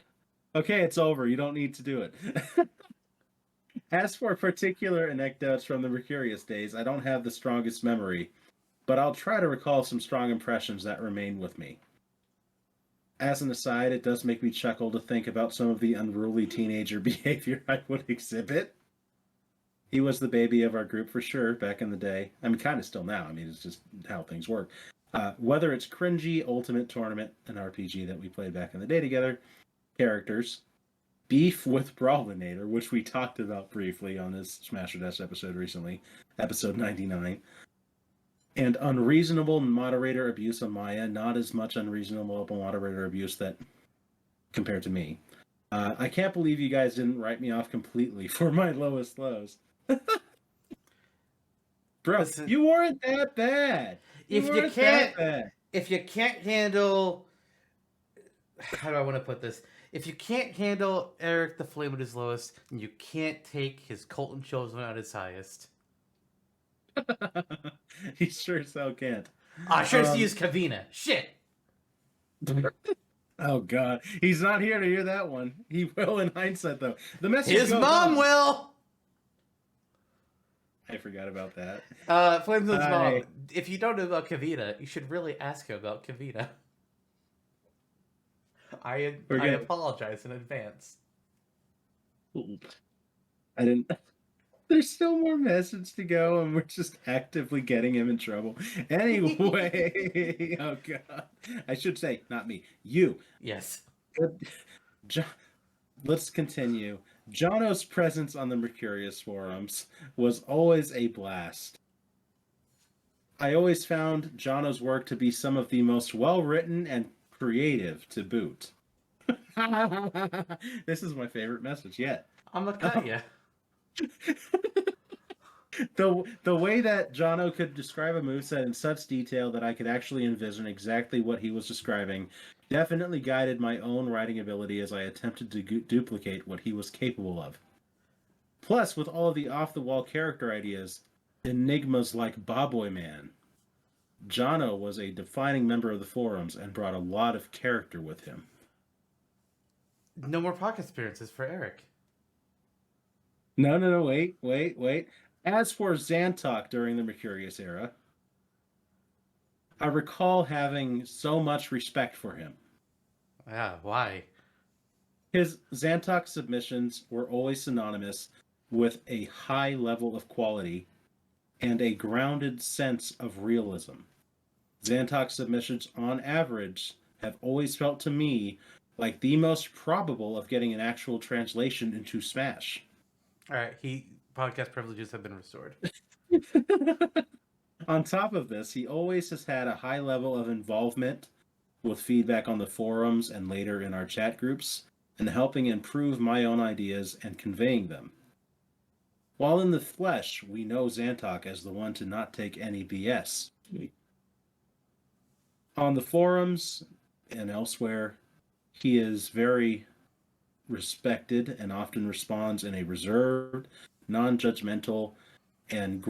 Okay, it's over. You don't need to do it. As for particular anecdotes from the Mercurius days, I don't have the strongest memory, but I'll try to recall some strong impressions that remain with me. As an aside, it does make me chuckle to think about some of the unruly teenager behavior I would exhibit. He was the baby of our group for sure back in the day. I mean, kind of still now. I mean, it's just how things work. Whether it's cringy Ultimate Tournament, an RPG that we played back in the day together, characters, beef with Brawlinator, which we talked about briefly on this Smash or Dash episode recently, episode 99, and unreasonable moderator abuse on Maya, not as much unreasonable moderator abuse that compared to me. I can't believe you guys didn't write me off completely for my lowest lows. Bro, Listen, you weren't that bad. If you can't handle, how do I want to put this? If you can't handle Eric the Flame at his lowest, and you can't take his Colton Chosen at his highest. He sure as hell can't. I should have used Kavina. Shit. Oh God, he's not here to hear that one. He will in hindsight, though. The message. His mom will. I forgot about that. Flamezone's mom. If you don't know about Kavita, you should really ask him about Kavita. I apologize in advance. I didn't. There's still more message to go, and we're just actively getting him in trouble. Anyway, oh God, I should say, not me, you. Yes. Let's continue. Jonno's presence on the Mercurius forums was always a blast. I always found Jonno's work to be some of the most well-written and creative to boot. This is my favorite message yet. I'm gonna cut you. The way that Jonno could describe a moveset in such detail that I could actually envision exactly what he was describing definitely guided my own writing ability as I attempted to duplicate what he was capable of. Plus, with all of the off-the-wall character ideas, enigmas like Baboy Man, Jonno was a defining member of the forums and brought a lot of character with him. No more podcast appearances for Eric. No, wait. As for Zantok during the Mercurius era, I recall having so much respect for him. Yeah, why? His Zantok submissions were always synonymous with a high level of quality and a grounded sense of realism. Zantok submissions, on average, have always felt to me like the most probable of getting an actual translation into Smash. All right, podcast privileges have been restored. On top of this, he always has had a high level of involvement with feedback on the forums and later in our chat groups, and helping improve my own ideas and conveying them. While in the flesh, we know Zantok as the one to not take any BS. On the forums and elsewhere, he is very respected and often responds in a reserved, non-judgmental, and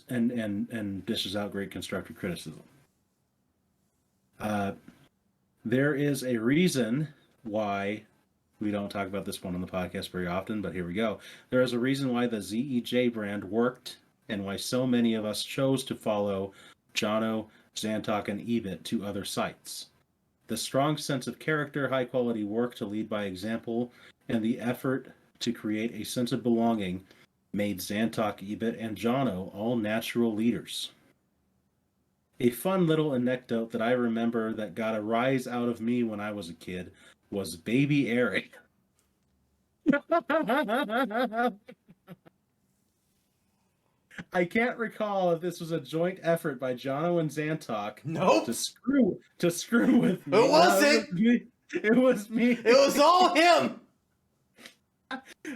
and dishes out great constructive criticism. There is a reason why we don't talk about this one on the podcast very often, but here we go. There is a reason why the ZEJ brand worked and why so many of us chose to follow Jonno, Zantok, and Ebit to other sites. The strong sense of character, high-quality work to lead by example, and the effort to create a sense of belonging made Zantok, Ebit, and Jonno all natural leaders. A fun little anecdote that I remember that got a rise out of me when I was a kid was Baby Eric. I can't recall if this was a joint effort by Jonno and Zantok Nope. to screw with me. It wasn't. It was me. It was all him.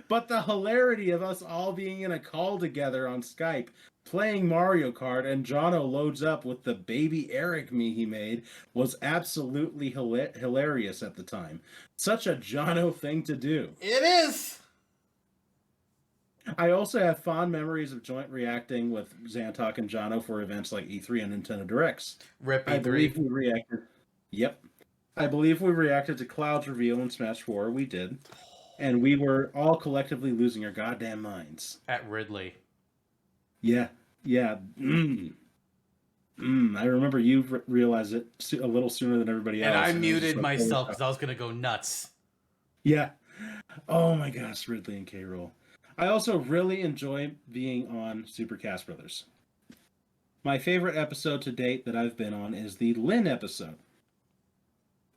But the hilarity of us all being in a call together on Skype playing Mario Kart and Jonno loads up with the Baby Eric me he made was absolutely hilarious at the time. Such a Jonno thing to do. It is. I also have fond memories of joint reacting with Zantok and Jonno for events like E3 and Nintendo Directs. Rip I E3. believe we reacted. Yep. I believe we reacted to Cloud's reveal in Smash 4. We did. And we were all collectively losing our goddamn minds. At Ridley. Yeah. I remember you realized it a little sooner than everybody else. And I it was muted just like, myself because I was going to go nuts. Yeah. Oh my gosh, Ridley and K-Rool. I also really enjoy being on Super Cast Brothers. My favorite episode to date that I've been on is the Lynn episode.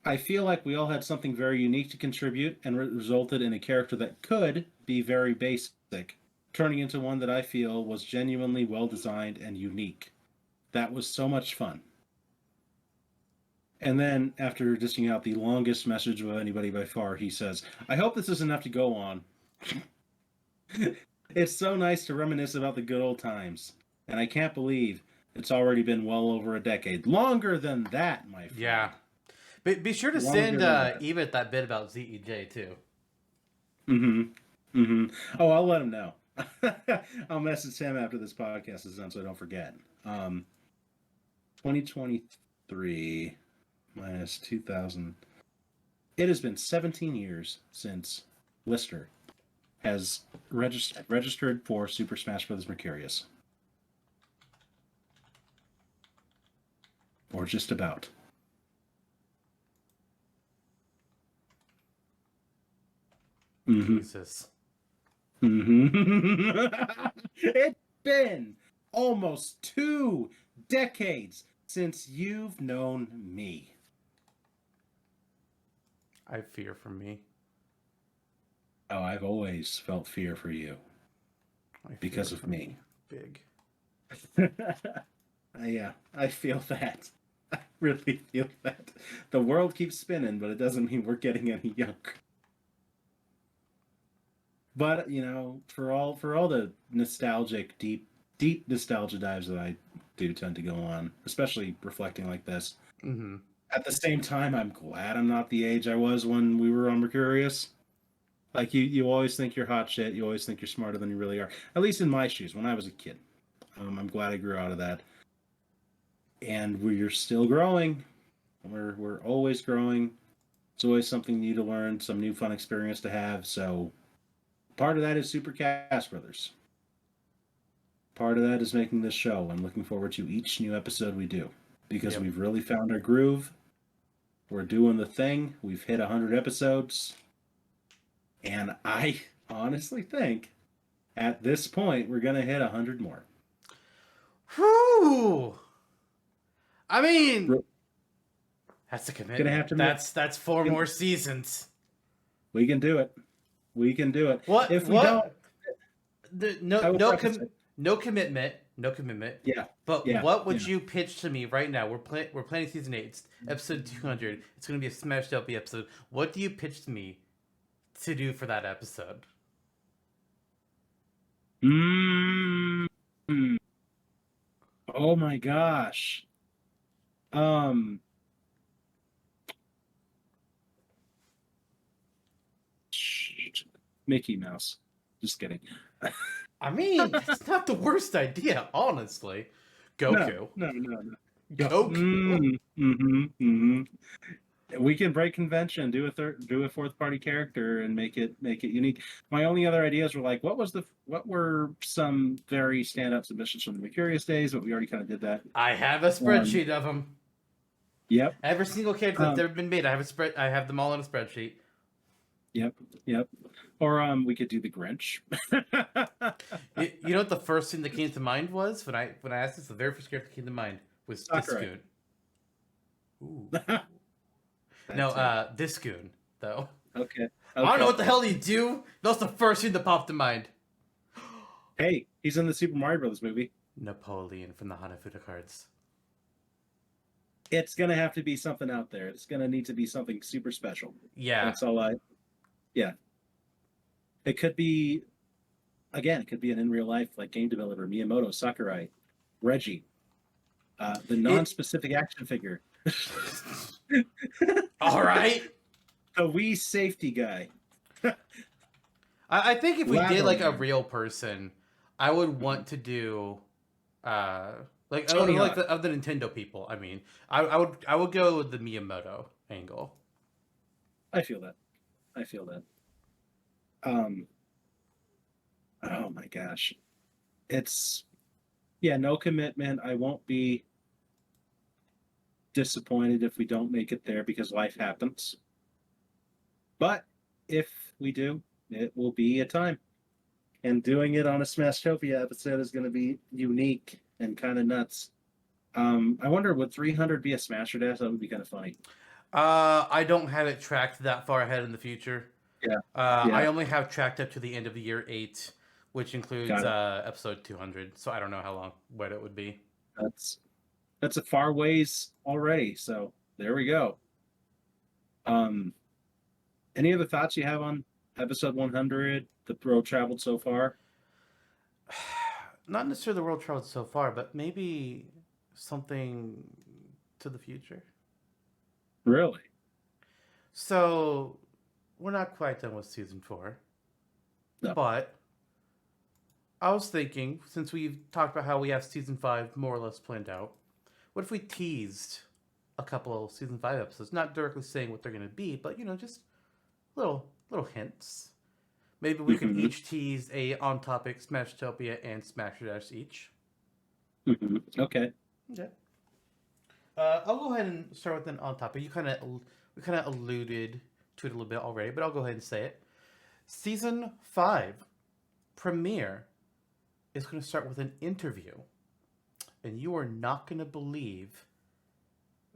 I feel like we all had something very unique to contribute and resulted in a character that could be very basic, turning into one that I feel was genuinely well designed and unique. That was so much fun. And then, after dishing out the longest message of anybody by far, he says, I hope this is enough to go on. It's so nice to reminisce about the good old times. And I can't believe it's already been well over a decade. Longer than that, my friend. Yeah. But be sure to send Ebit that bit about ZEJ, too. Oh, I'll let him know. I'll message him after this podcast is done so I don't forget. 2023 minus 2000. It has been 17 years since Lister has registered for Super Smash Bros. Mercurius. Or just about. Jesus. It's been almost 2 decades since you've known me. I fear for me. Oh, I've always felt fear for you. Because of me. Big. Yeah, I feel that. I really feel that. The world keeps spinning, but it doesn't mean we're getting any younger. But, you know, for all the nostalgic, deep nostalgia dives that I do tend to go on, especially reflecting like this, at the same time, I'm glad I'm not the age I was when we were on Mercurius. Like, you always think you're hot shit. You always think you're smarter than you really are. At least in my shoes, when I was a kid. I'm glad I grew out of that. And we're still growing. We're always growing. It's always something new to learn, some new fun experience to have. So part of that is Super Cast Brothers. Part of that is making this show. I'm looking forward to each new episode we do. Because we've really found our groove. We're doing the thing. We've hit 100 episodes. And I honestly think at this point we're going to hit 100 more. Whew! I mean, that's a commitment. That's 4 more seasons. We can do it. We can do it. What? If we don't... No commitment. No commitment. Yeah. But what would you pitch to me right now? We're planning season 8. It's episode 200. It's going to be a Smash LP episode. What do you pitch to me to do for that episode? Oh my gosh. Mickey Mouse. Just kidding. I mean, that's not the worst idea, honestly. Goku. No. Goku. We can break convention, do a fourth party character, and make it unique. My only other ideas were like, what were some very stand up submissions from the Curious days, but we already kind of did that. I have a spreadsheet of them. Yep. Every single character that's ever been made, I have them all in a spreadsheet. Yep. Or we could do the Grinch. You know what the first thing that came to mind was when I asked this? The very first character that came to mind was Sakurai. Discoon. Ooh. No, Discoon though. Okay. I don't know what the hell you do. That's the first thing that popped to mind. Hey, he's in the Super Mario Brothers movie. Napoleon from the Hanafuda cards. It's gonna have to be something out there. It's gonna need to be something super special. Yeah. That's all yeah. It could be, again, it could be an in real life, like game developer, Miyamoto, Sakurai, Reggie, the non-specific action figure. All right. The Wii safety guy. I think if we did like a Lavender. real person, I would want to do like Tony like Hawk. of the Nintendo people. I mean, I would go with the Miyamoto angle. I feel that. Oh my gosh. It's, yeah, no commitment. I won't be disappointed if we don't make it there because life happens. But if we do, it will be a time. And doing it on a Smashtopia episode is going to be unique and kind of nuts. I wonder, would 300 be a Smasher Dash? That would be kind of funny. I don't have it tracked that far ahead in the future. Yeah. I only have tracked up to the end of the year 8, which includes Got it. episode 200. So I don't know what it would be. That's a far ways already. So there we go. Any other thoughts you have on episode 100, the road traveled so far? Not necessarily the world traveled so far, but maybe something to the future. Really? So we're not quite done with season 4. No. But I was thinking, since we've talked about how we have season 5 more or less planned out, what if we teased a couple of season 5 episodes? Not directly saying what they're going to be, but, just little hints. Maybe we could each tease a on-topic Smashtopia and Smasher Dash each. Okay. Okay. I'll go ahead and start with an on-topic. We kind of alluded to it a little bit already, but I'll go ahead and say it. Season 5 premiere is going to start with an interview, and you are not going to believe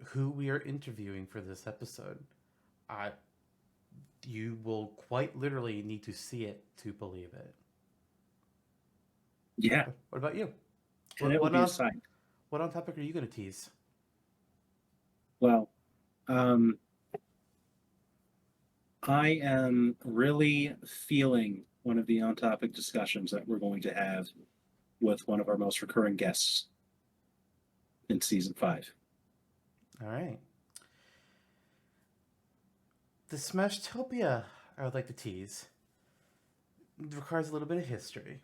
who we are interviewing for this episode. You will quite literally need to see it to believe it. Yeah. What about you? And it would be a sight. What on topic are you going to tease? Well, I am really feeling one of the on-topic discussions that we're going to have with one of our most recurring guests in season 5. All right. The Smashtopia I would like to tease requires a little bit of history.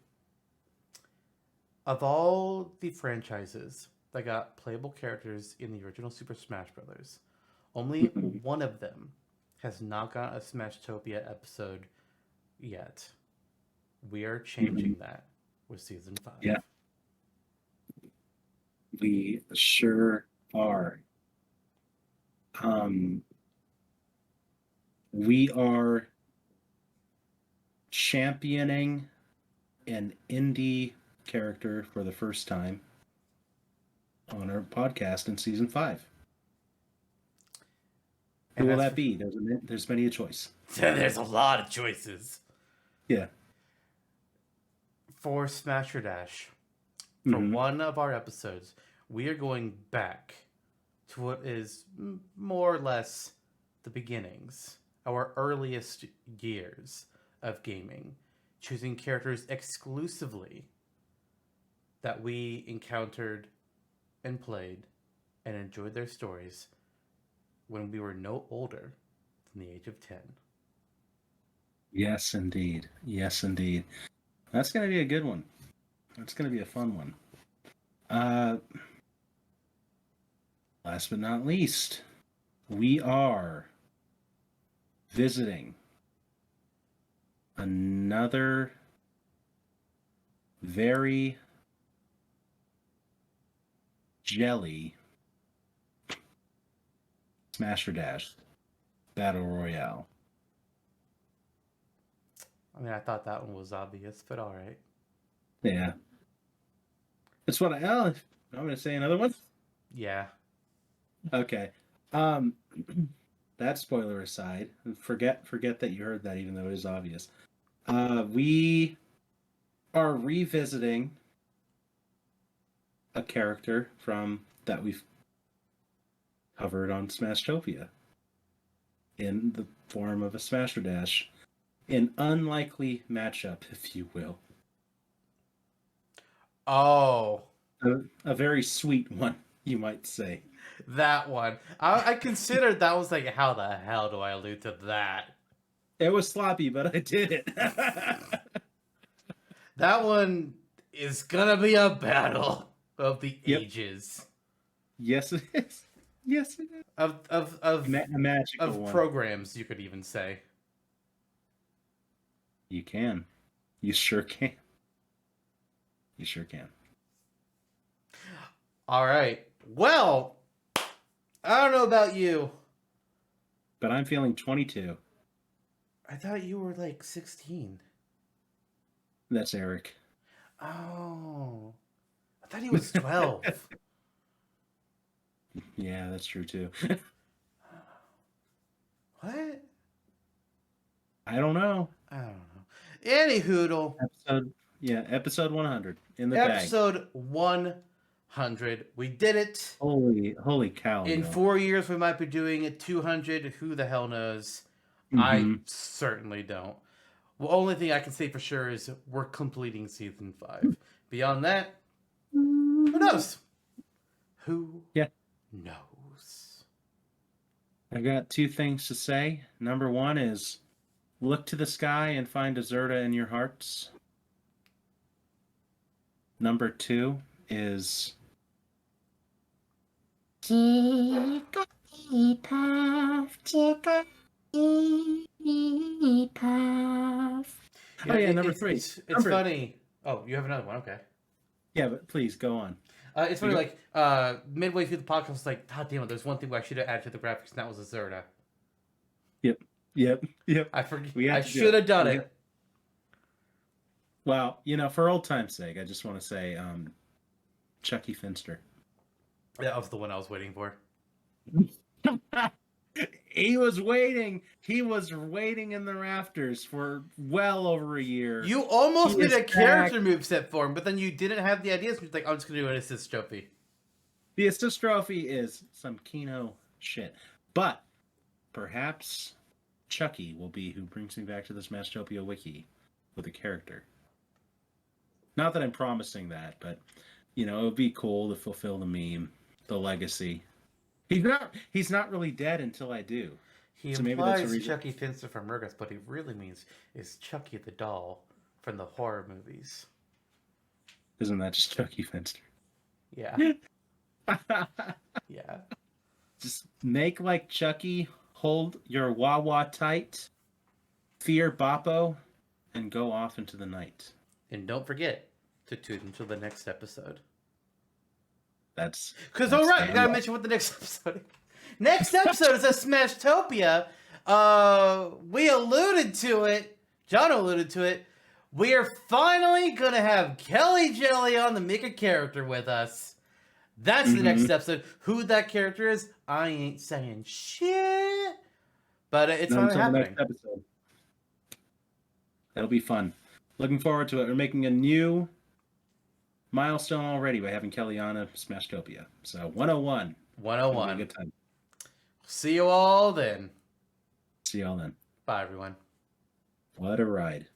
Of all the franchises that got playable characters in the original Super Smash Bros., only one of them has not got a Smashtopia episode yet. We are changing that with season 5. Yeah. We sure are. We are championing an indie character for the first time on our podcast in season 5. Who will that be? There's many a choice. There's a lot of choices. Yeah. For Smasher Dash, for one of our episodes, we are going back to what is more or less the beginnings, our earliest years of gaming, choosing characters exclusively that we encountered and played and enjoyed their stories when we were no older than the age of 10. Yes, indeed. Yes, indeed. That's going to be a good one. That's going to be a fun one. Last but not least, we are visiting another very jelly Smash or Dash Battle Royale. I mean, I thought that one was obvious, but all right. Yeah. That's what I'm going to say another one. Yeah. Okay. That spoiler aside, forget that you heard that, even though it is obvious. We are revisiting a character from that we've covered on Smashtopia in the form of a Smash or Dash. An unlikely matchup, if you will. Oh, A very sweet one, you might say. that one. I considered that was like, how the hell do I allude to that? It was sloppy, but I did it. That one is gonna be a battle of the ages. Yes, it is. Yes, it is. Of magical one. programs, you could even say. You can. You sure can. You sure can. All right. Well, I don't know about you. But I'm feeling 22. I thought you were like 16. That's Eric. Oh. I thought he was 12. Yeah, that's true too. What? I don't know. I don't know. Any hoodle. Episode 100 in the bag. Episode 100. We did it. Holy cow. In no. 4 years, we might be doing it 200. Who the hell knows? Mhm. I certainly don't. The only thing I can say for sure is we're completing season 5. Beyond that, who knows? Who knows? I got 2 things to say. Number 1 is look to the sky and find a Zerta in your hearts. Number 2 is number 3. It's funny. Oh, you have another one. Okay. Yeah, but please go on. It's funny, like, midway through the podcast, I was like, God damn it, there's one thing I should have added to the graphics, and that was a Zerta. Yep. I forget. We I have to do should have it. done it. Well, for old time's sake, I just want to say Chucky Finster. That was the one I was waiting for. He was waiting in the rafters for well over a year. You almost He did is a character moveset for him, but then you didn't have the ideas. You're like, I'm just going to do an assist trophy. The assist trophy is some Kino shit. But perhaps Chucky will be who brings me back to the Smashtopia wiki with a character. Not that I'm promising that, but it would be cool to fulfill the meme, the legacy. He's not really dead until I do. He So maybe that's a implies reason. Chucky Finster from Murgus, but he really means is Chucky the doll from the horror movies. Isn't that just Chucky Finster? Yeah. Yeah. Just make like Chucky, hold your wah-wah tight, fear Boppo, and go off into the night. And don't forget to tune into the next episode. That's Because, all right, we gotta mention what the next episode is. Next episode is a Smashtopia. We alluded to it. John alluded to it. We are finally gonna have Kelly Jelly on to make a character with us. That's the next episode. Who that character is, I ain't saying shit. But it's finally happening. Next episode. That'll be fun. Looking forward to it. We're making a new milestone already by having Kelly on a Smashtopia. So 101. 101. Good time. See you all then. See y'all then. Bye, everyone. What a ride.